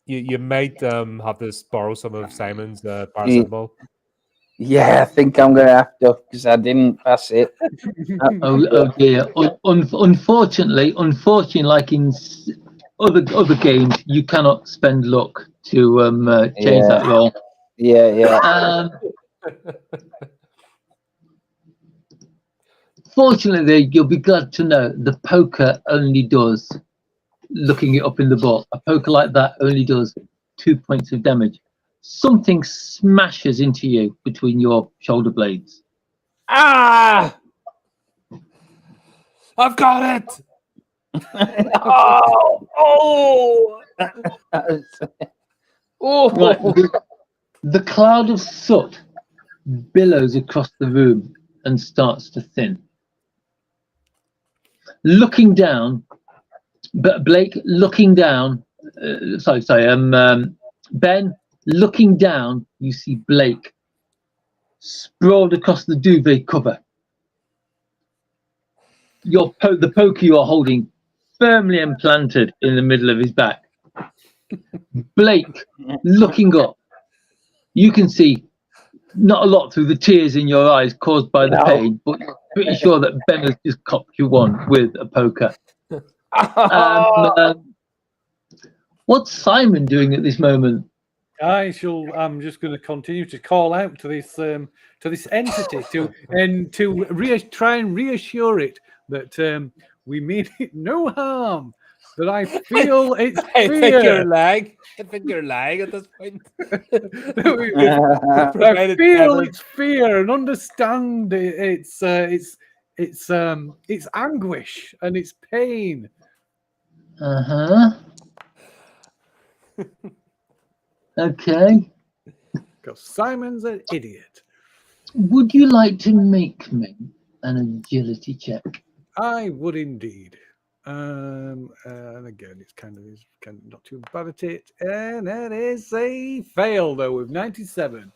You might have to borrow some of Simon's paracetamol. Yeah, I think I'm gonna have to because I didn't pass it. Oh dear. Unfortunately, like in other games, you cannot spend luck to change that roll. Yeah. Fortunately, you'll be glad to know the poker only does, looking it up in the book, a poker like that only does 2 points of damage. Something smashes into you between your shoulder blades. Ah! I've got it. Right, the cloud of soot billows across the room and starts to thin. Looking down, but Blake looking down. Ben looking down. You see Blake sprawled across the duvet cover. The poker you are holding firmly implanted in the middle of his back. Blake looking up. You can see not a lot through the tears in your eyes caused by the pain, but you're pretty sure that Ben has just copped you one with a poker. What's Simon doing at this moment? I'm just going to continue to call out to this entity to try and reassure it that we mean it no harm. that I feel it's I think you're fear. lying. I think you're lying at this point. I Provided feel evidence. it's fear and understand it's anguish and it's pain. Okay. Because Simon's an idiot. Would you like to make me an agility check? I would indeed. And again, it's kind of not too bad at it. And that is a fail though with 97.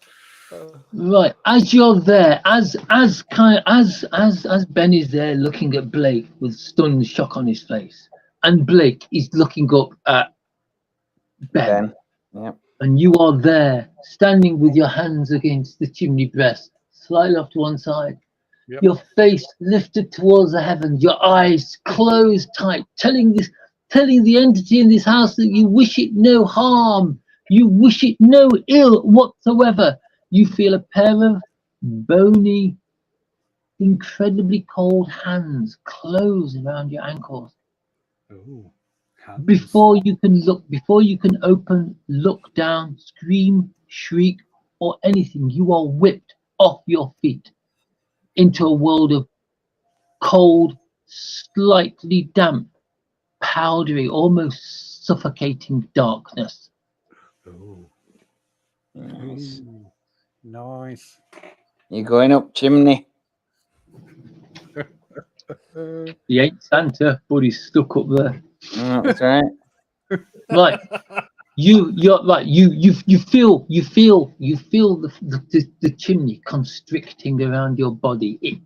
Right. As you're there, as Ben is there looking at Blake with stunned shock on his face, and Blake is looking up at Ben. Yep. And you are there, standing with your hands against the chimney breast, slightly off to one side. Yep. Your face lifted towards the heavens, your eyes closed tight, telling the entity in this house that you wish it no harm, you wish it no ill whatsoever. You feel a pair of bony, incredibly cold hands close around your ankles. Ooh, Before you can look, before you can open, look down, scream, shriek, or anything, you are whipped off your feet into a world of cold, slightly damp, powdery, almost suffocating darkness. Ooh. Nice. Ooh, nice. You're going up chimney. He ain't Santa, but he's stuck up there. That's right. Right. You feel the chimney constricting around your body.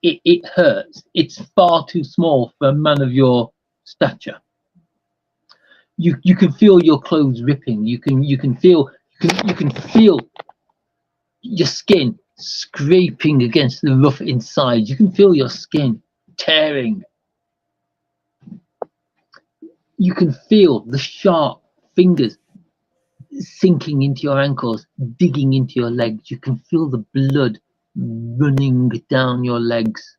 It hurts. It's far too small for a man of your stature. You can feel your clothes ripping. You can feel your skin scraping against the rough inside. You can feel your skin tearing. You can feel the sharp fingers sinking into your ankles, digging into your legs. You can feel the blood running down your legs.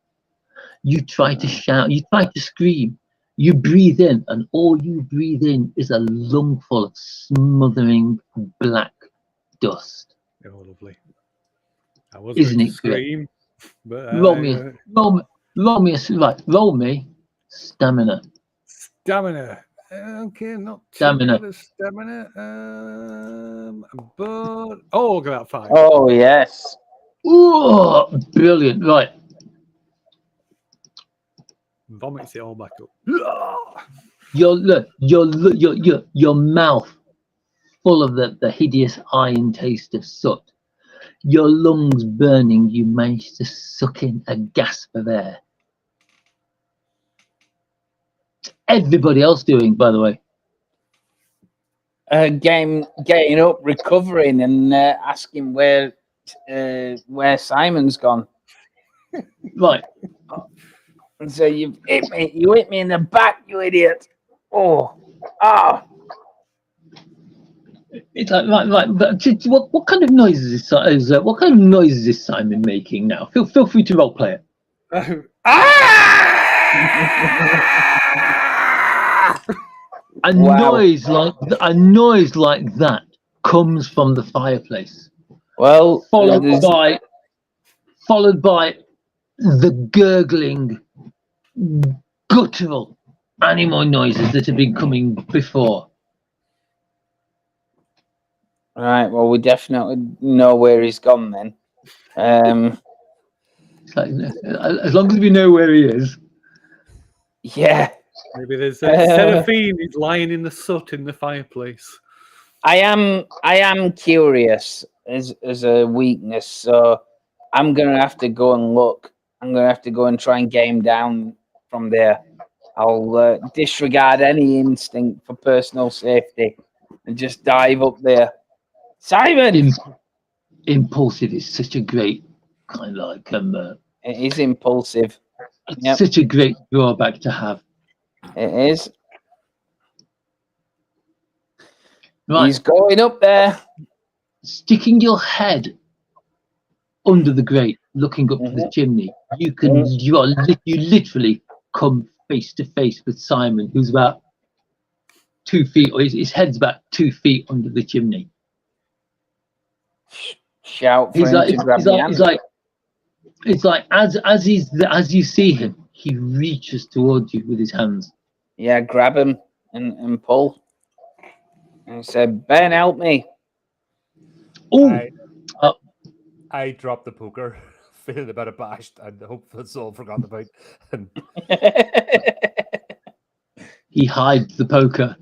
You try to shout, you try to scream. You breathe in, and all you breathe in is a lungful of smothering black dust. Oh, lovely. I was Isn't going to it great? scream, but Roll me stamina. Stamina. Okay, not too Stamina. bad at stamina. But look at that 5. Oh yes. Ooh, brilliant! Right, Vomits it all back up. your mouth full of the hideous iron taste of soot. Your lungs burning. You manage to suck in a gasp of air. Everybody else doing, by the way. Getting up, recovering, and asking where Simon's gone. Right. And so you hit me in the back, you idiot. Oh. It's like right. But what kind of noise is this? What kind of noise is this Simon making now? Feel free to role play it. A noise like that comes from the fireplace. Well, followed by the gurgling, guttural animal noises that have been coming before. Right. Well, we definitely know where he's gone then. It's like, as long as we know where he is. Yeah. Maybe there's Seraphine is lying in the soot in the fireplace. I am curious as a weakness, so I'm gonna have to go and look. I'm gonna have to go and try and game down from there. I'll disregard any instinct for personal safety and just dive up there. Simon! Impulsive is such a great kind of like It is impulsive. it's such a great drawback to have. It is. Right. He's going up there. Sticking your head under the grate, looking up to the chimney, you literally come face to face with Simon, who's about 2 feet, or his head's about 2 feet under the chimney. Shout for him to grab your hand. It's like as you see him, he reaches towards you with his hands. Yeah, grab him and pull. And say, Ben, help me. Oh, I dropped the poker, feeling a bit abashed, and hope that's all forgotten about. And he hides the poker.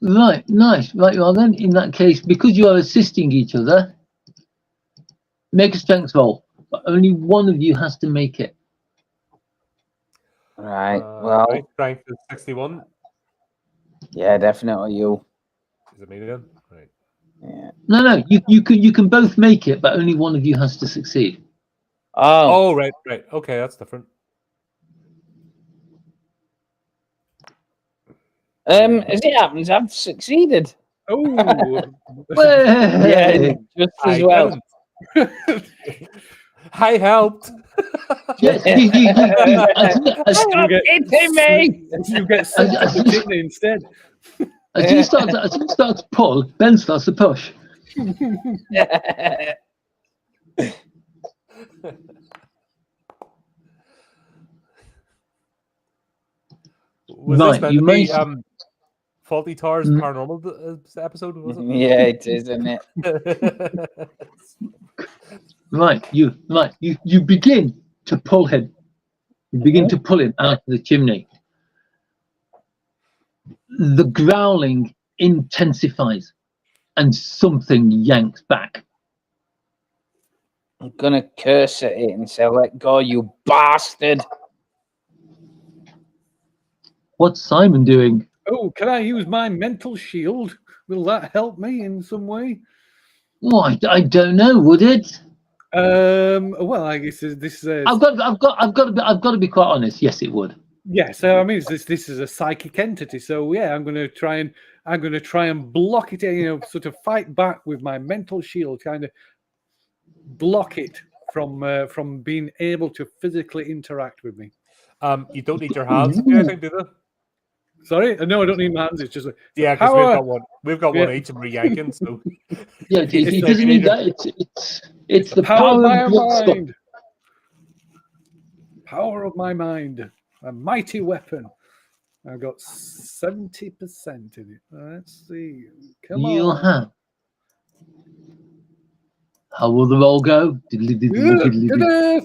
Right, nice. Right, well then, in that case, because you are assisting each other, make a strength roll, but only one of you has to make it. Right. my Well, strength is 61. yeah, definitely you. Is it me again? Right. Yeah. No, you can both make it, but only one of you has to succeed. Oh, Oh, right. Okay, that's different. as it happens, I've succeeded. Oh, Yeah, just as well. Didn't. I helped. Yes, It's me. you get sent to the chimney instead. as you start to pull, Ben starts to push. Was Right, this meant you to be may- Faulty Towers Paranormal episode? Was it? Yeah, it is, isn't it? Right, you begin to pull him. You begin to pull him out of the chimney. The growling intensifies, and something yanks back. I'm gonna curse at it and say, "Let go, you bastard!" What's Simon doing? Oh, can I use my mental shield? Will that help me in some way? Oh, I don't know. Would it? Well, I guess this is. I've got to be quite honest. Yes, it would. Yeah, so I mean, this is a psychic entity. So yeah, I'm going to try and block it. Sort of fight back with my mental shield, kind of block it from being able to physically interact with me. You don't need your hands to do anything, do they? Sorry, no, I don't need my hands. It's just Yeah, because we've got one each and we're yanking. So Yeah, he doesn't need that. It's the power of my blood mind. Power of my mind. A mighty weapon. I've got 70% in it. Let's see. Come you on. have. How will the roll go?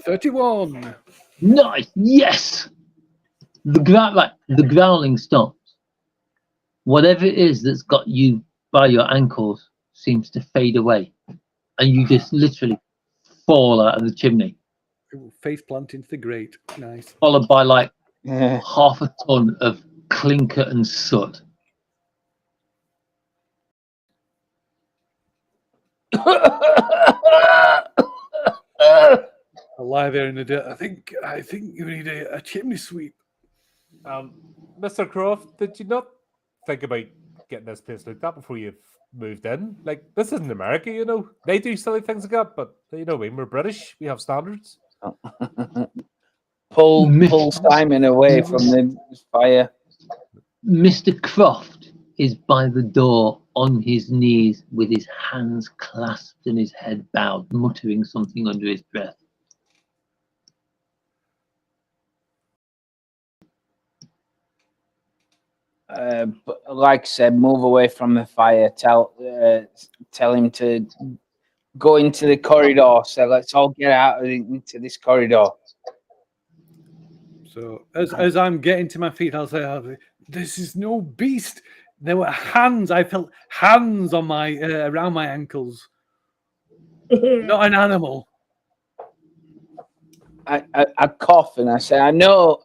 31. Nice. Yes. The growling stops. Whatever it is that's got you by your ankles seems to fade away, and you just literally fall out of the chimney, Face plant into the grate. Nice. followed by like Yeah. half a ton of clinker and soot. I lie there in the dirt. I think you need a chimney sweep. Mr. Croft, did you not think about getting this place looked at before you moved in? Like, this isn't America, you know. They do silly things like that, but you know, we're British. We have standards. Pull Simon away from the fire. Mr. Croft is by the door on his knees with his hands clasped and his head bowed, muttering something under his breath. But like I said, move away from the fire. Tell him to go into the corridor. So let's all get out into this corridor. So as I'm getting to my feet, I'll say, "This is no beast. There were hands. I felt hands on my around my ankles. Not an animal." I cough and I say, I know.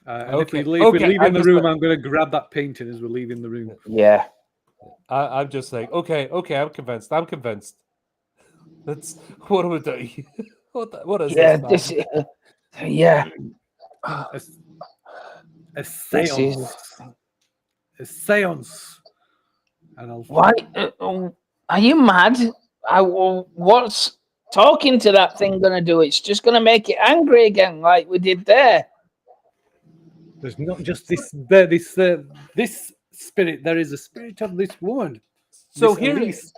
And if we Okay, leave in I'm the just room, like- I'm going to grab that painting as we're leaving the room. Yeah. I'm just like, okay, I'm convinced. That's what do we do? What is Yeah. this? Man? Yeah. A This seance. is A seance. And I'll why? Are you mad? talking to that thing going to do? It's just going to make it angry again, like we did there. There's not just this spirit. There is a spirit of this woman. So Miss here, Elise.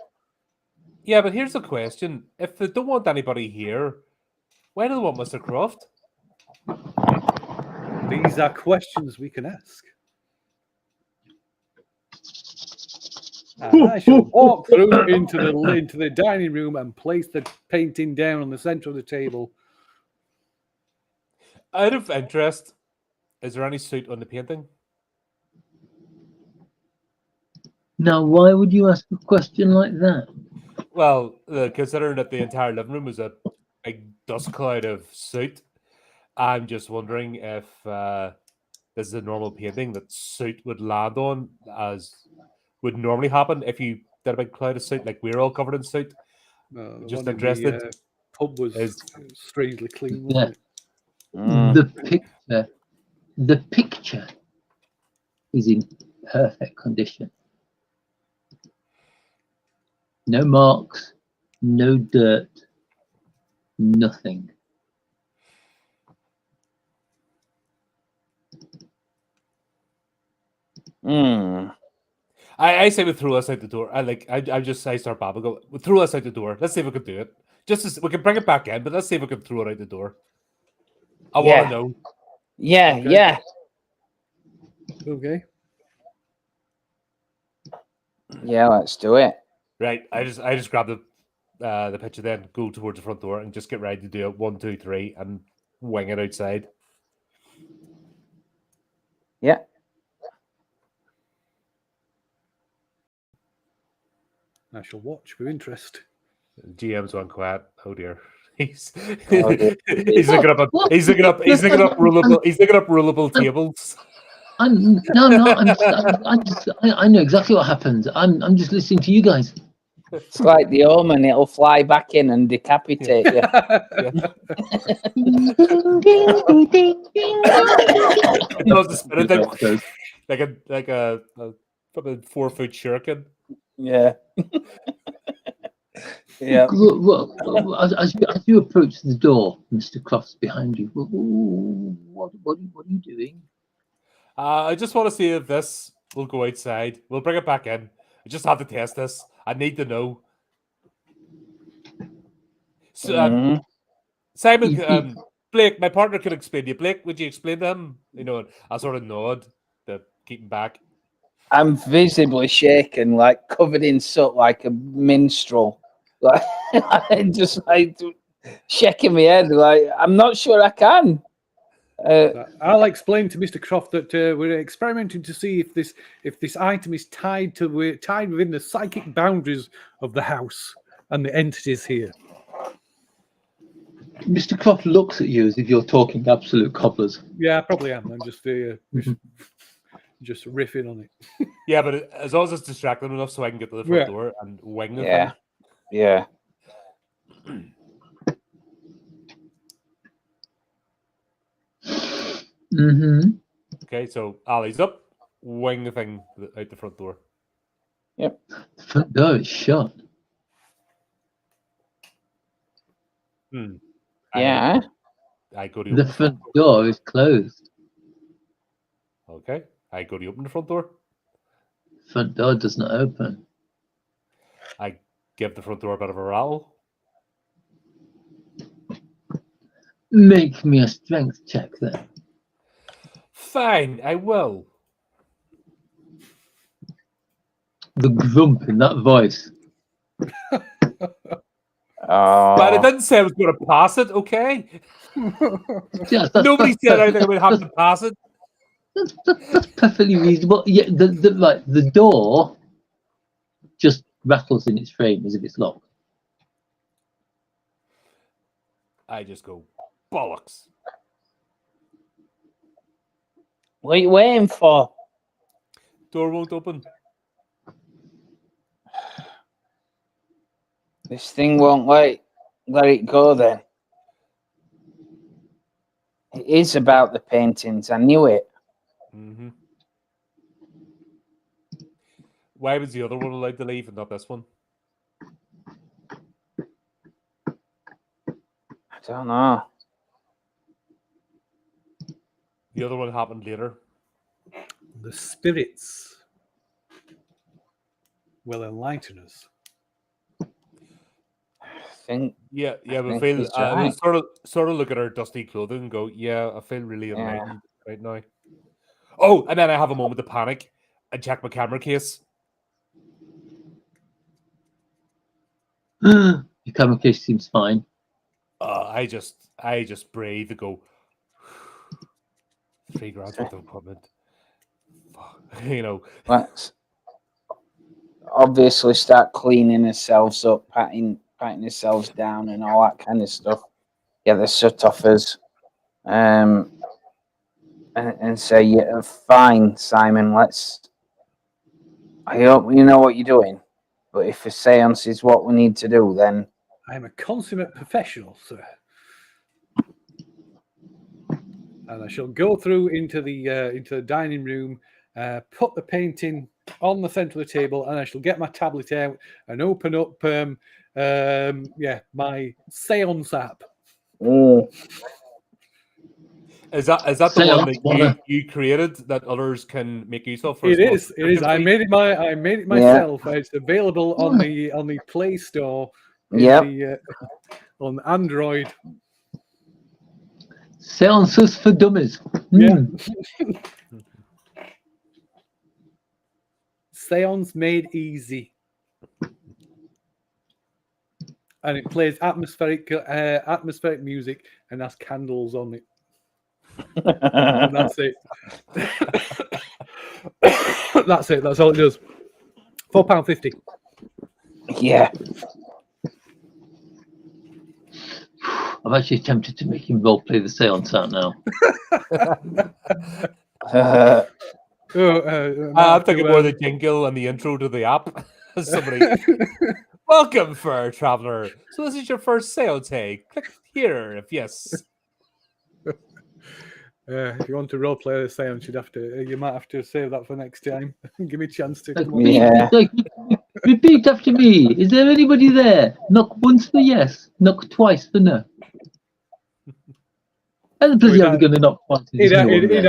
yeah, but here's the question: if they don't want anybody here, why do they want Mr. Croft? These are questions we can ask. And I shall walk through into the dining room and place the painting down on the center of the table. Out of interest, is there any soot on the painting? Now, why would you ask a question like that? Well, considering that the entire living room is a big dust cloud of soot, I'm just wondering if this is a normal painting that soot would land on, as would normally happen if you did a big cloud of soot, like we're all covered in soot. The Just one in interested. The pub was strangely clean, Yeah. wasn't it? The picture is in perfect condition. No marks, no dirt, nothing. I say we throw us out the door. I start babbling. Go, we throw us out the door. Let's see if we can do it. We can bring it back in, but let's see if we can throw it out the door. I want to know. Yeah, Okay. yeah. Okay. Yeah, let's do it. Right. I just grab the picture, then go towards the front door and just get ready to do it. 1, 2, 3, and wing it outside. Yeah. I shall watch with interest. GM's gone quiet. Oh dear. He's Oh, dear. he's looking up rulable tables. I know exactly what happens. I'm just listening to you guys. It's like the Omen, it'll fly back in and decapitate you. No, the spirit thing, like a 4-foot shuriken. Yeah. Yeah. As you approach the door, Mr. Croft's behind you. What are you doing? I just want to see if this will go outside. We'll bring it back in. I just have to test this. I need to know. So, Simon, Blake, my partner could explain to you. Blake, would you explain to him? You know, I sort of nod to keep him back. I'm visibly shaken, like covered in soot, like a minstrel. Like, just like shaking my head. Like, I'm not sure I can. I'll explain to Mr. Croft that we're experimenting to see if this item is tied within the psychic boundaries of the house and the entities here. Mr. Croft looks at you as if you're talking absolute cobblers. Yeah, I probably am. I'm just just riffing on it. Yeah, but as long as it's distracting enough so I can get to the front door and wing the thing. Yeah. Okay, so Ali's up, wing the thing out the front door. Yep. The front door is shut. Yeah. I go to The front door is closed. Okay, I go to open the front door. Front door does not open. I give the front door a bit of a rattle. Make me a strength check then. Fine, I will. The grump in that voice. But I didn't say I was going to pass it, okay? Nobody said anything about having to pass it. That's perfectly reasonable. Yeah, the door just rattles in its frame as if it's locked. I just go, bollocks. What are you waiting for? Door won't open. This thing won't let it go then. It is about the paintings. I knew it. Mm-hmm. Why was the other one allowed to leave and not this one? don't know. The other one happened later. The spirits will enlighten us. I think Yeah, I but think feel he's we'll right. sort of look at our dusty clothing and go, yeah, I feel really Yeah. enlightened right now. Oh, and then I have a moment of panic and check my camera case. Your camera case seems fine. I just breathe and go, $3,000 worth of equipment. You know, Let's obviously start cleaning ourselves up, patting ourselves down, and all that kind of stuff. Get the soot off us, and say, yeah, fine, Simon. I hope you know what you're doing. But if a séance is what we need to do, then I am a consummate professional, sir. And I shall go through into the dining room, put the painting on the centre of the table, and I shall get my tablet out and open up, my séance app. is that the one that you created that others can make use of? For It is. I made it myself. Yeah. It's available on the Play Store. Yeah. On Android. Seances for dummies. Yeah. Seance made easy. And it plays atmospheric music and has candles on it. And that's it. That's it. That's all it does. £4.50. Yeah. I'm actually tempted to make him role play the seance out now. I'm thinking more the jingle and the intro to the app. Somebody, welcome, fair traveler. So this is your first seance. Hey, click here if yes. If you want to role play the seance, you might have to save that for next time. Give me a chance to. Repeat after me. Is there anybody there? Knock once for yes. Knock twice for no. And the you're going to knock twice. It'd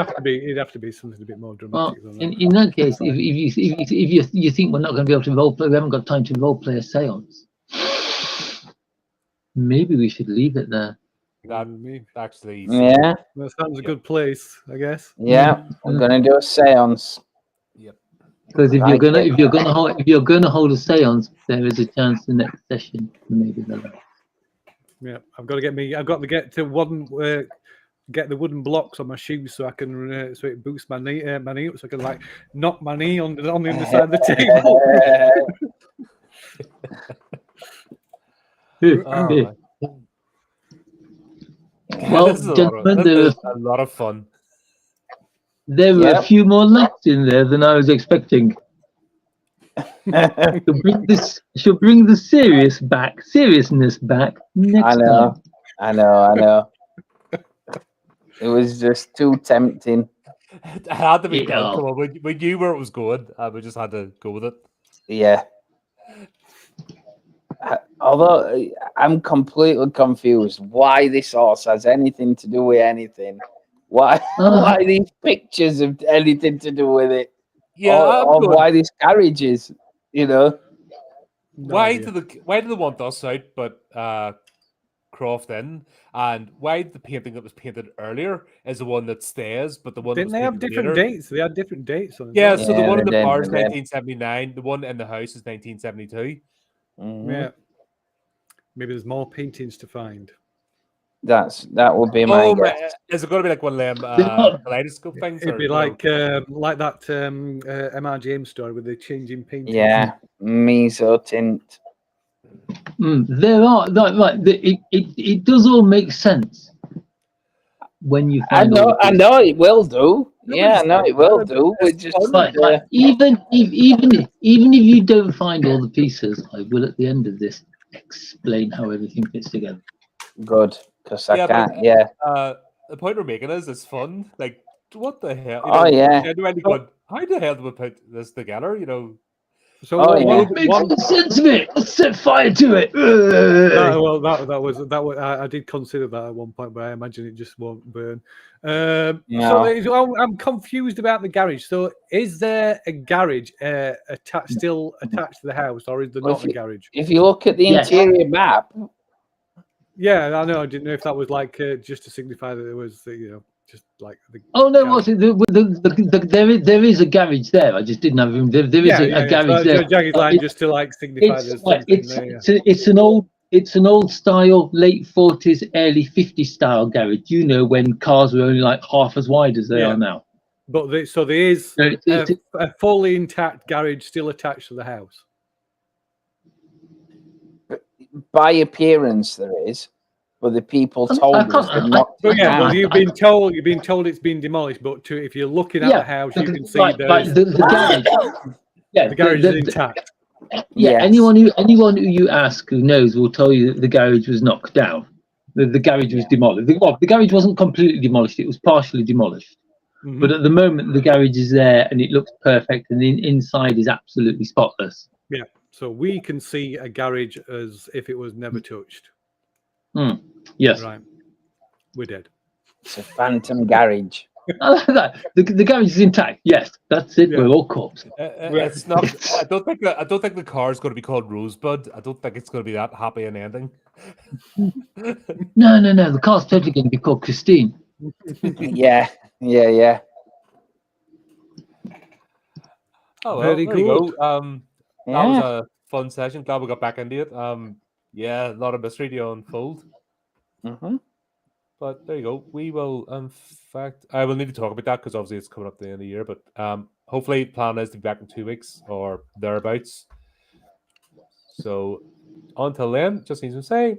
have to be something a bit more dramatic than that. In that case, if you think we're not going to be able to role play, we haven't got time to role play a seance. Maybe we should leave it there. That actually, yeah, that sounds a good place, I guess. Yeah, I'm gonna do a séance. Yep. Because if you're gonna hold a séance, there is a chance the next session maybe the. Yeah, I've got to get the wooden blocks on my shoes so I can so it boosts my knee up so I can like knock my knee on the underside of the table. Well, this is a lot of fun. There were a few more laughs in there than I was expecting. She'll bring the seriousness back next time. I know. It was just too tempting. It had to be done. Come on, we knew where it was going. We just had to go with it. Yeah. Although I'm completely confused why this horse has anything to do with anything. Why these pictures have anything to do with it? Yeah, or why these carriages? You know. Why do they want us out but Croft in? And why the painting that was painted earlier is the one that stays, but the one didn't they have different dates? They had different dates on it. Yeah, so the one in the bar is 1979. The one in the house is 1972. Mm-hmm. Yeah. Maybe there's more paintings to find. That would be my guess. Is it going to be like one of them kaleidoscope things? It'd be like that M.R. James story with the changing paintings. Yeah, meso tint. There are it does all make sense when you find I know it will do. Yeah, I know it will do. We just even if you don't find all the pieces, I will at the end of this explain how everything fits together. Good, because I can't. The point we're making is it's fun. Like, what the hell? How the hell do we put this together? You know, So Oh, yeah. Make some sense of it. Let's set fire to it. well, that was I did consider that at one point, but I imagine it just won't burn. No. So I'm confused about the garage. So is there a garage still attached to the house, or is there Well, not a garage? If you look at the Yes. interior map, Yeah, I know. I didn't know if that was like just to signify that there was, just like the. Oh no, garage. there is a garage there. I just didn't have room. There is a garage So there. Jagged line just to like signify there's something there. Yeah. It's an old style, late 40s, early 50s style garage. You know, when cars were only like half as wide as they are now. But there is So a fully intact garage still attached to the house. by appearance, there is, but the people told us they've knocked But it yeah, well, down. you've been told it's been demolished. But if you're looking at the house, you can see the garage. Yeah, the garage is intact. Yeah, Yes. anyone who you ask who knows will tell you that the garage was knocked down. The garage was demolished. The garage wasn't completely demolished; it was partially demolished. Mhm. But at the moment, the garage is there and it looks perfect, and the inside is absolutely spotless. Yeah, so we can see a garage as if it was never touched. Yes, Right, we're dead. It's a phantom garage. I like that. The garage is intact. Yes, that's it. Yeah. We're all corpses. It's not. I don't think the car is going to be called Rosebud. I don't think it's going to be that happy an ending. No. The car's totally going to be called Christine. Yeah. Oh, well, Very there you good. go. That was a fun session. Glad we got back into it. Yeah, a lot of mystery to unfold. Mm-hmm. But there you go. We will, in fact, I will need to talk about that because obviously it's coming up at the end of the year. But hopefully, plan is to be back in 2 weeks or thereabouts. So until then, just need to say,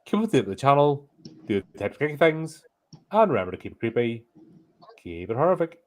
keep up to date with the channel, do the type of kicking things, and remember to keep it creepy, keep it horrific.